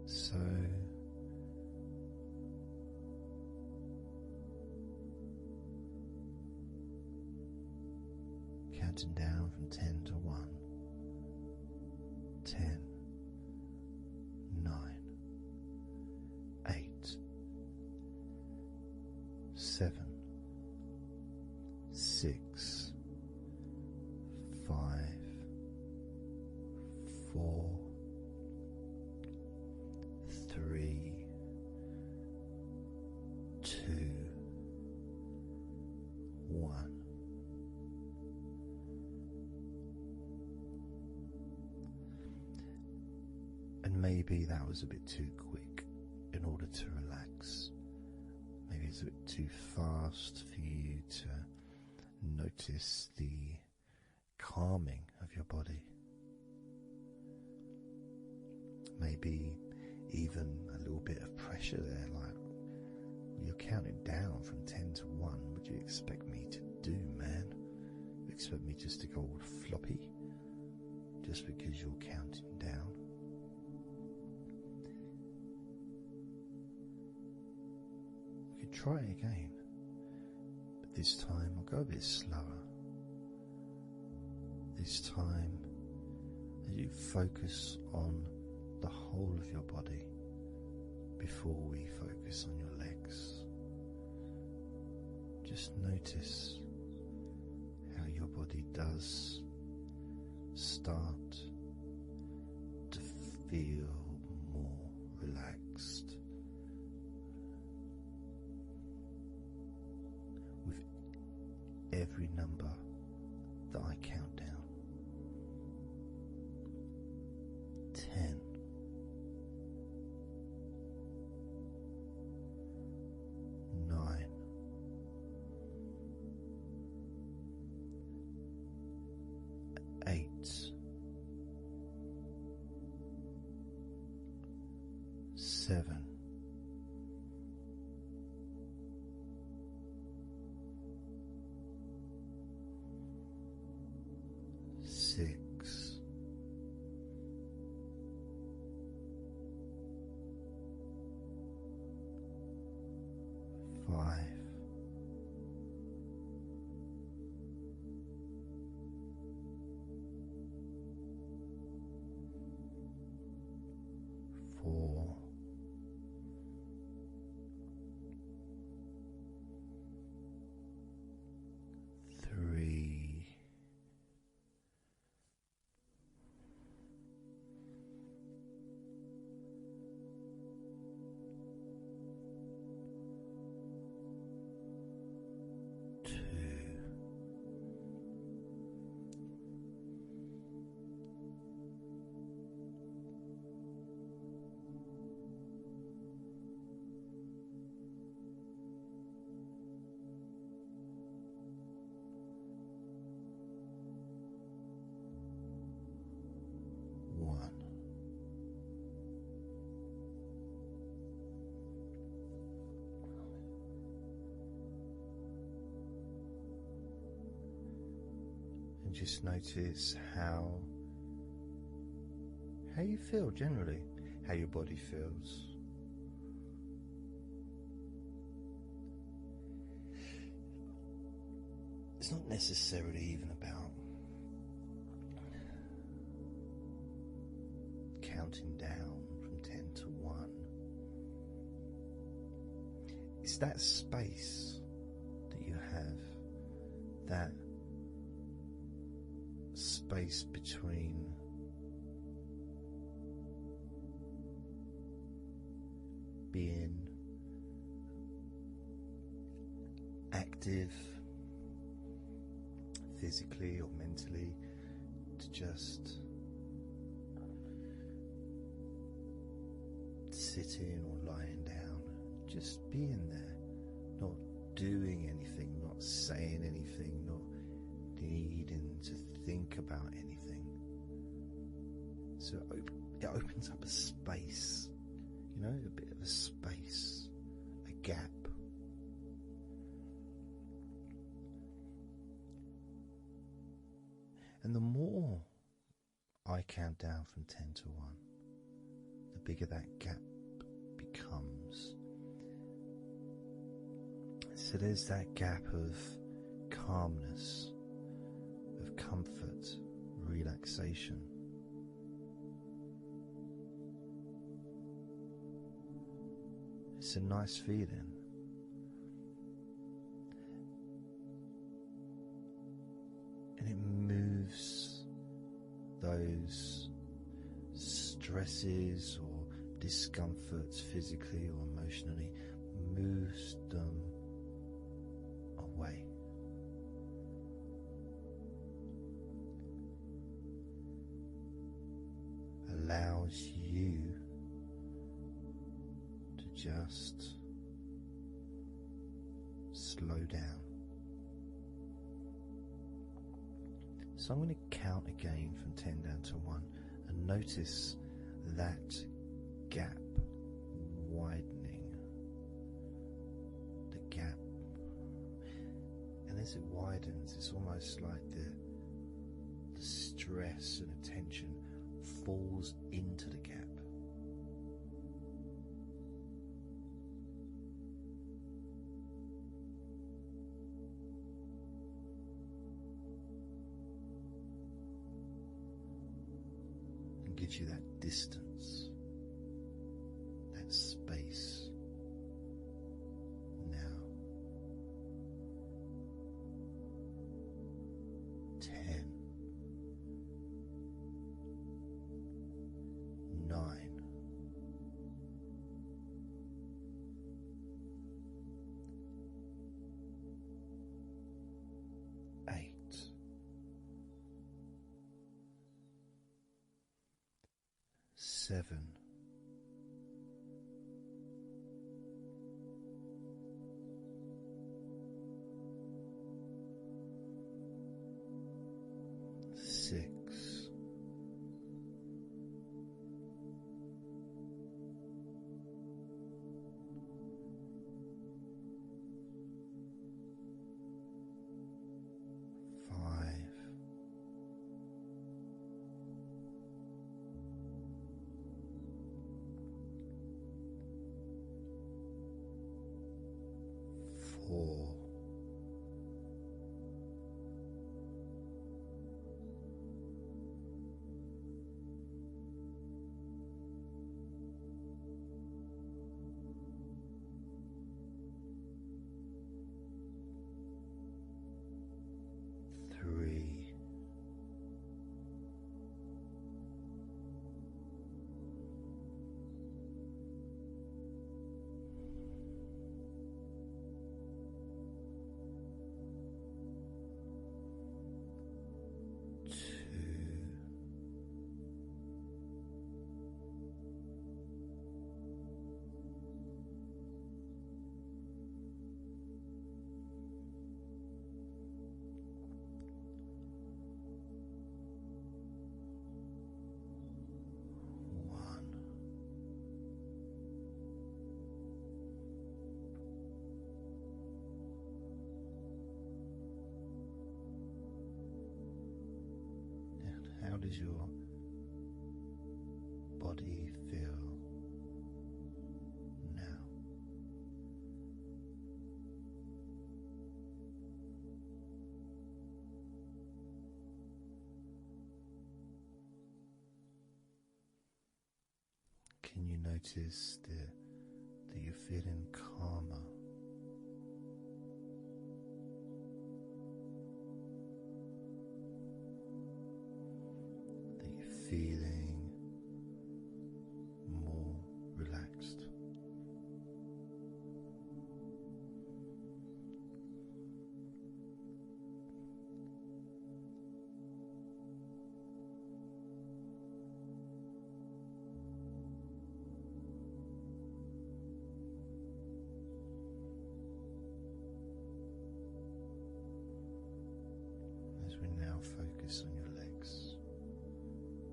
So counting down from 10 to 1. 10, 9, 8, 7, 6, 5, 4, 3, 2, 1. And maybe that was a bit too quick in order to relax. Maybe it's a bit too fast for you to notice the calming of your body. Maybe even a little bit of pressure there, like you're counting down from 10 to 1. What do you expect me to do, man? You expect me just to go all floppy just because you're counting down? We could try again, but this time I'll go a bit slower. This time, as you focus on the whole of your body before we focus on your legs, just notice how your body does start to feel more relaxed with every number that I count down. 10, 9, 8, 7, 6, 5, 4, 3, 2, 1. And just notice how you feel generally, how your body feels. It's not necessarily even about counting down from 10 to 1. It's that space that you have, that space between being active physically or mentally to just sitting or lying down, just being there, not doing anything, not saying anything, not needing to think about anything. So it opens up a space, a bit of a space, a gap. And the more I count down from 10 to 1, the bigger that gap becomes. So there's that gap of calmness, of comfort, relaxation. It's a nice feeling. And it moves those stresses or discomforts physically or emotionally, moves them away. Allows you to just slow down. So I'm going to count again from 10 down to 1 and notice that gap widening. The gap. And as it widens, it's almost like the stress and attention falls into the gap. And gives you that distance, that space. Now, 10, 9, 8, 7, 6, 5, 4, 3, 2, 1. And how does your body feel now? Can you notice that you're feeling calmer? That you're feeling more relaxed? As we now focus on your legs,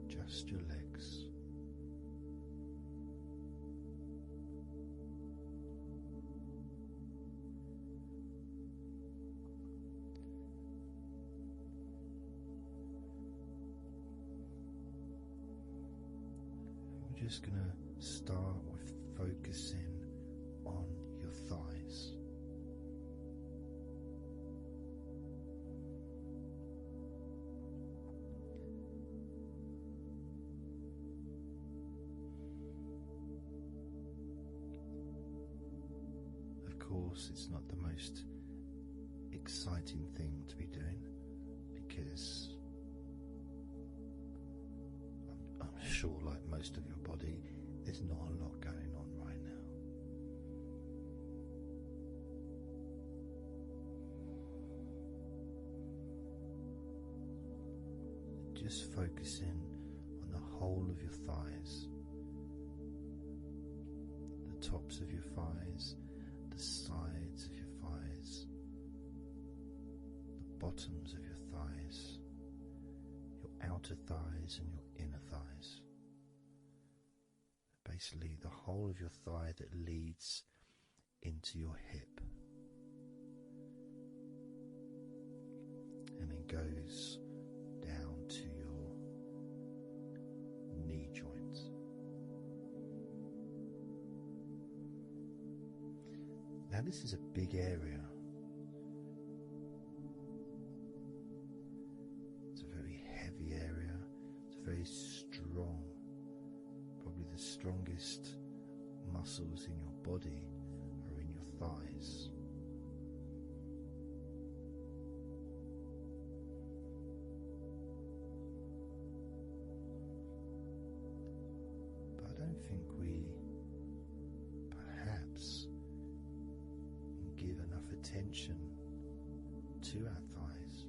just your legs. We're just going to start with focusing on your thighs. Of course, it's not the most exciting thing to be doing, because I'm sure, like most of your body, there's not a lot going on right now. Just focusing on the whole of your thighs, the tops of your thighs, the sides of your thighs, the bottoms of your thighs, your outer thighs and your inner thighs. Basically the whole of your thigh that leads into your hip and then goes down to your knee joints. Now this is a big area. It's a very heavy area. It's very strong. Probably the strongest muscles in your body are in your thighs. But I don't think we perhaps give enough attention to our thighs.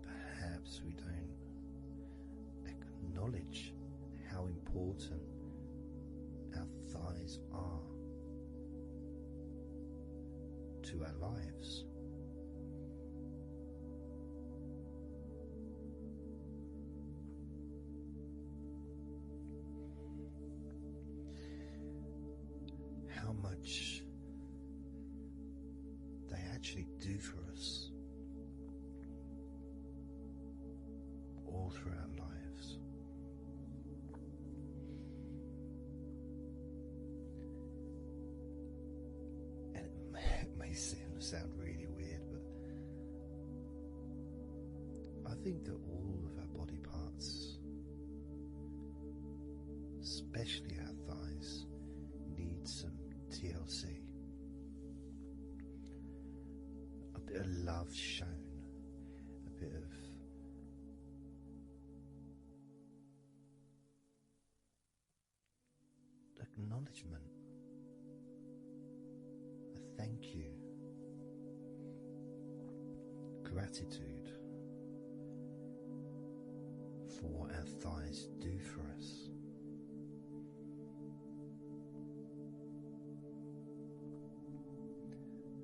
Perhaps we don't acknowledge how important our thighs are to our lives. How much they actually do for us all through our lives. And it may sound really weird, but I think that all of our body parts, especially our thighs, need some TLC. A bit of love shown, a bit of acknowledgement, a thank you, gratitude for what our thighs do for us.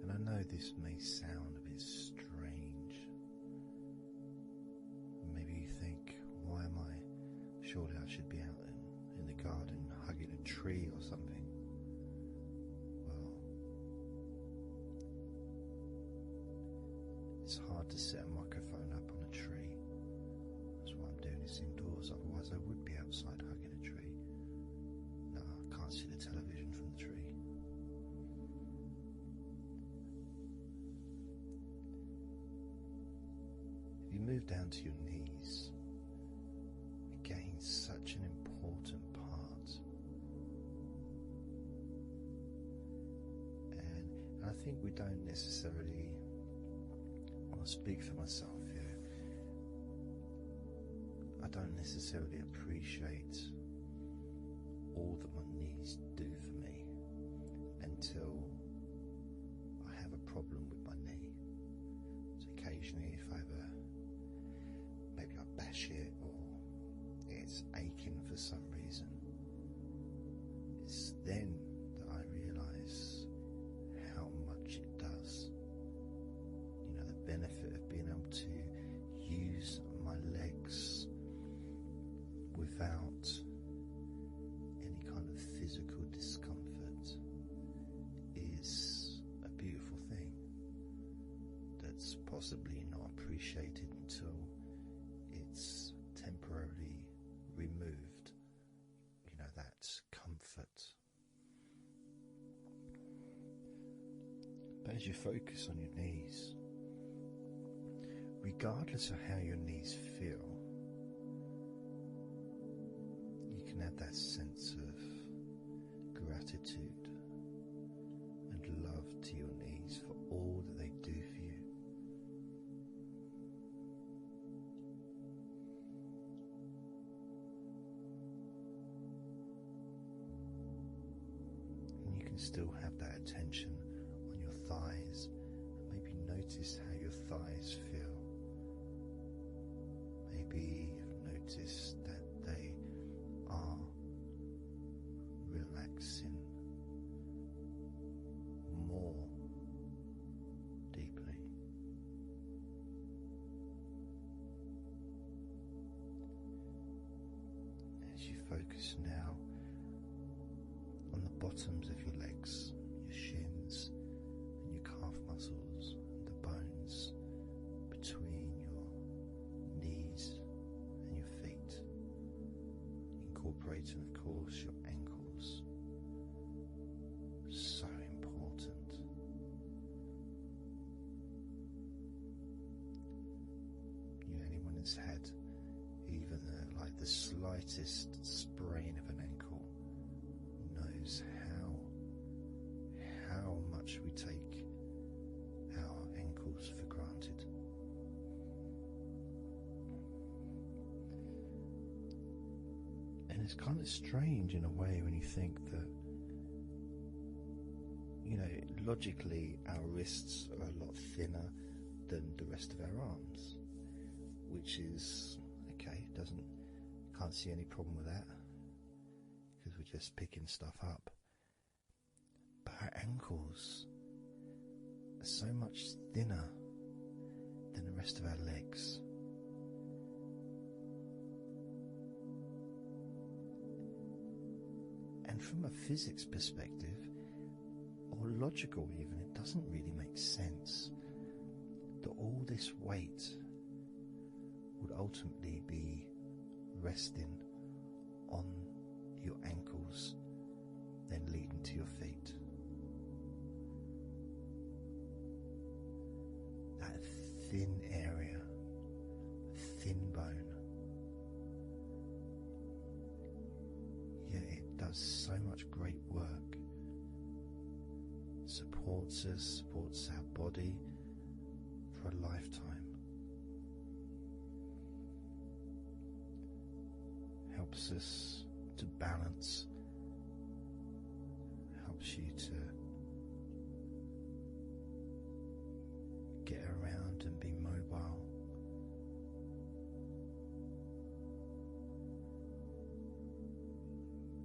And I know this may sound a bit strange. Maybe you think, why am I? Surely I should be out in the garden hugging a tree or something. Well, it's hard to set a microphone up on a tree. That's why I'm doing this indoors, otherwise I would be outside hugging a tree. No, I can't see the television from the tree. If you move down to your knees, again, such an important part. And I think we don't necessarily, I'll speak for myself here, I don't necessarily appreciate all that my knees do for me until I have a problem with my knee. So occasionally if I have maybe I bash it or it's aching for some reason, it's then that I realise how much it does. You know, the benefit of being able to use my legs without any kind of physical discomfort is a beautiful thing that's possibly not appreciated until it's as you focus on your knees, regardless of how your knees feel, you can have that sense of gratitude and love to your knees for all that they do for you. And you can still have that attention on your thighs, and maybe notice how your thighs feel. Maybe you've noticed that they are relaxing more deeply. As you focus now on the bottoms of your legs, your shins and your calf muscles, and the bones between your knees and your feet, incorporating of course your ankles. So important. Anyone that's had even like the slightest sprain of an ankle knows how much we take our ankles for granted. And it's kind of strange in a way when you think that, logically our wrists are a lot thinner than the rest of our arms, which is okay. Can't see any problem with that because we're just picking stuff up. But our ankles are so much thinner than the rest of our legs. And from a physics perspective, or logical even, it doesn't really make sense that all this weight would ultimately be resting on your ankles, then leading to your feet. That thin area, thin bone, yet it does so much great work. Supports us, supports our body for a lifetime. Helps us to balance, helps you to get around and be mobile.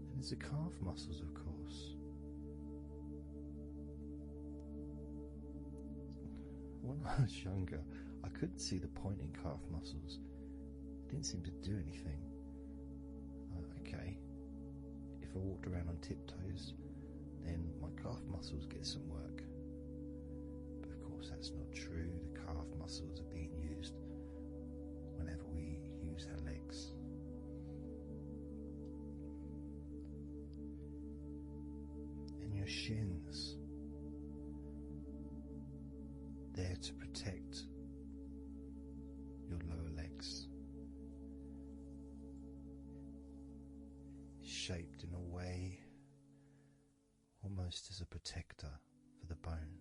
And there's the calf muscles, of course. When I was younger, I couldn't see the point in calf muscles. It didn't seem to do anything. Okay, if I walked around on tiptoes, then my calf muscles get some work. But of course that's not true. The calf muscles are being used whenever we use our legs. And your shins, there to protect your lower legs, shaped in a way almost as a protector for the bone.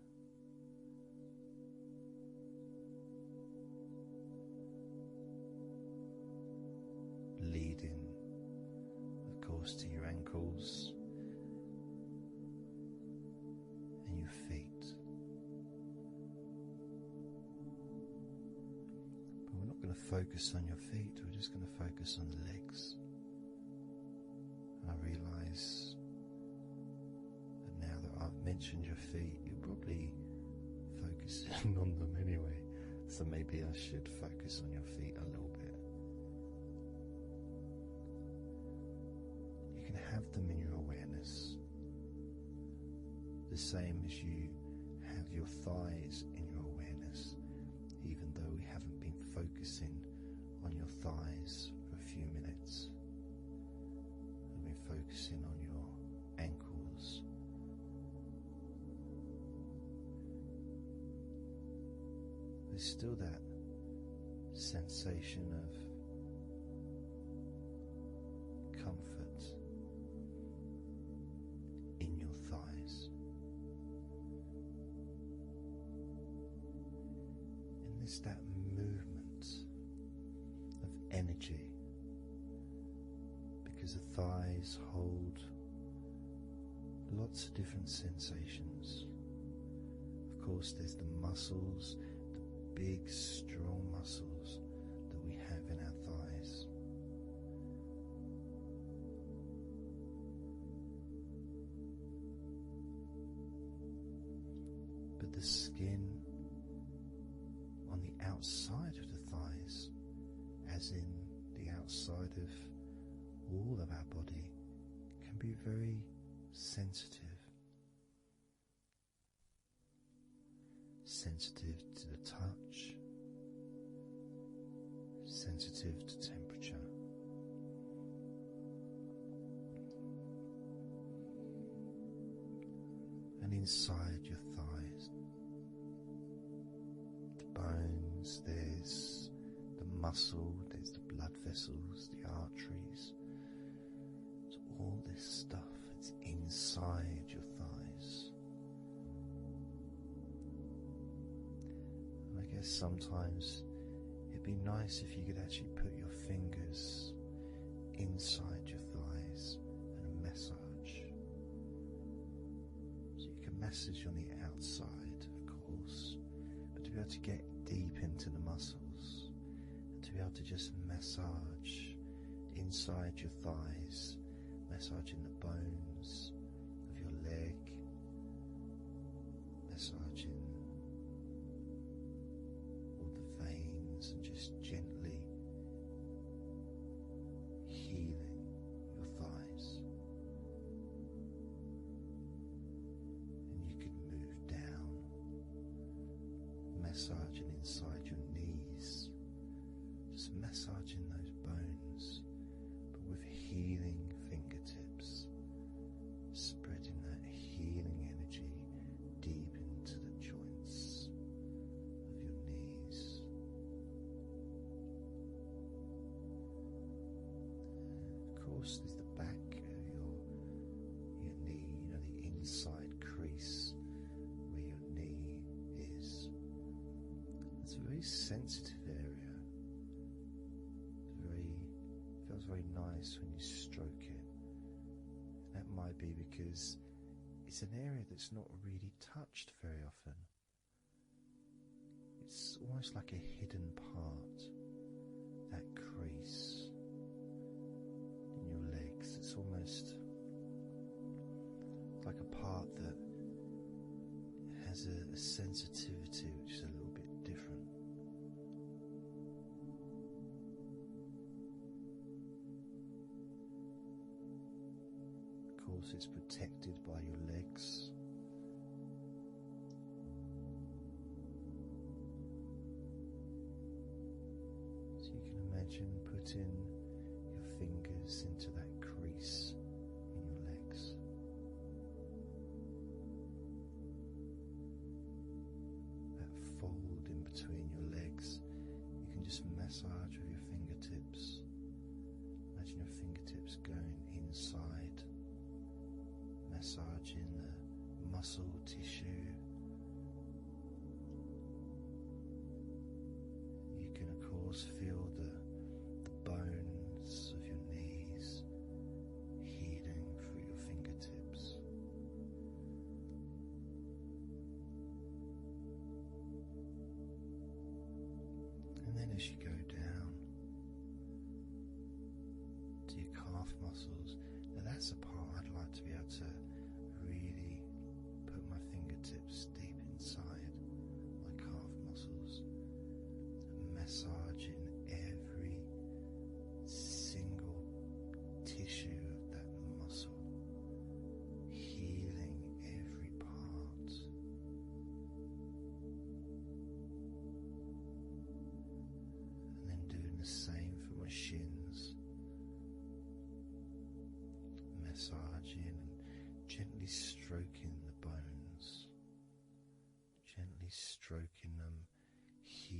Leading, of course, to your ankles and your feet. But we're not going to focus on your feet, we're just going to focus on the legs. I realise that now that I've mentioned your feet, you're probably focusing on them anyway, so maybe I should focus on your feet a little bit. You can have them in your awareness, the same as you have your thighs in your awareness, even though we haven't been focusing on your thighs for a few minutes. Focusing on your ankles, there's still that sensation of comfort in your thighs. And there's that movement of energy, because the thighs hold lots of different sensations. Of course, there's the muscles, the big, strong muscles that we have in our thighs. But the skin on the outside of the thighs, as in the outside of all of our body, can be very sensitive. Sensitive to the touch, sensitive to temperature. And inside your thighs, the bones, there's the muscle, there's the blood vessels, the arteries. So all this stuff, it's inside your thighs. And I guess sometimes it'd be nice if you could actually put your fingers inside your thighs and massage. So you can massage on the outside, of course, but to be able to get deep into the muscles and to be able to just massage inside your thighs, massaging the bones of your leg, massaging all the veins, and just gently healing your thighs. And you can move down, massaging inside your knees, just massaging those bones, but with healing fingertips, spreading that healing energy deep into the joints of your knees. Of course, there's the back of your knee, the inside crease where your knee is. It's a very sensitive area. Feels very nice when you stroke it. That might be because it's an area that's not really touched very often. It's almost like a hidden part, that crease in your legs. It's almost like a part that has a sensitivity which is a little bit different. Of course, it's protected by your legs. So you can imagine putting your fingers into that crease in your legs. That fold in between your legs, you can just massage with your fingertips. Imagine your fingertips going inside, massaging the muscle tissue. You can of course feel the bones of your knees healing through your fingertips. And then as you go down to your calf muscles, now that's a part I'd like to be able to really put my fingertips deep inside my calf muscles, massaging every single tissue of that muscle, healing every part. And then doing the same for my shins, massaging and gently stroking the bones, gently stroking them, healing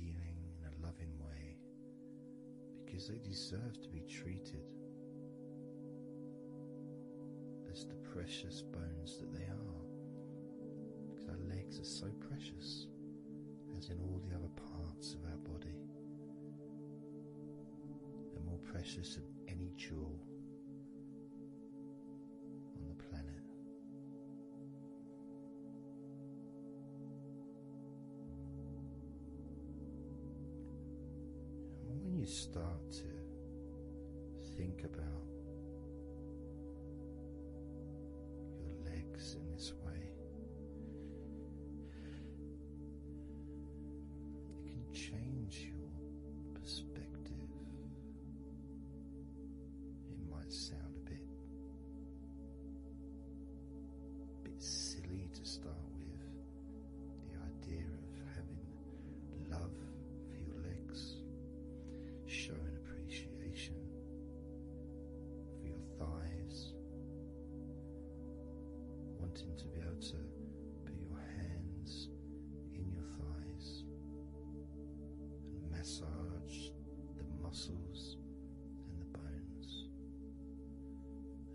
because they deserve to be treated as the precious bones that they are. Because our legs are so precious, as in all the other parts of our body. They're more precious than any jewel on the planet. And when you start to think about your legs in this way, it can change your perspective. It might sound a bit silly to start with, the idea of having love for your legs, showing appreciation for your thighs, wanting to be able to put your hands in your thighs and massage the muscles and the bones,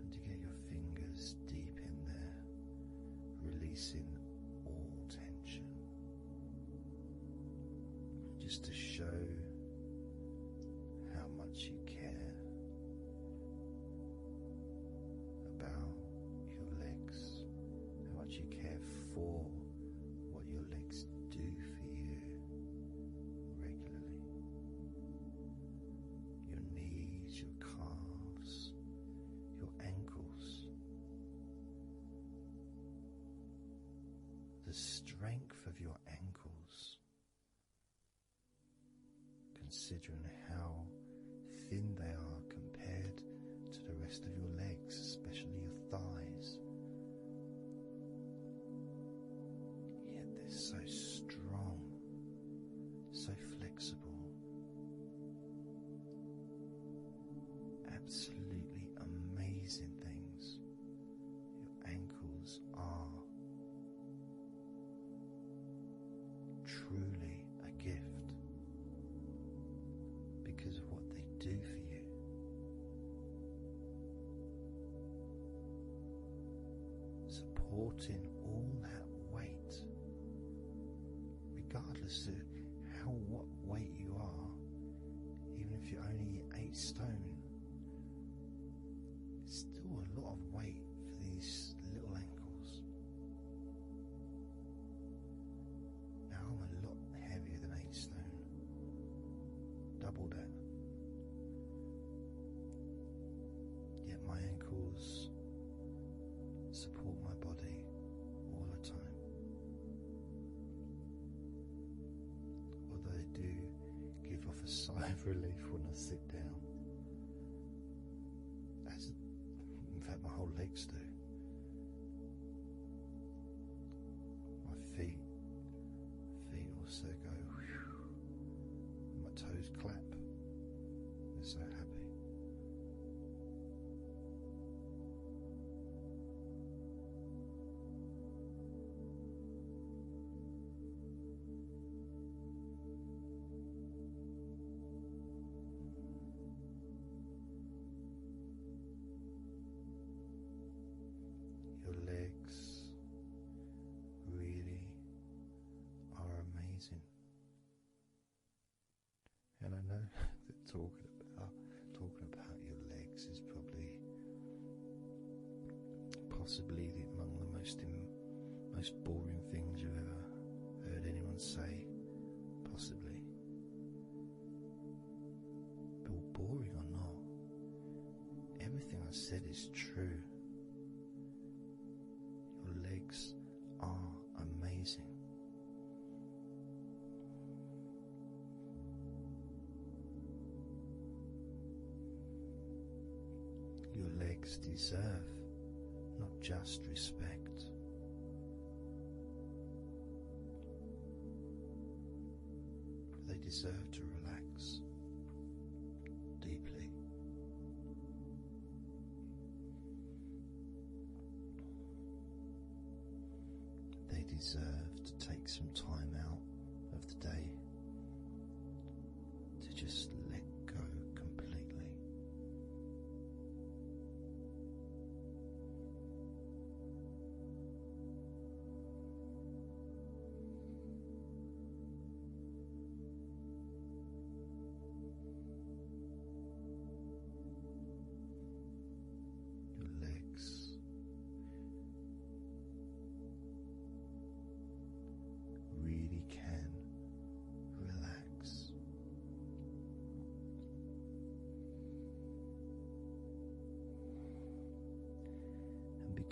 and to get your fingers deep in there, releasing all tension, just to show how much you care about your legs, how much you care for what your legs do for you regularly. Your knees, your calves, your ankles, the strength of your ankles, considering how thin they are compared to the rest of your legs, especially your thighs. Yet they're so strong, so flexible, absolutely amazing things. Your ankles are truly a gift because of what they do for you. Supporting all that weight, regardless of what weight you are, even if you're only 8 stone, it's still a lot of weight for these little ankles. Now I'm a lot heavier than 8 stone, double that. Yet my ankles support my body all the time. Although they do give off a sigh of relief when I sit down. As in fact my whole legs do. My feet also go whew, and my toes clap. They're so happy. Your legs really are amazing. And I know that talking about your legs is possibly among the most boring things you've ever heard anyone say, possibly. But boring or not, everything I said is true. Your legs are amazing. Your legs deserve not just respect, but they deserve to relax deeply. They deserve to take some time out of the day to just let go completely.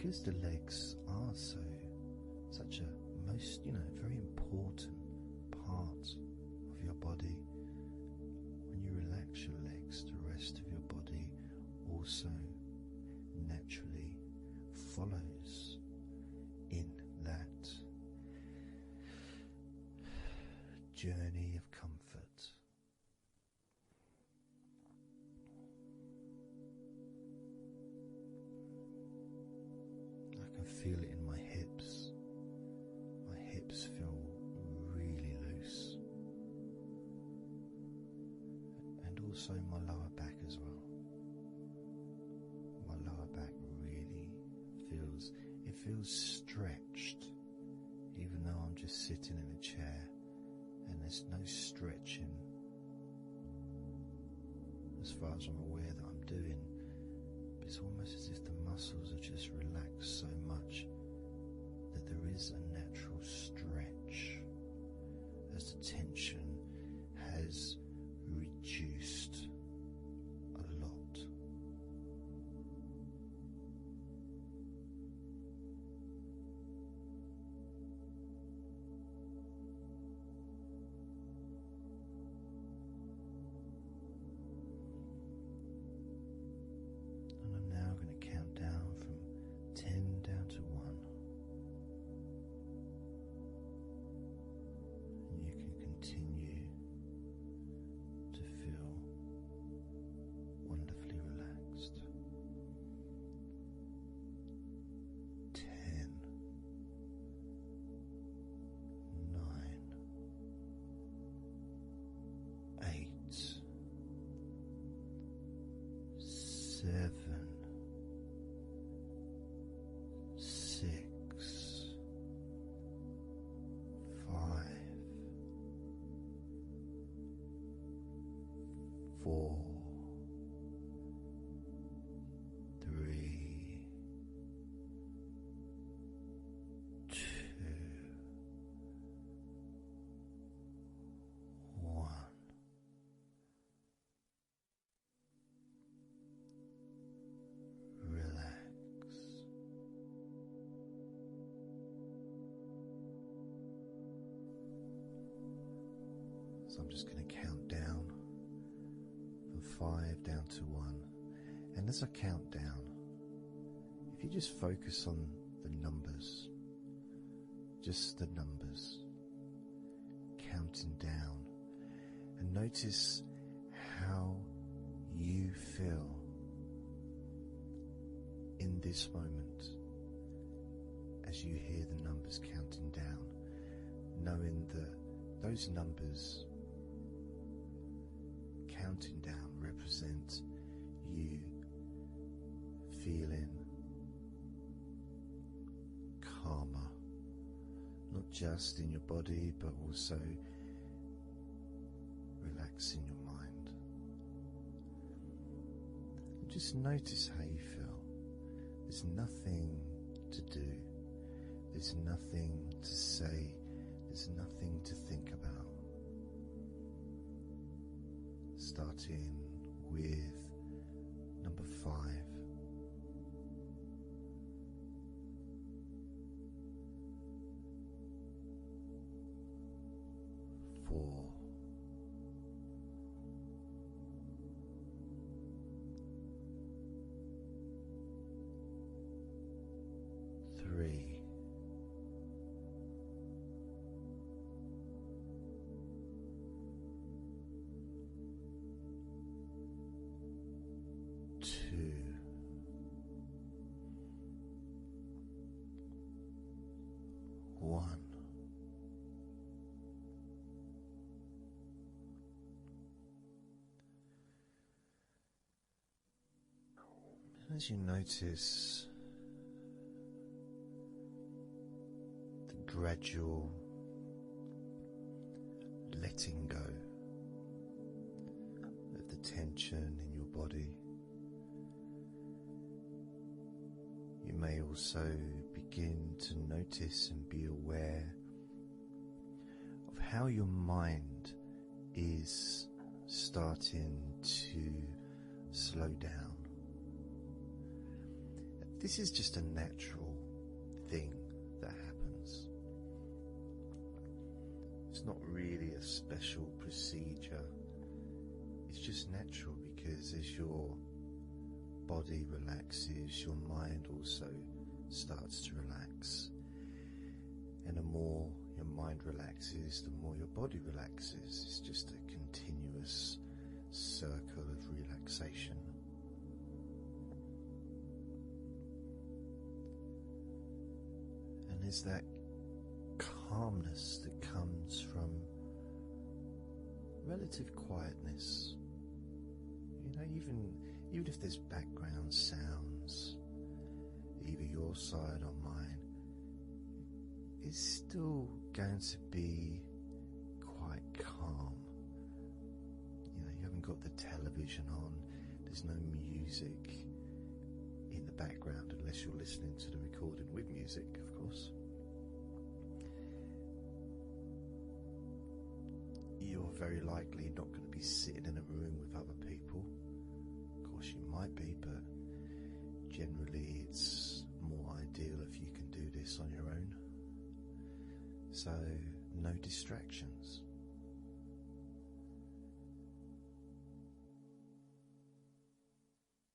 because the legs are such a very important part of your body, when you relax your legs, the rest of your body also naturally follows in that journey of comfort. I can feel it in my hips. My hips feel really loose, and also my lower back as well. My lower back really feels stretched, even though I'm just sitting in a chair and there's no stretching as far as I'm aware that I'm doing. But it's almost as if the muscles are just relaxed so much that there is a natural stretch as the tension has reduced a lot. And I'm now going to count down from 10 down to 1. And you can continue to feel wonderfully relaxed. 10, 9, 8, 7, 6, 5, 4, 3, 2, 1. Relax. So I'm just going to count down from 5 down to 1. And as I count down, if you just focus on the numbers, just the numbers, counting down, and notice how you feel in this moment as you hear the numbers counting down, knowing that those numbers counting down represent you feeling calmer, not just in your body but also relaxing your mind. And just notice how you feel. There's nothing to do, there's nothing to say, there's nothing to think about. Starting with number 5. 4. 3. 2. 1. And as you notice the gradual letting go of the tension in your body, you may also begin to notice and be aware of how your mind is starting to slow down. At this is just a natural thing that happens. It's not really a special procedure. It's just natural, because as your body relaxes, your mind also starts to relax. And the more your mind relaxes, the more your body relaxes. It's just a continuous circle of relaxation. And there's that calmness that comes from relative quietness. You know, even if there's background sounds, either your side or mine, it's still going to be quite calm. You know, you haven't got the television on, there's no music in the background, unless you're listening to the recording with music, of course. You're very likely not going to be sitting in a room with other people. Of course you might be, but generally it's more ideal if you can do this on your own. So, no distractions.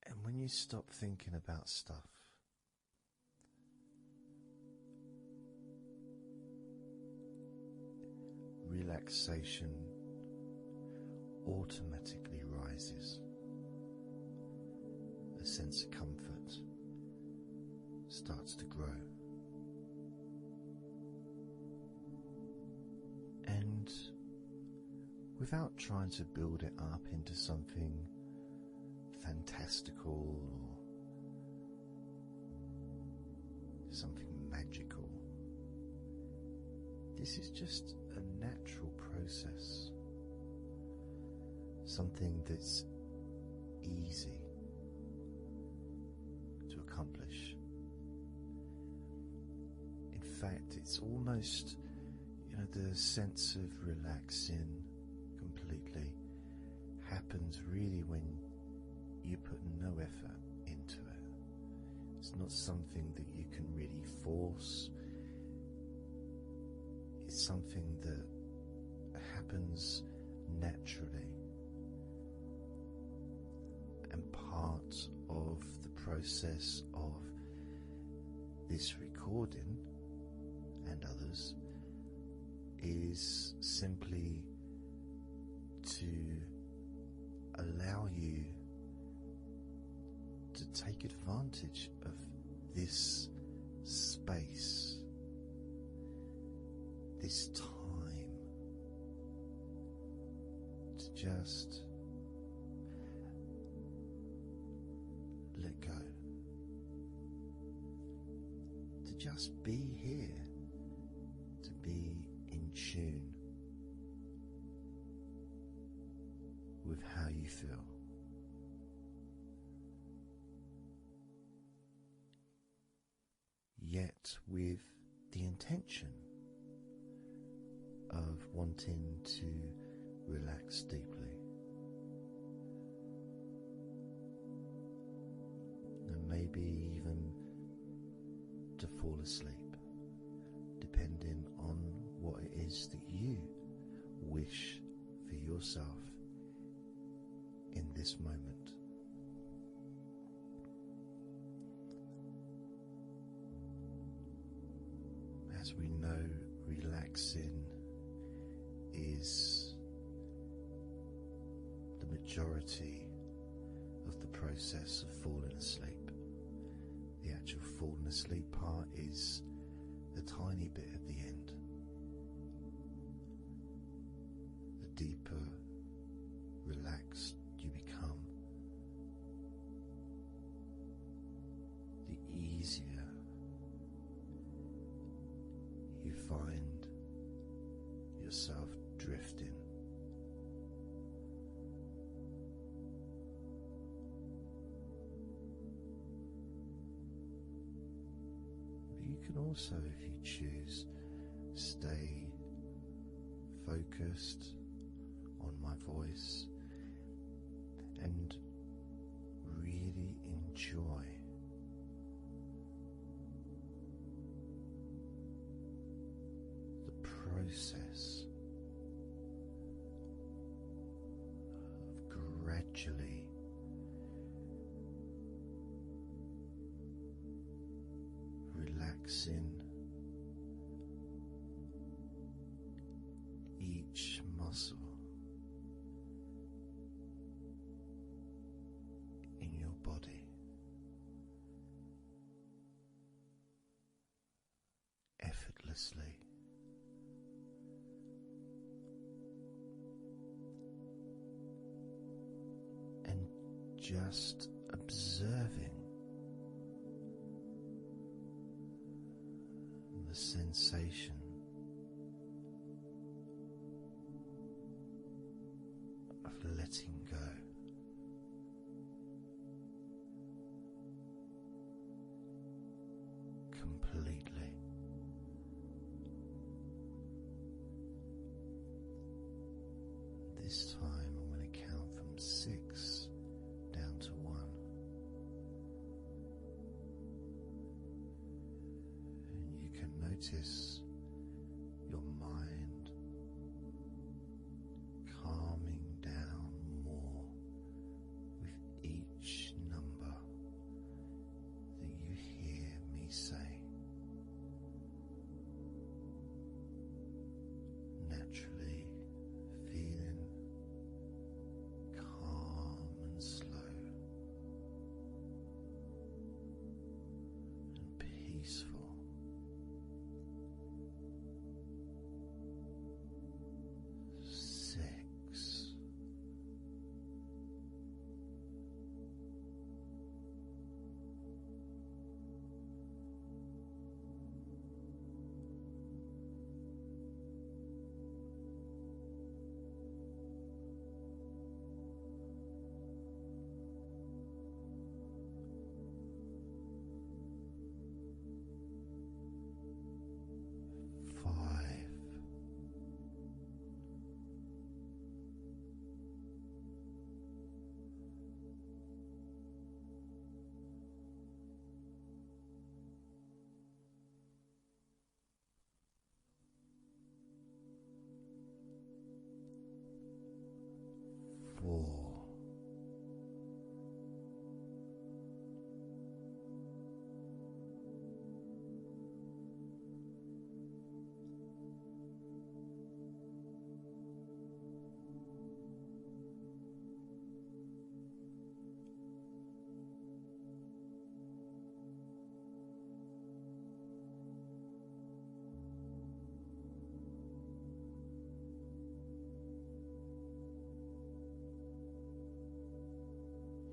And when you stop thinking about stuff, relaxation automatically rises. A sense of comfort starts to grow. And without trying to build it up into something fantastical or something magical, this is just a natural process, something that's easy to accomplish. In fact, it's almost, the sense of relaxing completely happens really when you put no effort into it. It's not something that you can really force. It's something that happens naturally, and part of the process of this recording and others is simply to allow you to take advantage of this space, this time, to just let go, to just be here, to be in tune with how you feel. Yet with the intention of wanting to relax deeply, and maybe even to fall asleep, depending on what it is that you wish for yourself in this moment. As we know, relaxing is the majority of the process of falling asleep. The actual falling asleep part is the tiny bit at the end. The deeper relaxed you become, the easier you find yourself drifting. But you can also, if you choose, stay focused on my voice and really enjoy process of gradually relaxing each muscle in your body, effortlessly. And just observing the sensation of letting go. Completely. This time I'm going to count from 6 down to 1. And you can notice your mind calming down more with each number that you hear me say. Naturally feeling calm and slow and peaceful. 6. 5. 4.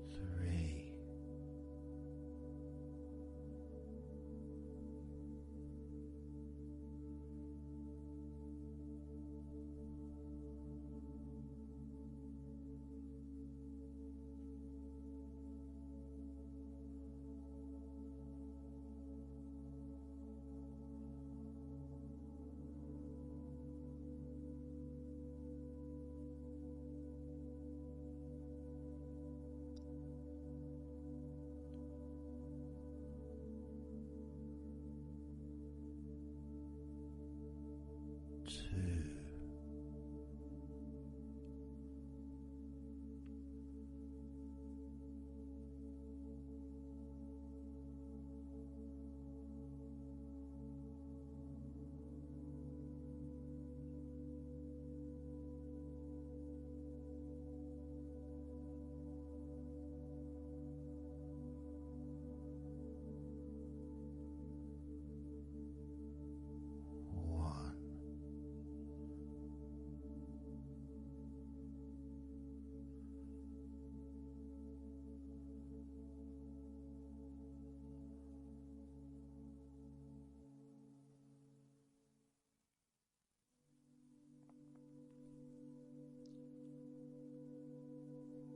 3. 2. 1.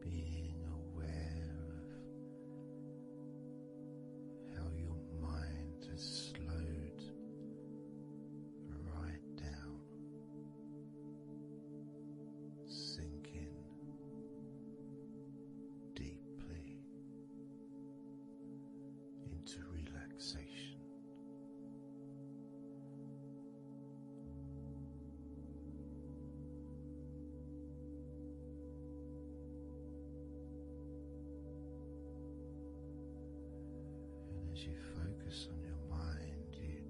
Being aware of how your mind has slowed right down, sinking deeply into relaxation. as you focus on your mind, you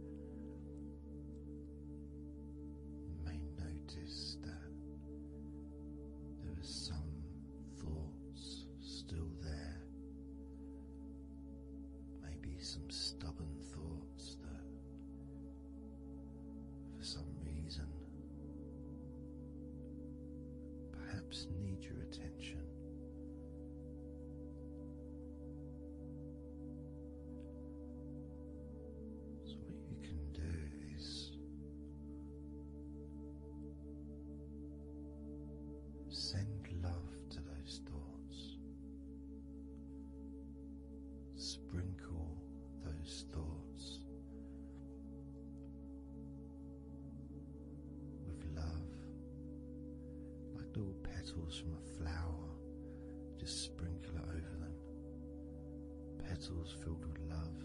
may notice that there are some thoughts still there, maybe some stubborn thoughts that for some reason perhaps need your attention. So what you can do is send love to those thoughts. Sprinkle those thoughts with love, like little petals from a flower. Just sprinkle it over them. Petals filled with love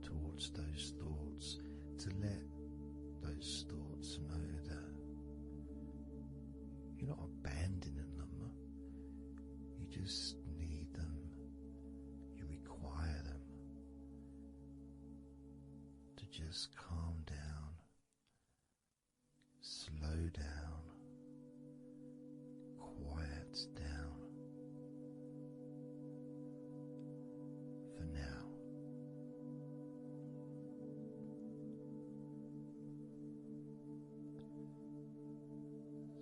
towards those thoughts, to let those thoughts know that you're not abandoning them. You just need them. You require them to just calm down, slow down, quiet down for now.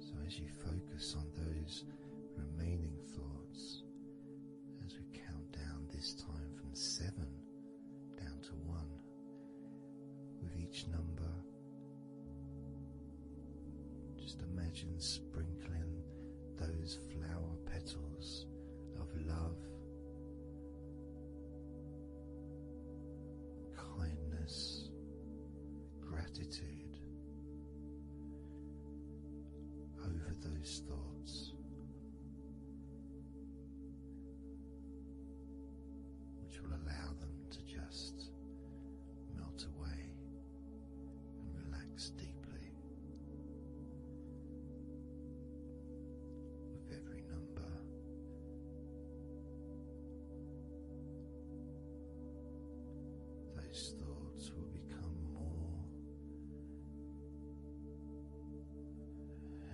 So as you focus on those remaining thoughts, as we count down this time from 7 down to 1, with each number, just imagine sprinkling those flower petals of love, kindness, gratitude over those thoughts, which will allow them to just melt away and relax deeply. With every number, those thoughts will become more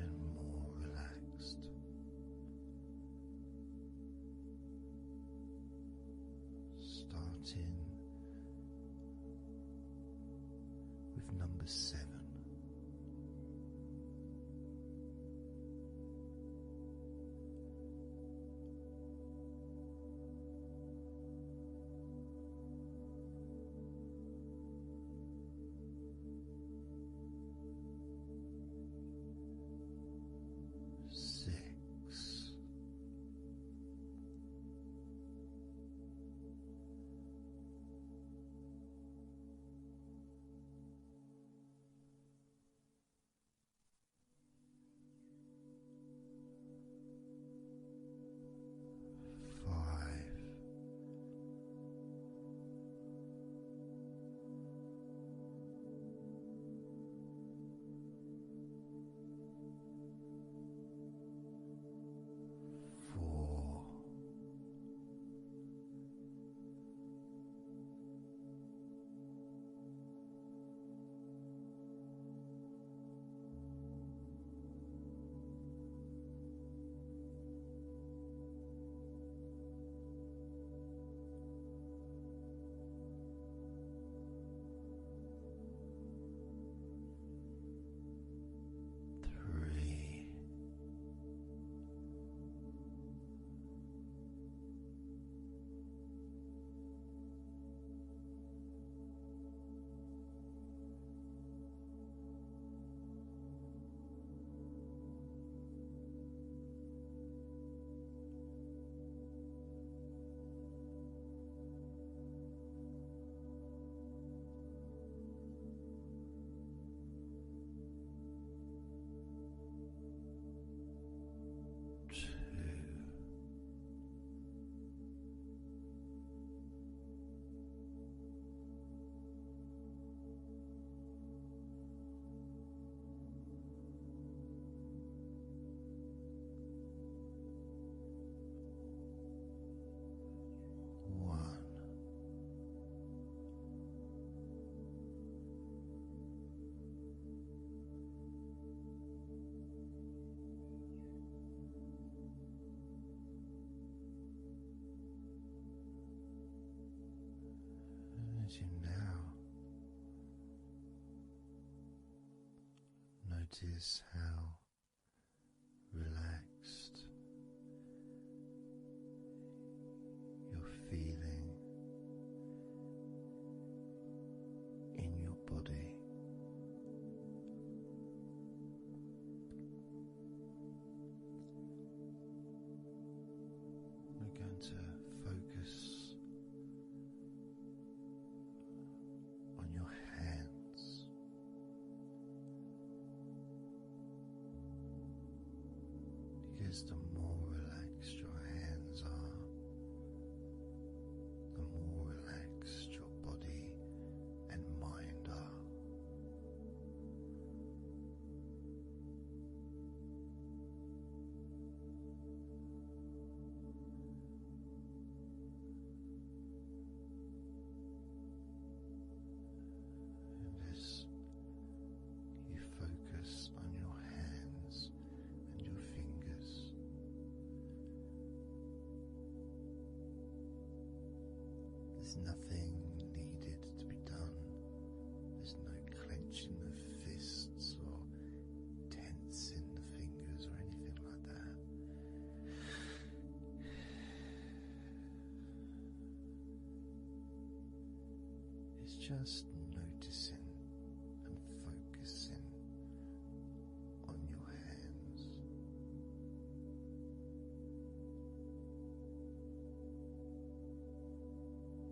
and more relaxed. Starting with number 7. Notice how relaxed you're feeling in your body. We're going to focus on your hands. Because the more relaxed your hands are, the more relaxed your body and mind are. And as you focus on your hands and your fingers, there's nothing needed to be done. There's no clenching of fists or tensing the fingers or anything like that. It's just noticing and focusing on your hands.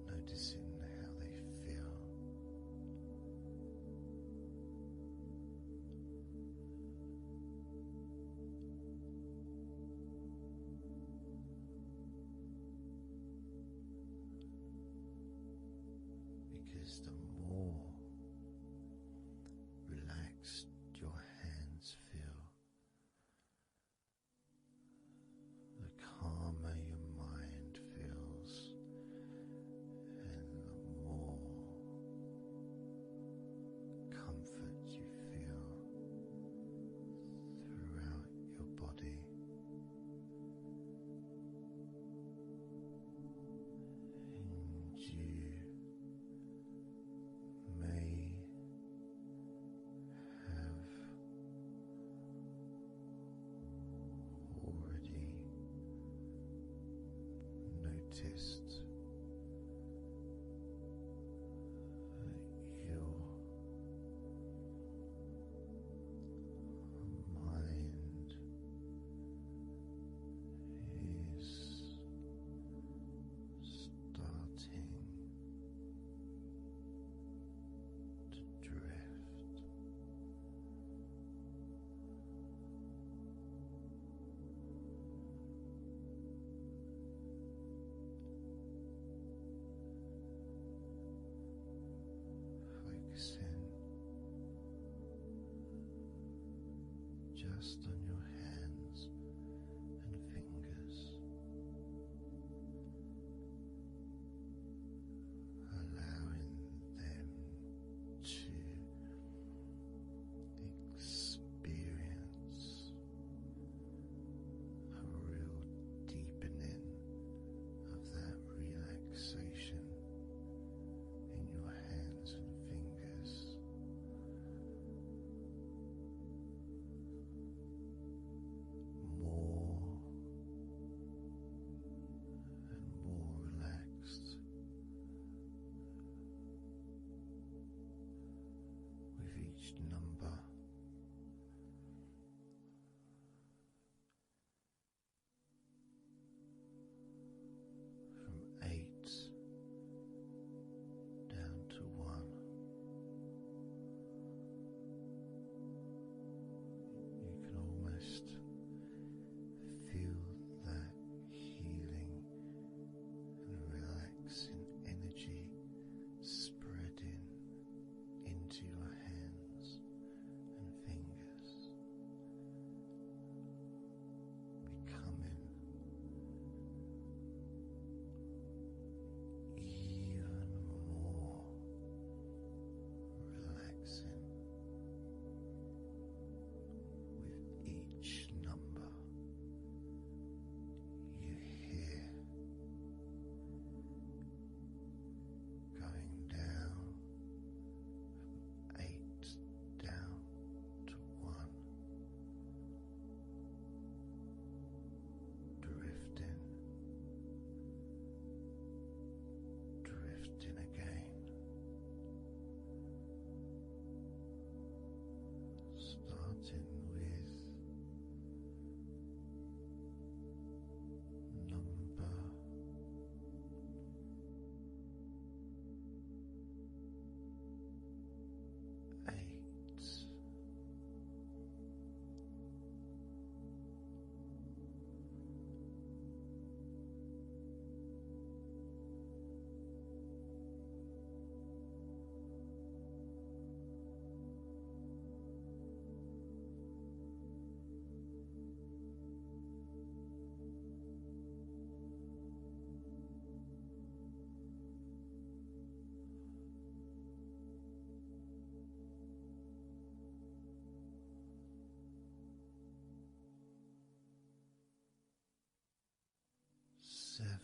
Noticing how they feel. Because the more relaxed your hands feel, the calmer your mind feels, and the more comfort you feel throughout your body. And you may have already noticed that your mind is starting to drift. Focusing just on your hands and fingers, allowing them to experience a real deepening of that relaxation in your hands and fingers. 7.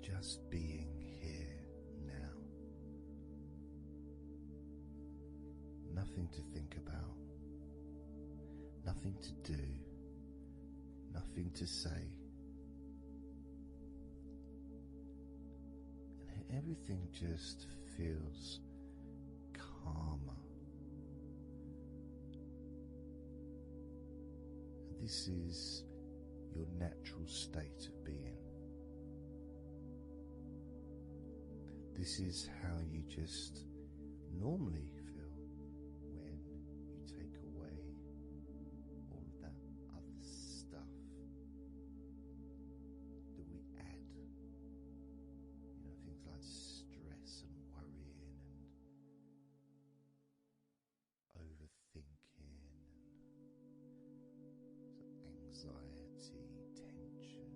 Just being here now. Nothing to think about, nothing to do, nothing to say. And everything just feels calmer. And this is your natural state of being. This is how you just normally feel when you take away all of that other stuff that we add. You know, things like stress and worrying and overthinking and anxiety, tension.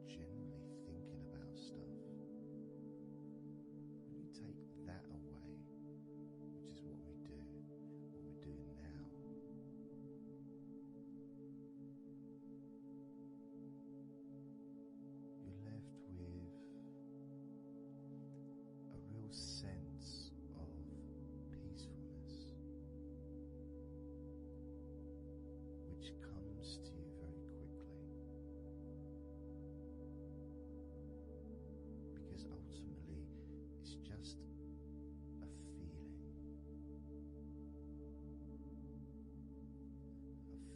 Generally thinking about stuff. When you take that away, which is what we're doing now, you're left with a real sense of peacefulness, which comes to you very quickly. Because ultimately it's just a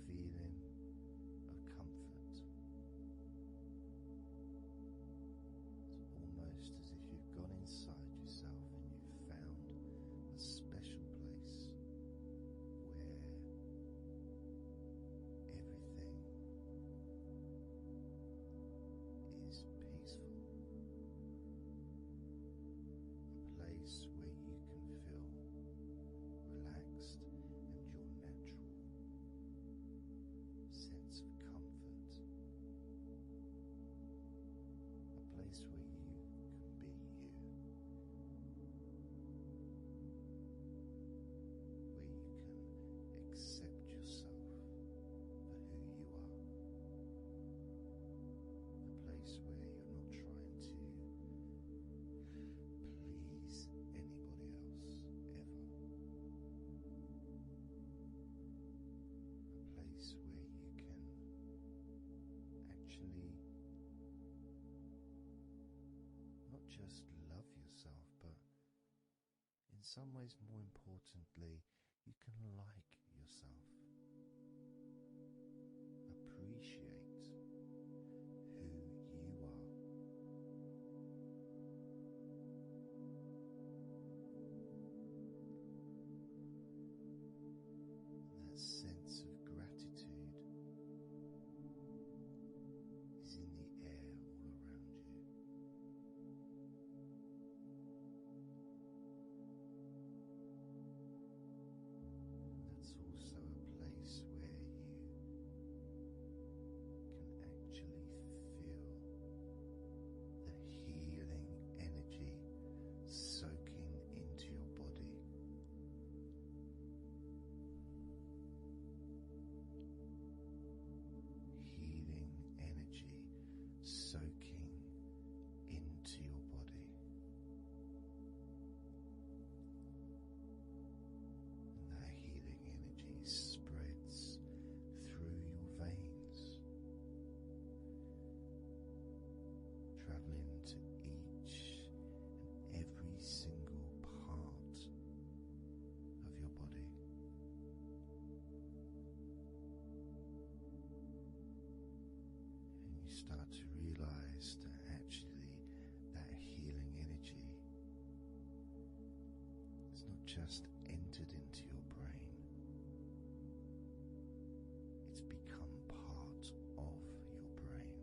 feeling of comfort. It's almost as if you've gone inside just love yourself, but in some ways, more importantly, you can like yourself. Appreciate who you are. That sense of gratitude is in the air all around you. That's also a place where you can actually feel the healing energy soaking into your body. Healing energy soaking into your body. And that healing energy spreads through your veins, traveling to each and every single part of your body. And you start to realize that actually that healing energy has not just entered into your brain, it's become part of your brain.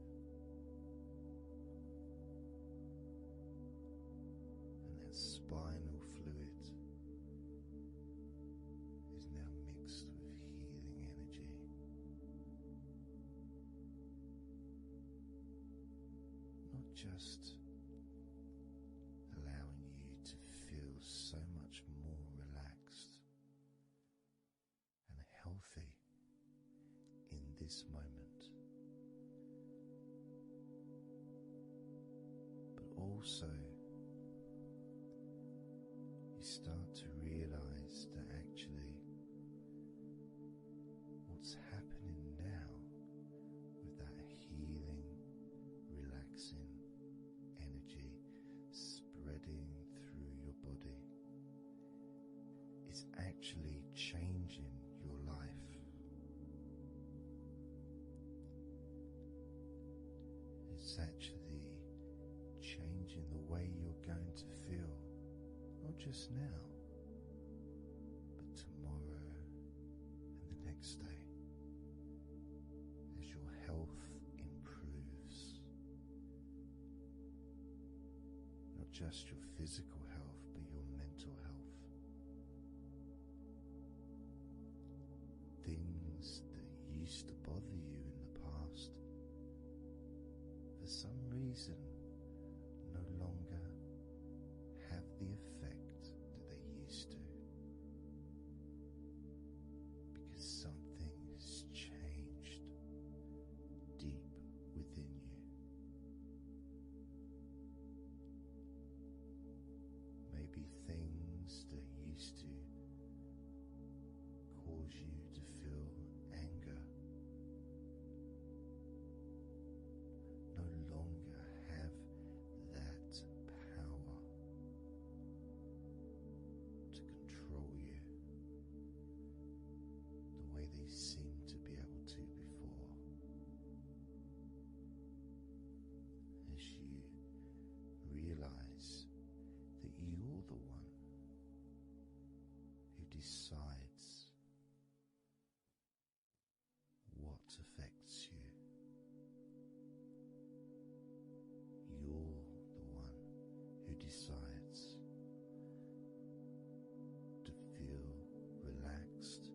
And that spinal fluid is now mixed with healing energy. Not just allowing you to feel so much more relaxed and healthy in this moment, but also you start to realize that actually what's happening now with that healing, relaxing energy spreading through your body is actually changing your life. It's actually changing the way you're going to feel, not just now, but tomorrow and the next day, as your health improves. Not just your physical health, but your mental health. Things that used to bother you in the past, for some reason, no longer have the effect that they used to, because something has changed deep within you. Maybe things that used to cause you to feel anger no longer have that power to control you the way they seemed to be able to before. As you realize that you're the one who decides what affects you. You're the one who decides to feel relaxed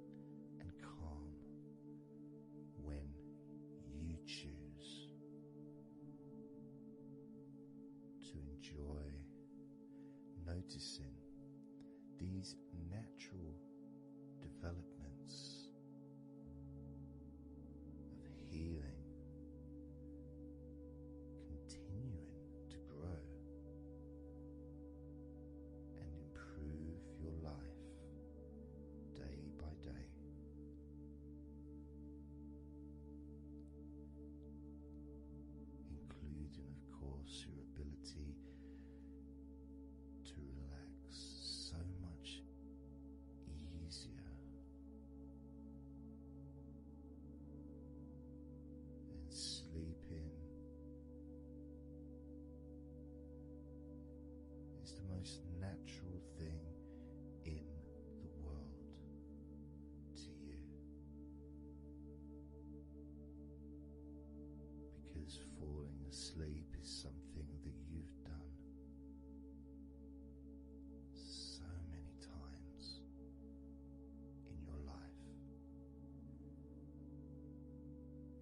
and calm when you choose to enjoy noticing these natural developments of healing continuing to grow and improve your life day by day. Including, of course, your ability most natural thing in the world to you, because falling asleep is something that you've done so many times in your life,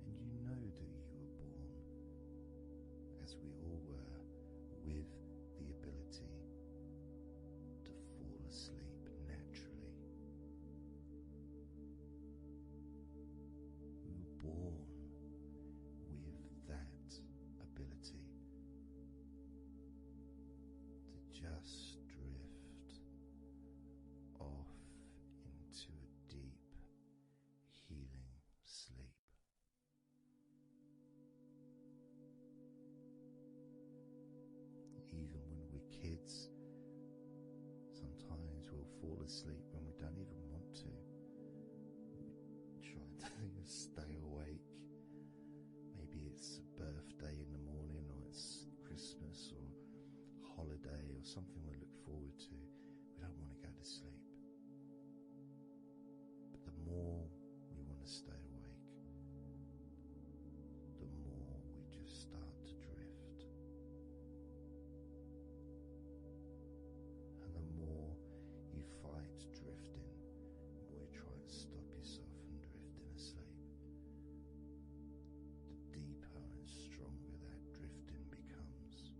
and you know that you were born, as we all were, with the ability to fall asleep naturally. We were born with that ability to just drift off into a deep, healing sleep. Even when we're kids, sometimes we'll fall asleep when we don't even want to. We try to stay awake. Maybe it's a birthday in the morning, or it's Christmas or holiday or something we look forward to. We don't want to go to sleep. But the more we want to stay awake, the more we just start to drift. And the more you fight drifting, the more you try and stop yourself from drifting asleep, the deeper and stronger that drifting becomes.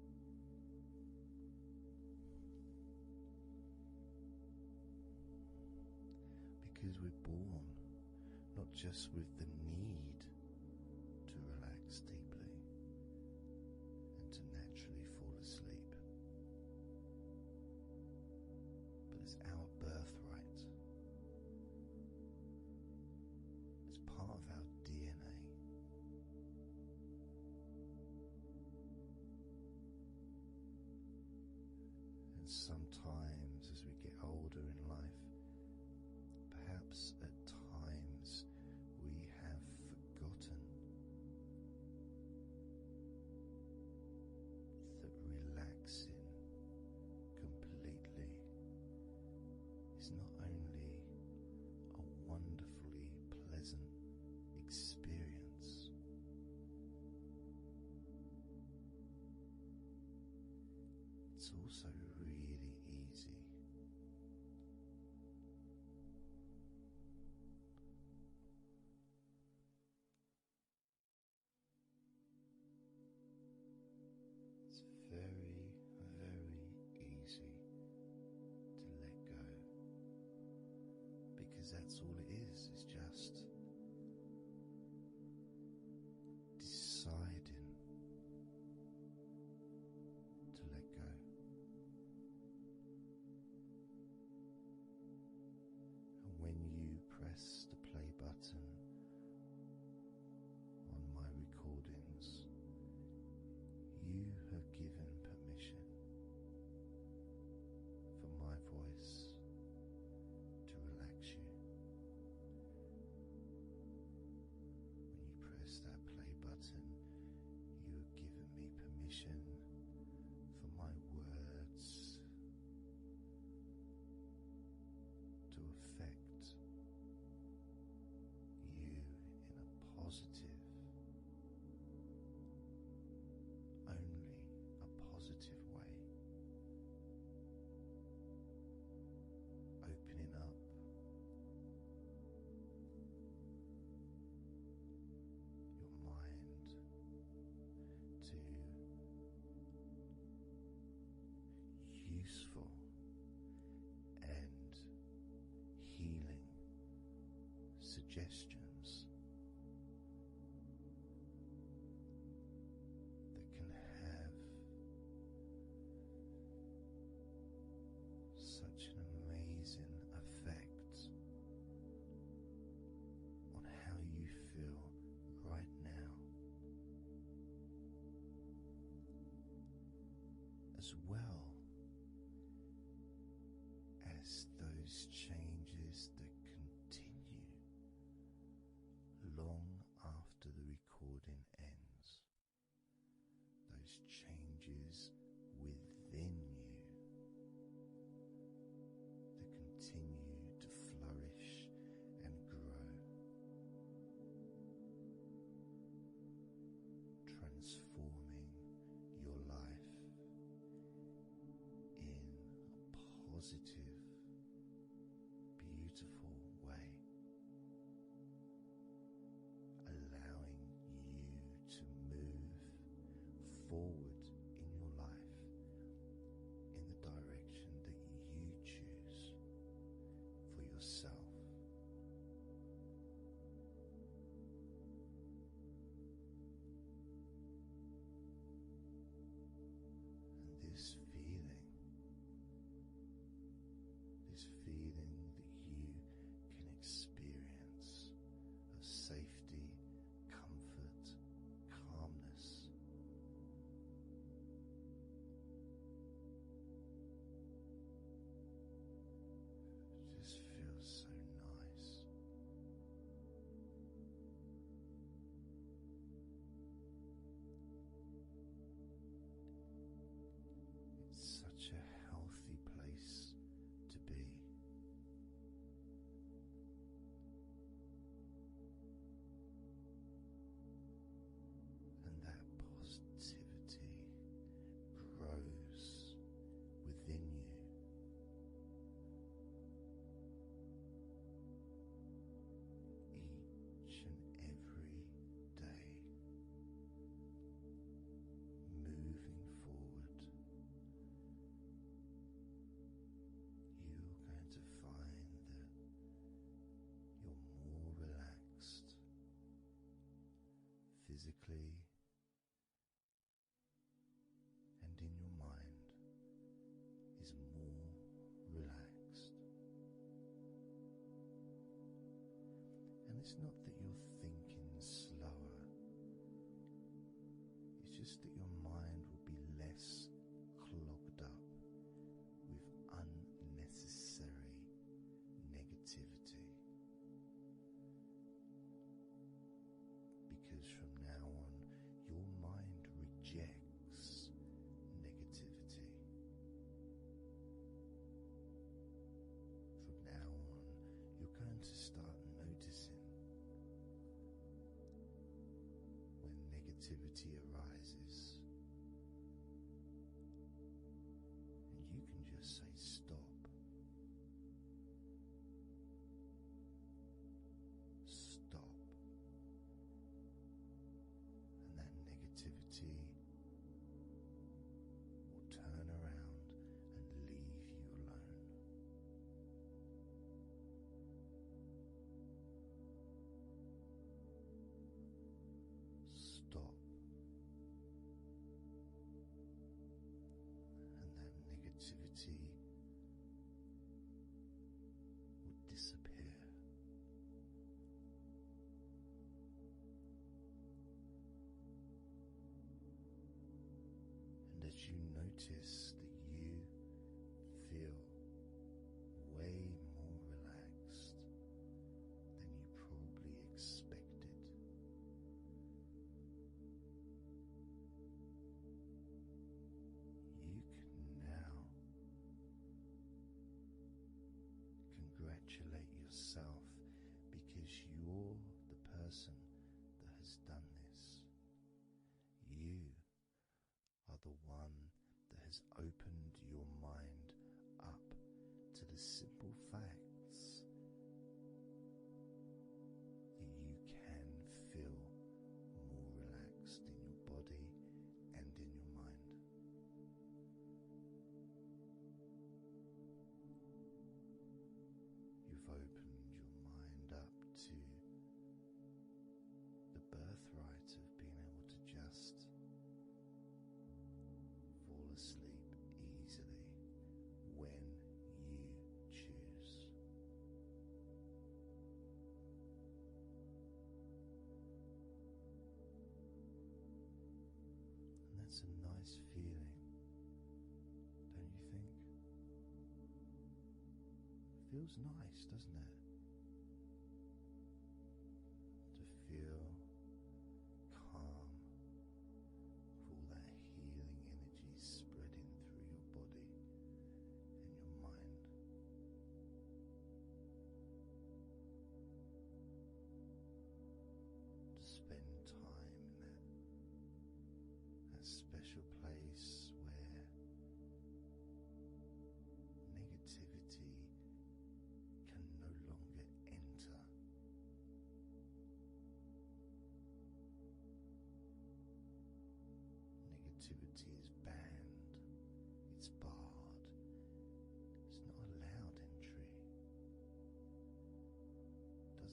Because we're born not just with the need to relax deeply and to naturally fall asleep, but it's our birthright. It's part of our DNA. And sometimes as we get older in life, perhaps at times we have forgotten that relaxing completely is not only a wonderfully pleasant experience, it's also really easy. It's very, very easy to let go, because that's all it is. It's just deciding to let go. And when you press the play button on my recordings, you have given permission for my voice to relax you. When you press that play button, you have given me permission for my words to affect you in a positive, only a positive way, opening up your mind to useful and healing suggestions that can have such an amazing effect on how you feel right now, as well as those changes that continue long after the recording ends, those changes within you positive, beautiful way, allowing you to move forward in your life in the direction that you choose for yourself. And this feeling that you can experience of safety, comfort, calmness, just feels so nice. It's such a healthy place to be. And that positivity grows within you. Each and every day, moving forward, you're going to find that you're more relaxed physically and in your mind is more relaxed. And it's not that you're thinking slower, it's just that your mind will be less clogged up with unnecessary negativity. Because from now on, your mind rejects negativity. From now on, you're going to start noticing when negativity arises, and you can just say stop. Stop. And that negativity will turn around and leave you alone. Stop. And that negativity will disappear. And as you notice that you feel way more relaxed than you probably expected, you can now congratulate yourself because you're the person that has done this. You are the one that has opened your mind up to the simple facts that you can feel more relaxed in your body and in your mind. You've opened your mind up to the birthright of being able to just fall asleep easily when you choose. And that's a nice feeling, don't you think? Feels nice, doesn't it? To feel calm with all that healing energy spreading through your body and your mind. To spend time in that special place where negativity negativity is banned, it's barred, it's not allowed entry. It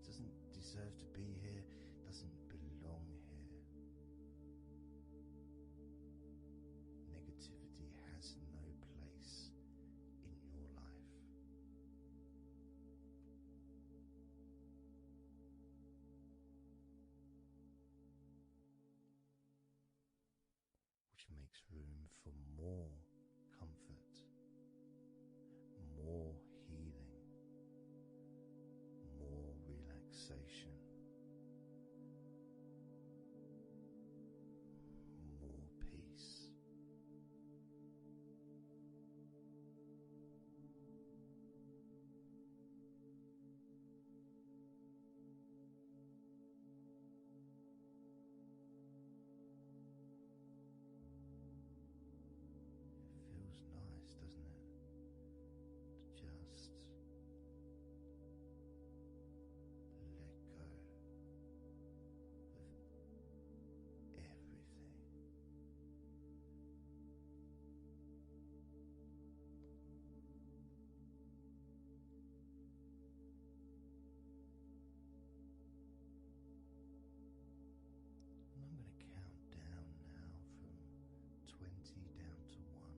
doesn't deserve to be here, doesn't belong here. Negativity has no place in your life. Which makes room for more comfort, more healing, more relaxation, more peace. It feels nice, doesn't it? To just let go of everything. And I'm going to count down now from 20 down to 1.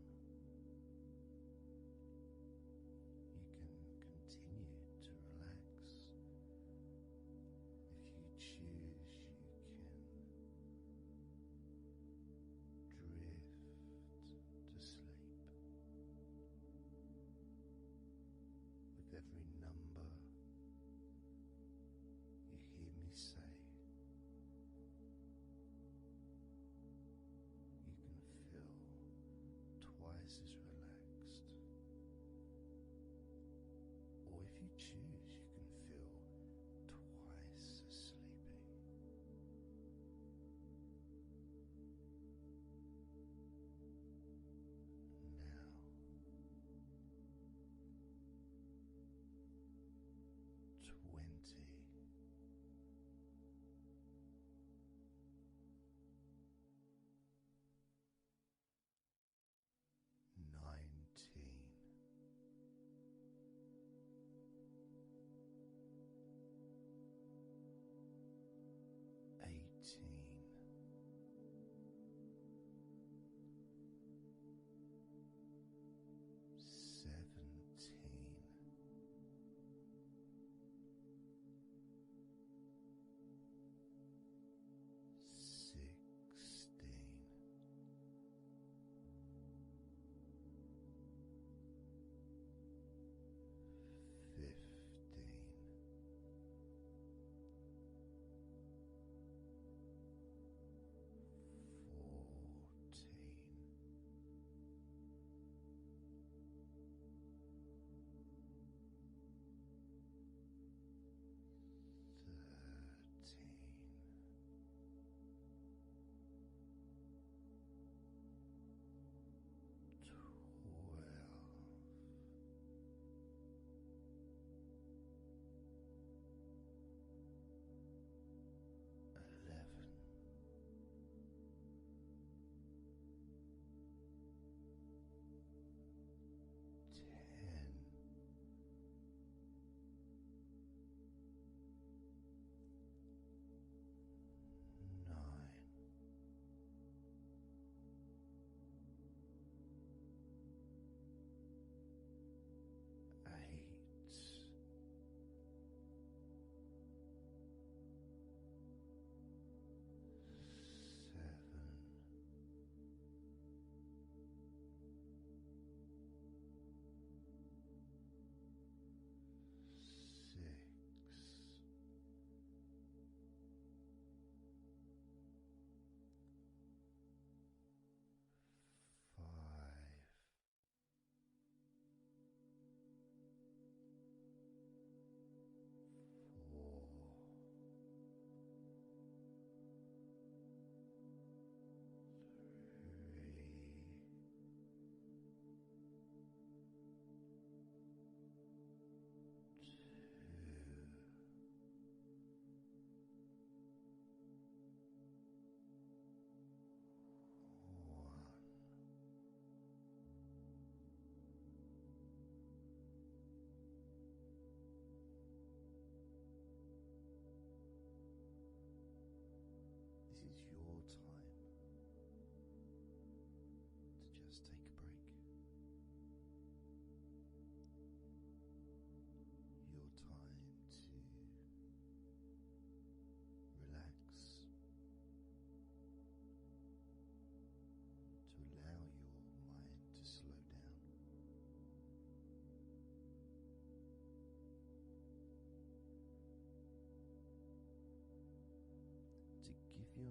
You can continue to relax. If you choose, you can drift to sleep. With every number you hear me say, you can feel twice as relaxed. Or if you choose, you can feel twice as sleepy. Now, 20. 19.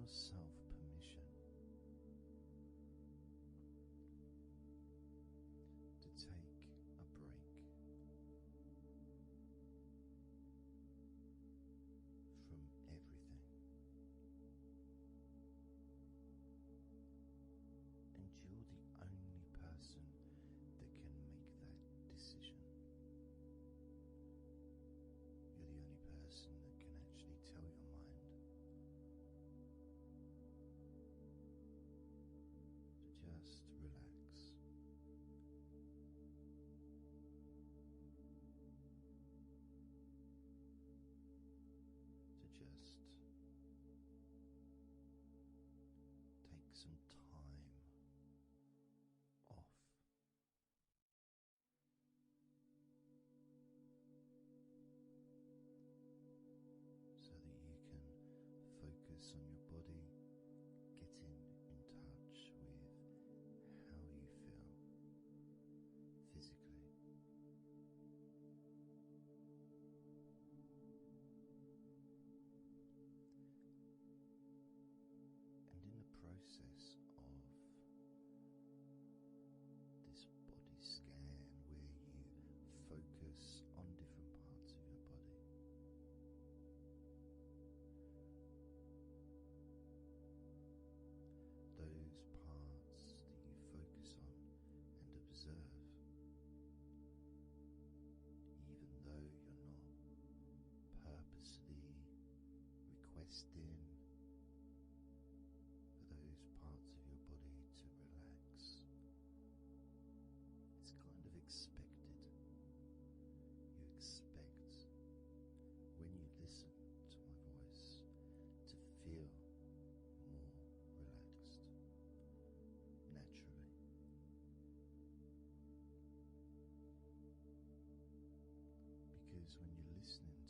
yourself permission to take a break from everything, and you're the only person that can make that decision. You're the only person that can actually tell your mind to just relax. To just take some time off. So that you can focus on your body, getting in touch with how you feel physically. And in the process of this body scan, where you focus on different parts of your body, those parts that you focus on and observe, even though you're not purposely requesting